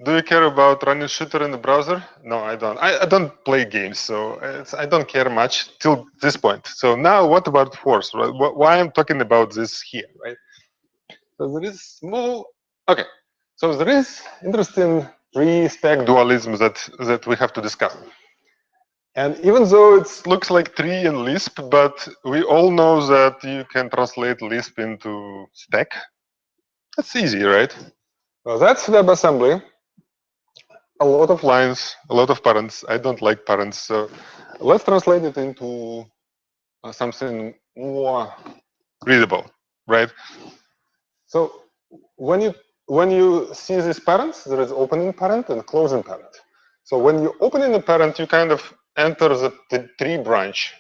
Do you care about running shooter in the browser? No, I don't. I don't play games, so I don't care much till this point. So now, what about Force? Why I'm talking about this here, right? So there is small. Okay, so there is interesting tree-stack dualism that we have to discuss. And even though it looks like tree in Lisp, but we all know that you can translate Lisp into stack. That's easy, right? Well, that's WebAssembly. A lot of lines, a lot of parents. I don't like parents, so let's translate it into something more readable, right? So when you when you see these parents, there is opening parent and closing parent. So when you open in the parent, you kind of enter the tree branch.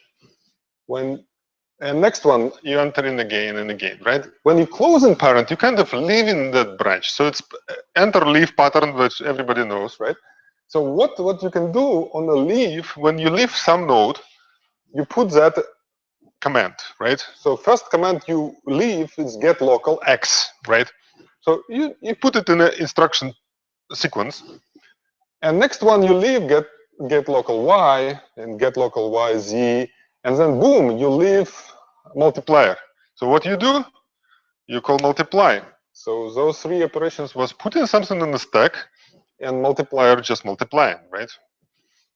And next one, you enter in again and again, right? When you close in parent, you kind of leave in that branch. So it's enter leave pattern, which everybody knows, right? So what you can do on a leave, when you leave some node, you put that command, right? So first command you leave is get local x, right? So you put it in an instruction sequence. And next one you leave get local y and get local y z, and then boom, you leave multiplier. So what you do? You call multiply. So those three operations was putting something in the stack and multiplier just multiplying, right?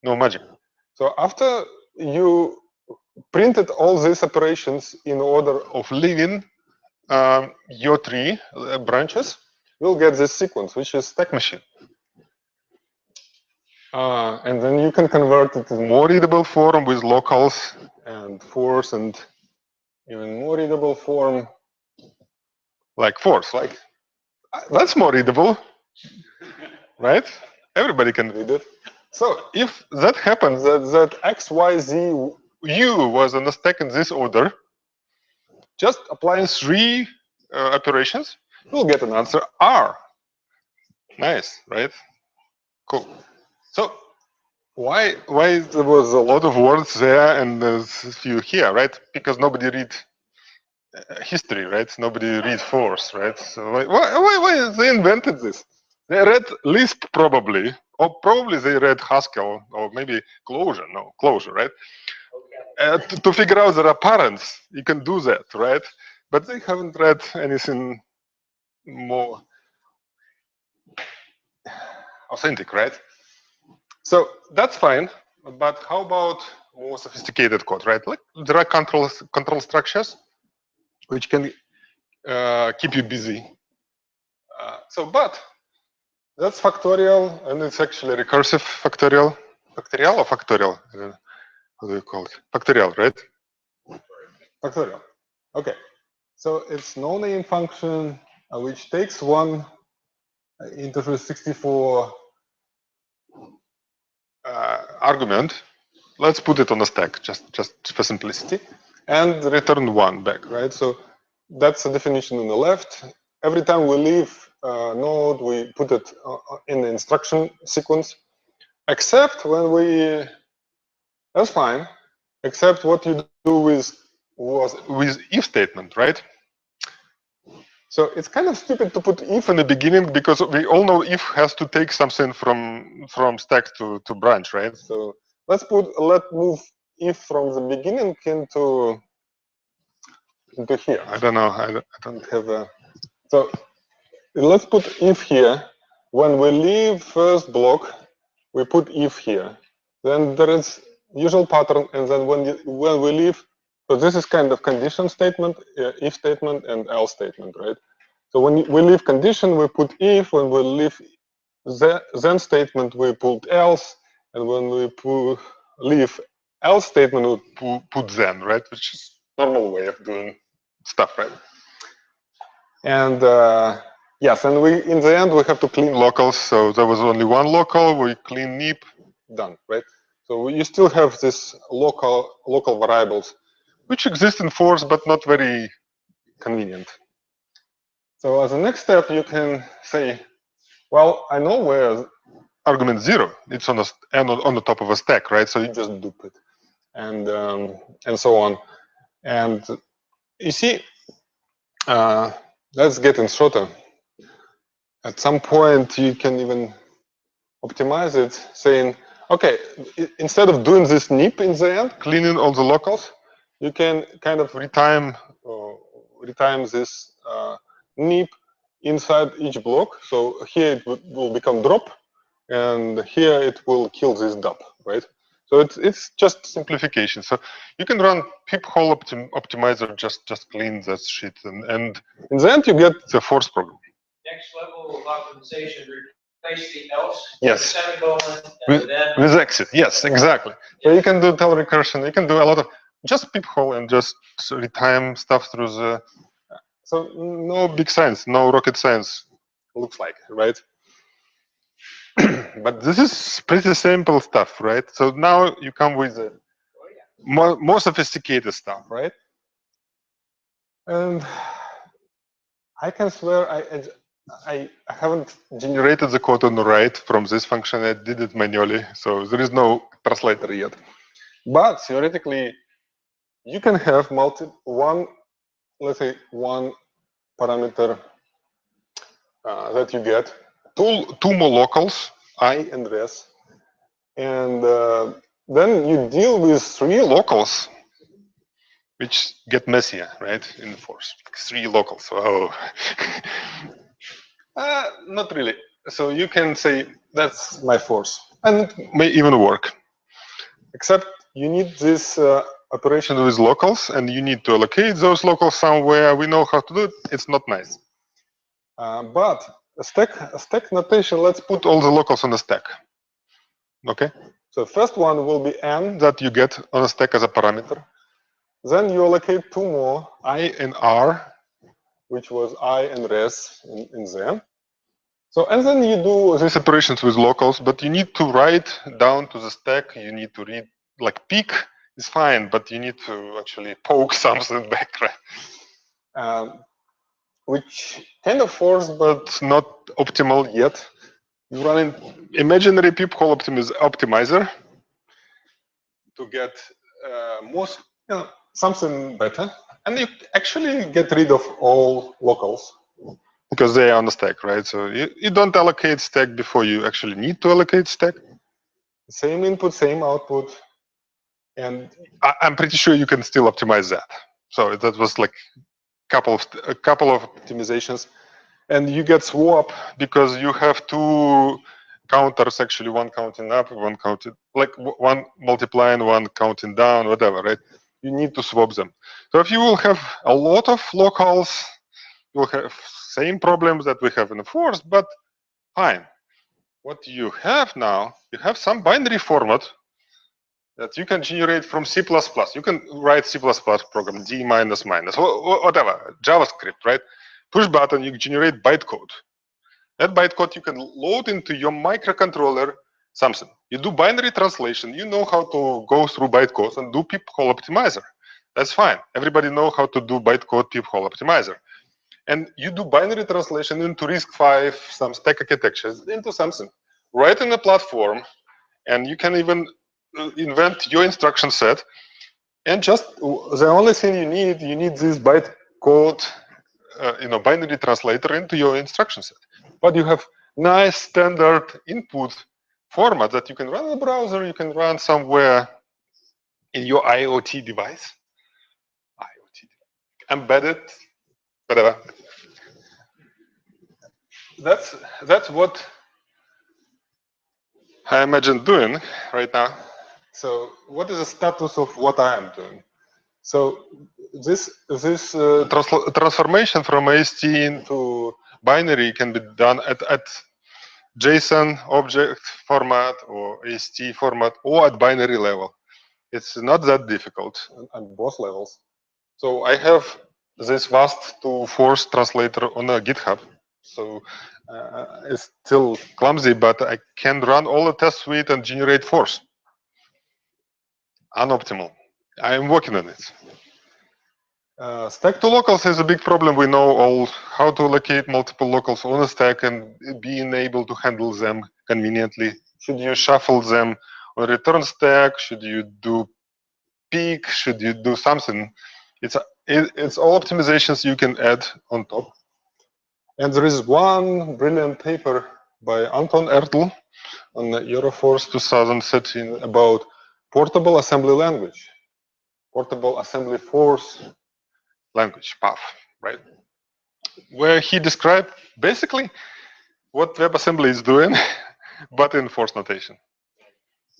No magic. So after you printed all these operations in order of leaving your tree branches, you'll get this sequence, which is stack machine. And then you can convert it to more readable form with locals and force, and even more readable form like force. Like that's more readable, right? Everybody can read it. So if that happens, that x, y, z, u was on a stack in this order, just applying three operations, you'll get an answer R. Nice, right? Cool. So why there was a lot of words there and there's a few here, right? Because nobody read history, right? Nobody read force, right? So why they invented this? They read Lisp probably, or probably they read Haskell, or maybe Clojure. No, Clojure, right? To figure out there are parents, you can do that, right? But they haven't read anything more authentic, right? So that's fine, but how about more sophisticated code, right? Like there are control structures which can keep you busy. But that's factorial, and it's actually recursive factorial. Factorial or factorial? How do you call it? Factorial, right? Factorial. Okay. So it's no-name function which takes one integer 64 argument. Let's put it on the stack, just for simplicity, and return one back, right? So that's the definition on the left. Every time we leave a node, we put it in the instruction sequence, except when we, that's fine, except what you do with if statement, right? So it's kind of stupid to put if in the beginning because we all know if has to take something from stack to branch, right? So let's move if from the beginning into here. I don't know. I don't have a. So let's put if here. When we leave first block, we put if here. Then there is usual pattern, and then when we leave, so this is kind of condition statement, if statement, and else statement, right? So when we leave condition, we put if. When we leave then statement, we put else, and when we leave else statement, we put then, right? Which is normal way of doing stuff, right? And yes, and in the end we have to clean locals. So there was only one local. We clean nip, done, right? So you still have this local variables, which exist in force but not very convenient. So as a next step, you can say, well, I know where argument 0. It's on the top of a stack, right? So you just dupe it, and so on. And you see, that's getting shorter. At some point, you can even optimize it, saying, okay, instead of doing this nip in the end, cleaning all the locals, you can kind of retime this nip inside each block. So here it will become drop, and here it will kill this dub, right? So it's just simplification. So you can run pip hole optimizer, just clean that shit, and in the end you get the force program. Next level of optimization, replace the else yes. with semicolon and with exit. Yes, exactly. So you can do tail recursion. You can do a lot of just pip hole and just retime stuff through the. So no big science, no rocket science. looks like, right? But this is pretty simple stuff, right? So now you come with the more sophisticated stuff, right? And I can swear I haven't generated the code on the right from this function. I did it manually, so there is no translator yet. But theoretically, you can have let's say one parameter that you get, two more locals, I and res, and then you deal with three locals, which get messier, right, in the force. Three locals, oh. Not really. So you can say, that's my force, and it may even work. Except you need this operation with locals, and you need to allocate those locals somewhere. We know how to do it. It's not nice. But a stack notation, let's put all the locals on a stack. Okay? So first one will be n that you get on a stack as a parameter. Then you allocate two more, I and r, which was I and res in there. So, and then you do these operations with locals, but you need to write down to the stack. You need to read, like peek is fine, but you need to actually poke something back, right? Which kind of forced, but not optimal yet. You run an imaginary peephole optimizer to get something better, and you actually get rid of all locals because they are on the stack, right? So you don't allocate stack before you actually need to allocate stack. Same input, same output, and I'm pretty sure you can still optimize that. So that was like a couple of optimizations, and you get swap because you have two counters, actually, one counting up, one counting, like one multiplying, one counting down, whatever, right? You need to swap them. So if you will have a lot of locals, you will have same problems that we have in the force, but fine. What you have now, you have some binary format that you can generate from C++. You can write C++ program, D minus minus, whatever, JavaScript, right? Push button, you generate bytecode. That bytecode you can load into your microcontroller something. You do binary translation, you know how to go through bytecode and do peephole optimizer. That's fine. Everybody know how to do bytecode peephole optimizer. And you do binary translation into RISC-V, some stack architectures, into something. Right in the platform, and you can even invent your instruction set. And just the only thing you need this bytecode, binary translator into your instruction set. But you have nice standard input format that you can run in the browser, you can run somewhere in your IoT device. Embedded, whatever. That's what I imagine doing right now. So what is the status of what I am doing? So this transformation from AST into binary can be done at JSON object format or AST format or at binary level. It's not that difficult on both levels. So I have this vast to force translator on a GitHub. So it's still clumsy, but I can run all the test suite and generate force. Unoptimal. I am working on it. Stack to locals is a big problem. We know all how to allocate multiple locals on a stack and being able to handle them conveniently. Should you shuffle them on return stack? Should you do peek? Should you do something? It's all optimizations you can add on top. And there is one brilliant paper by Anton Ertl on the Euroforce 2013 about portable assembly language, portable assembly force language, PAF, right? Where he described basically what WebAssembly is doing, but in force notation.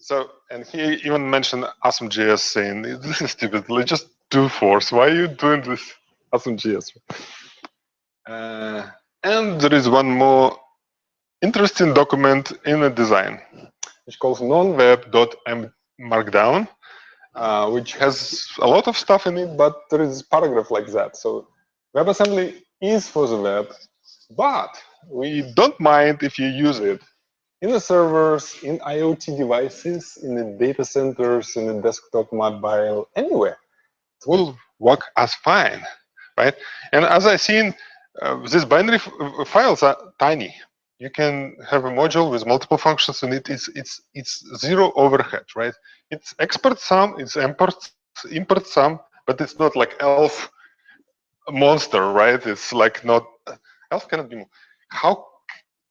So, and he even mentioned AwesomeJS saying, this is stupid, let's just do force. Why are you doing this AwesomeJS? And there is one more interesting document in the design, which calls nonweb.markdown, which has a lot of stuff in it, but there is a paragraph like that. So WebAssembly is for the web, but we don't mind if you use it in the servers, in IoT devices, in the data centers, in the desktop, mobile, anywhere. It will work as fine, right? And as I've seen, these binary files are tiny. You can have a module with multiple functions, and it's zero overhead, right? It's export some, it's import some, but it's not like ELF monster, right? It's like not ELF cannot be. How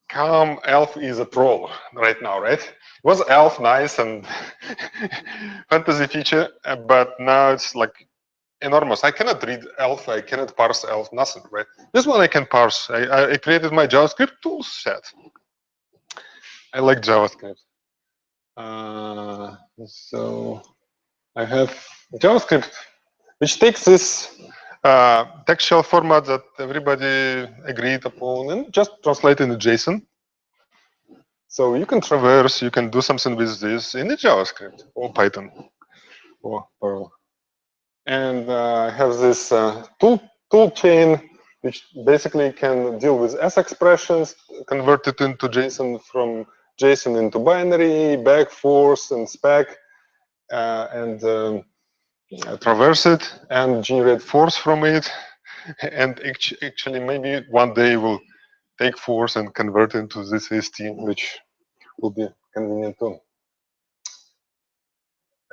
come ELF is a troll right now, right? Was ELF nice and fantasy feature, but now it's like enormous. I cannot read ELF, I cannot parse ELF, nothing, right? This one I can parse. I created my JavaScript tool set. I like JavaScript. So I have JavaScript, which takes this text shell format that everybody agreed upon and just translate into JSON. So you can traverse, you can do something with this in the JavaScript or Python or Perl. And I have this tool chain, which basically can deal with S expressions, convert it into JSON, from JSON into binary, back, forth, and spec, and traverse it and generate force from it. And actually, maybe one day we'll take force and convert into this AST, which will be convenient too.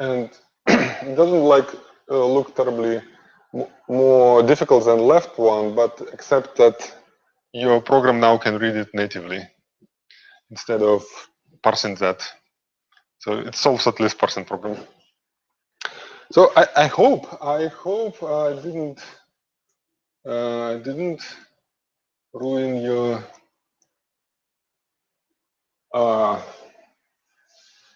And it doesn't like look terribly more difficult than left one, but except that your program now can read it natively instead of parsing that. So it solves at least parsing problem. So I hope I didn't ruin your.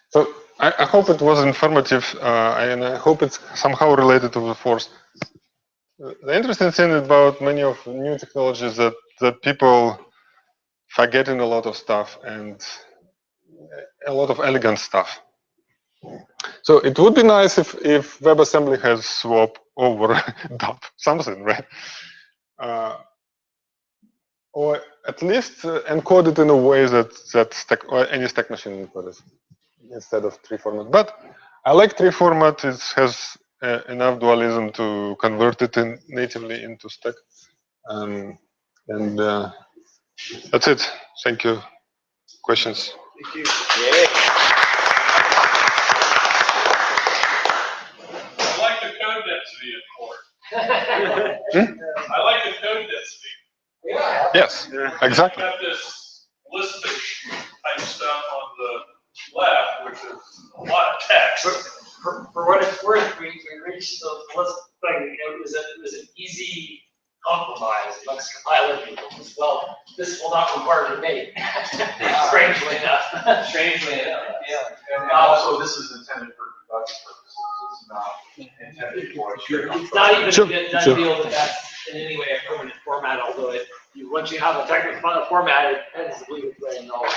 So I hope it was informative, and I hope it's somehow related to the force. The interesting thing about many of new technologies that people forgetting a lot of stuff and a lot of elegant stuff. So it would be nice if WebAssembly has swap over DAP, something, right? Or at least encode it in a way that or any stack machine encodes instead of tree format. But I like tree format. It has enough dualism to convert it natively into stack. And that's it. Thank you. Questions? Thank you. Yeah. I like the code density in Core. I like the code density. Yeah. Yes, exactly. You got this listing type stuff on the left, which is a lot of text. For what it's worth, we reached the list thing. It was an easy compromise amongst compiler people. Well, this will not require debate. Strangely enough. Strangely enough, yeah. And also, this is intended for debugging purposes. It's not intended for straight up. It's not even Sure, done sure. deal that that's in any way a permanent format, although once you have a technical format, it tends to leave it way in all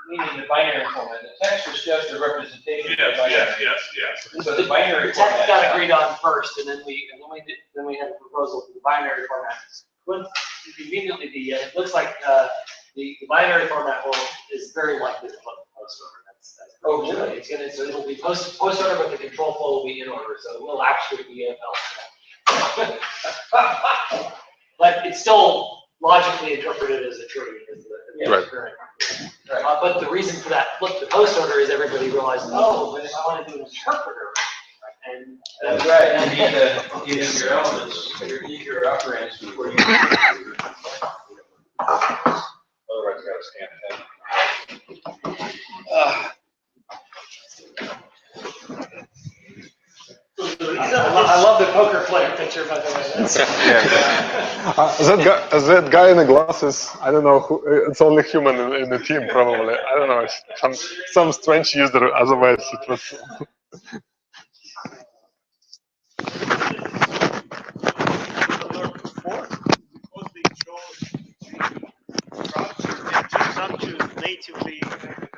Meaning the binary format. The text is just a representation of the Yes, binary. yes. So the binary The text format. got agreed on first, and then we had a proposal for the binary format. But conveniently, it looks like the binary format is very likely to look post order. That's Oh, really? It's gonna, so it'll be post order, but the control flow will be in order, so it will actually be a but it's still logically interpreted as a tree. Right. But the reason for that flip to post order is everybody realized, oh, but if I want to do an interpreter, and That's right. You need your elements, your operands before you. Otherwise, you gotta scan ahead. I love the poker player picture, by the way. That guy in the glasses, I don't know who, it's only human in the team probably. I don't know, it's some strange user, otherwise it was. Natively convertible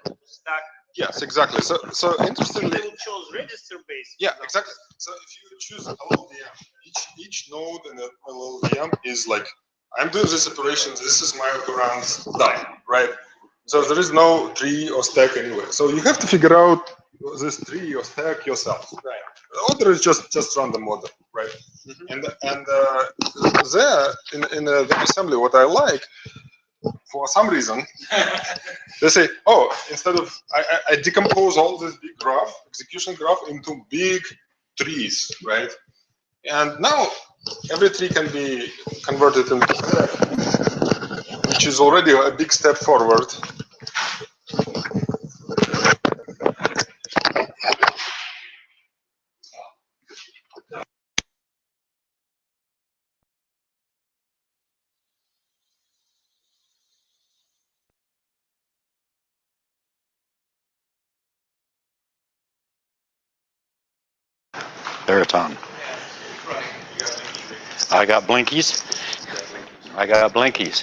to stack. Yes, exactly. So interestingly, It shows register based. yeah, exactly. So if you choose LLVM, each node in the LLVM is like I'm doing this operation. This is my operand's die, right? So there is no tree or stack anywhere. So you have to figure out this tree or stack yourself. Right. The order is just random order, right? And there in the assembly, what I like, for some reason, they say, oh, instead of I decompose all this big graph, execution graph, into big trees, right? And now every tree can be converted into stack, which is already a big step forward. There it's on. I got blinkies. I got blinkies.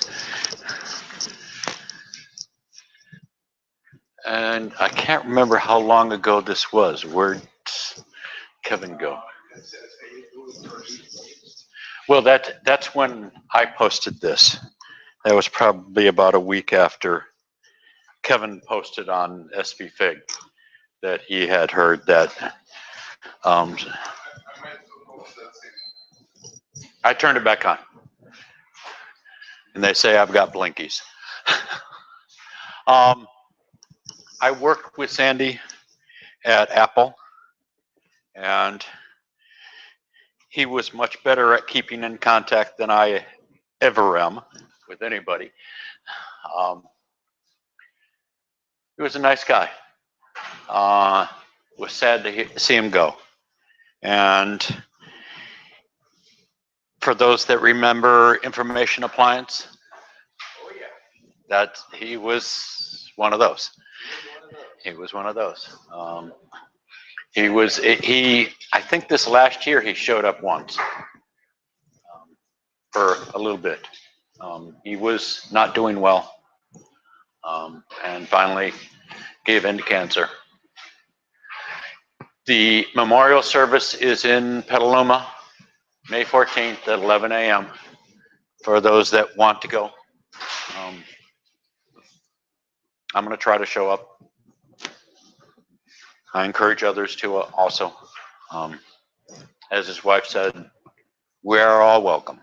And I can't remember how long ago this was. Where'd Kevin go? Well, that's when I posted this. That was probably about a week after Kevin posted on SVFIG that he had heard that. I turned it back on. And they say I've got blinkies. I worked with Sandy at Apple, and he was much better at keeping in contact than I ever am with anybody. He was a nice guy. Was sad to see him go. And for those that remember Information Appliance, that he was one of those. He was one of those. I think this last year he showed up once for a little bit. He was not doing well, and finally gave in to cancer. The memorial service is in Petaluma, May 14th at 11 a.m. for those that want to go. I'm going to try to show up. I encourage others to also. As his wife said, we are all welcome.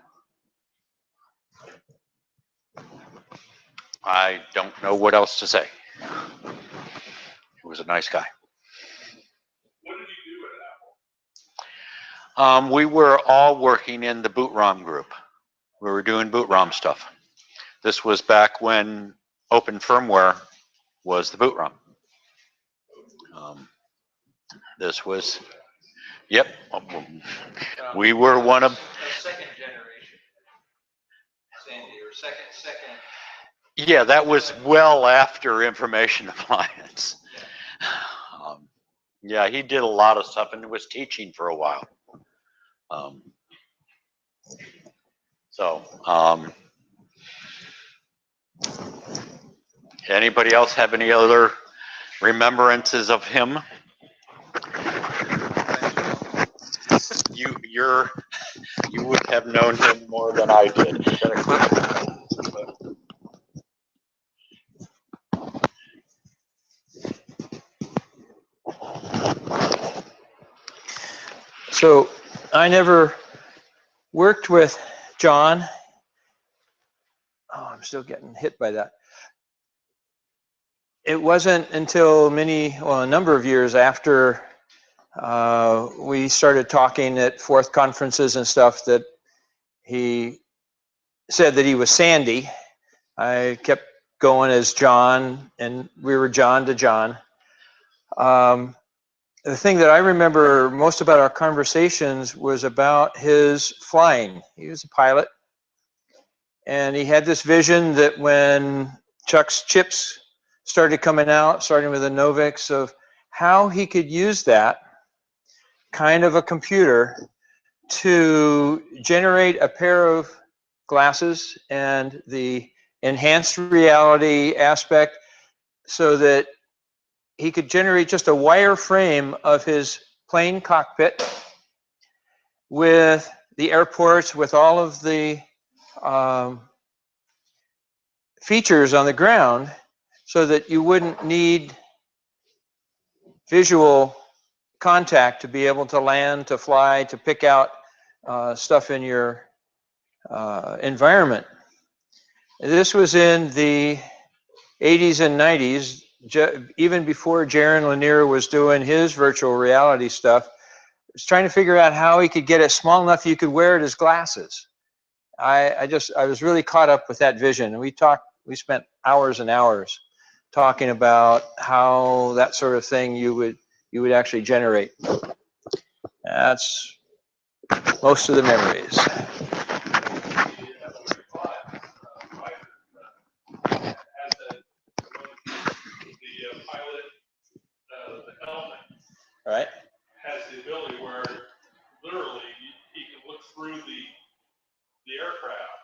I don't know what else to say. He was a nice guy. What did you do at Apple? We were all working in the boot ROM group. We were doing boot ROM stuff. This was back when open firmware was the boot ROM. This was, yep. We were one of. Second generation, Sandy, or second. Yeah, that was well after Information Appliance. Yeah, he did a lot of stuff and was teaching for a while. Anybody else have any other remembrances of him? You would have known him more than I did. Is that a clip? So I never worked with John. Oh, I'm still getting hit by that. It wasn't until a number of years after we started talking at fourth conferences and stuff that he said that he was Sandy. I kept going as John, and we were John to John. The thing that I remember most about our conversations was about his flying. He was a pilot, and he had this vision that when Chuck's chips started coming out, starting with the Novix, of how he could use that kind of a computer to generate a pair of glasses and the enhanced reality aspect so that he could generate just a wireframe of his plane cockpit with the airports, with all of the features on the ground so that you wouldn't need visual contact to be able to land, to fly, to pick out stuff in your environment. This was in the 80s and 90s, even before Jaron Lanier was doing his virtual reality stuff. Was trying to figure out how he could get it small enough you could wear it as glasses. I was really caught up with that vision. And we spent hours and hours talking about how that sort of thing you would actually generate. That's most of the memories. Right. Has the ability where literally he can look through the aircraft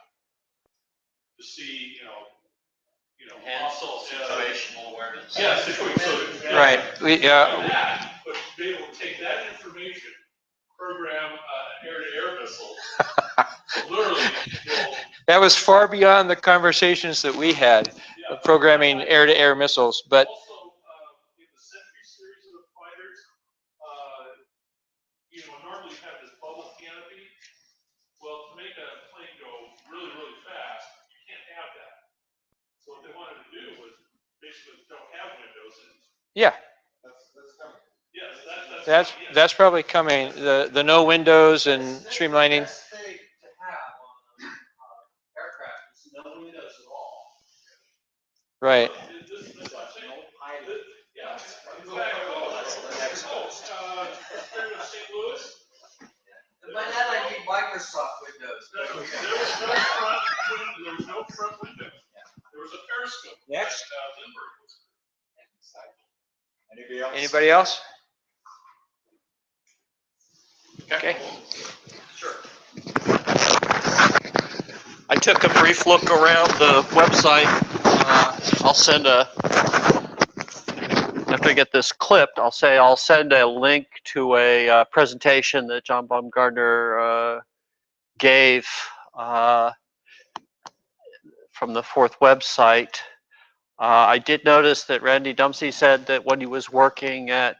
to see, muscle situational awareness. Yeah, situational. So, right. But to be able to take that information, program an air-to-air missile, literally. That was far beyond the conversations that we had of programming air-to-air missiles, but. Also, in the Century series of fighters, normally you have this bubble canopy. Well, to make a plane go really, really fast, you can't have that. So what they wanted to do was basically don't have windows. Yeah. That's coming. Yes, that's probably coming. The no windows and streamlining. Best thing to have on aircraft is no windows at all. Right. And by that I mean Microsoft Windows. There was no front window. There was a periscope. Next. Lindbergh was. Anybody else? Okay. Sure. I took a brief look around the website. I'll send after I get this clipped, I'll send a link to a presentation that John Baumgartner gave from the Fourth website. I did notice that Randy Dumpsey said that when he was working at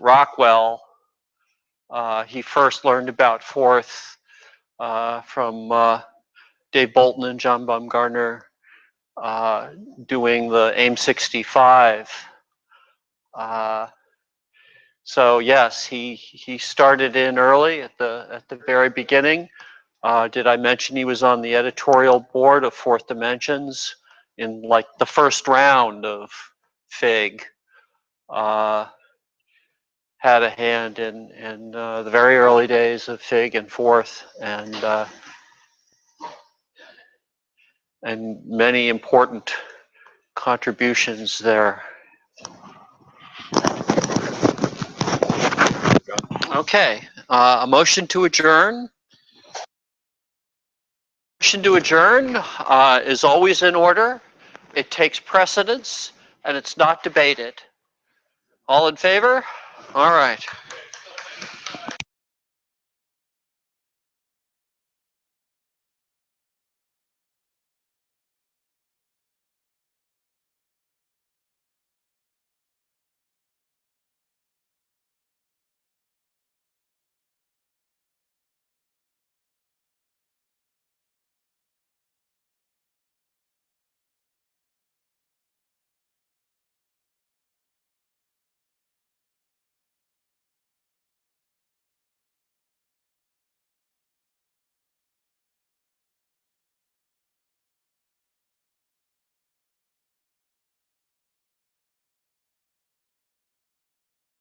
Rockwell, he first learned about Fourth from Dave Bolton and John Baumgartner doing the AIM 65. So yes, he started in early at the very beginning. Did I mention he was on the editorial board of Fourth Dimensions in like the first round of FIG? Had a hand in the very early days of FIG and Fourth, and many important contributions there. Okay, a motion to adjourn. Motion to adjourn is always in order. It takes precedence, and it's not debated. All in favor? All right.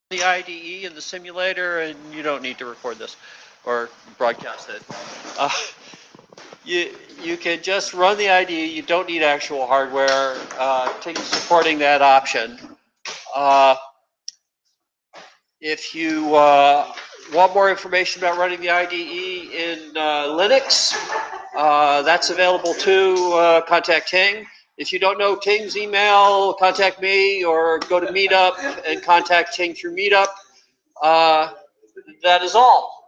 The IDE in the simulator, and you don't need to record this or broadcast it. You can just run the IDE. You don't need actual hardware. Supporting that option. If you want more information about running the IDE in Linux, that's available too. Contact Ting. If you don't know Ting's email, contact me or go to Meetup and contact Ting through Meetup. That is all.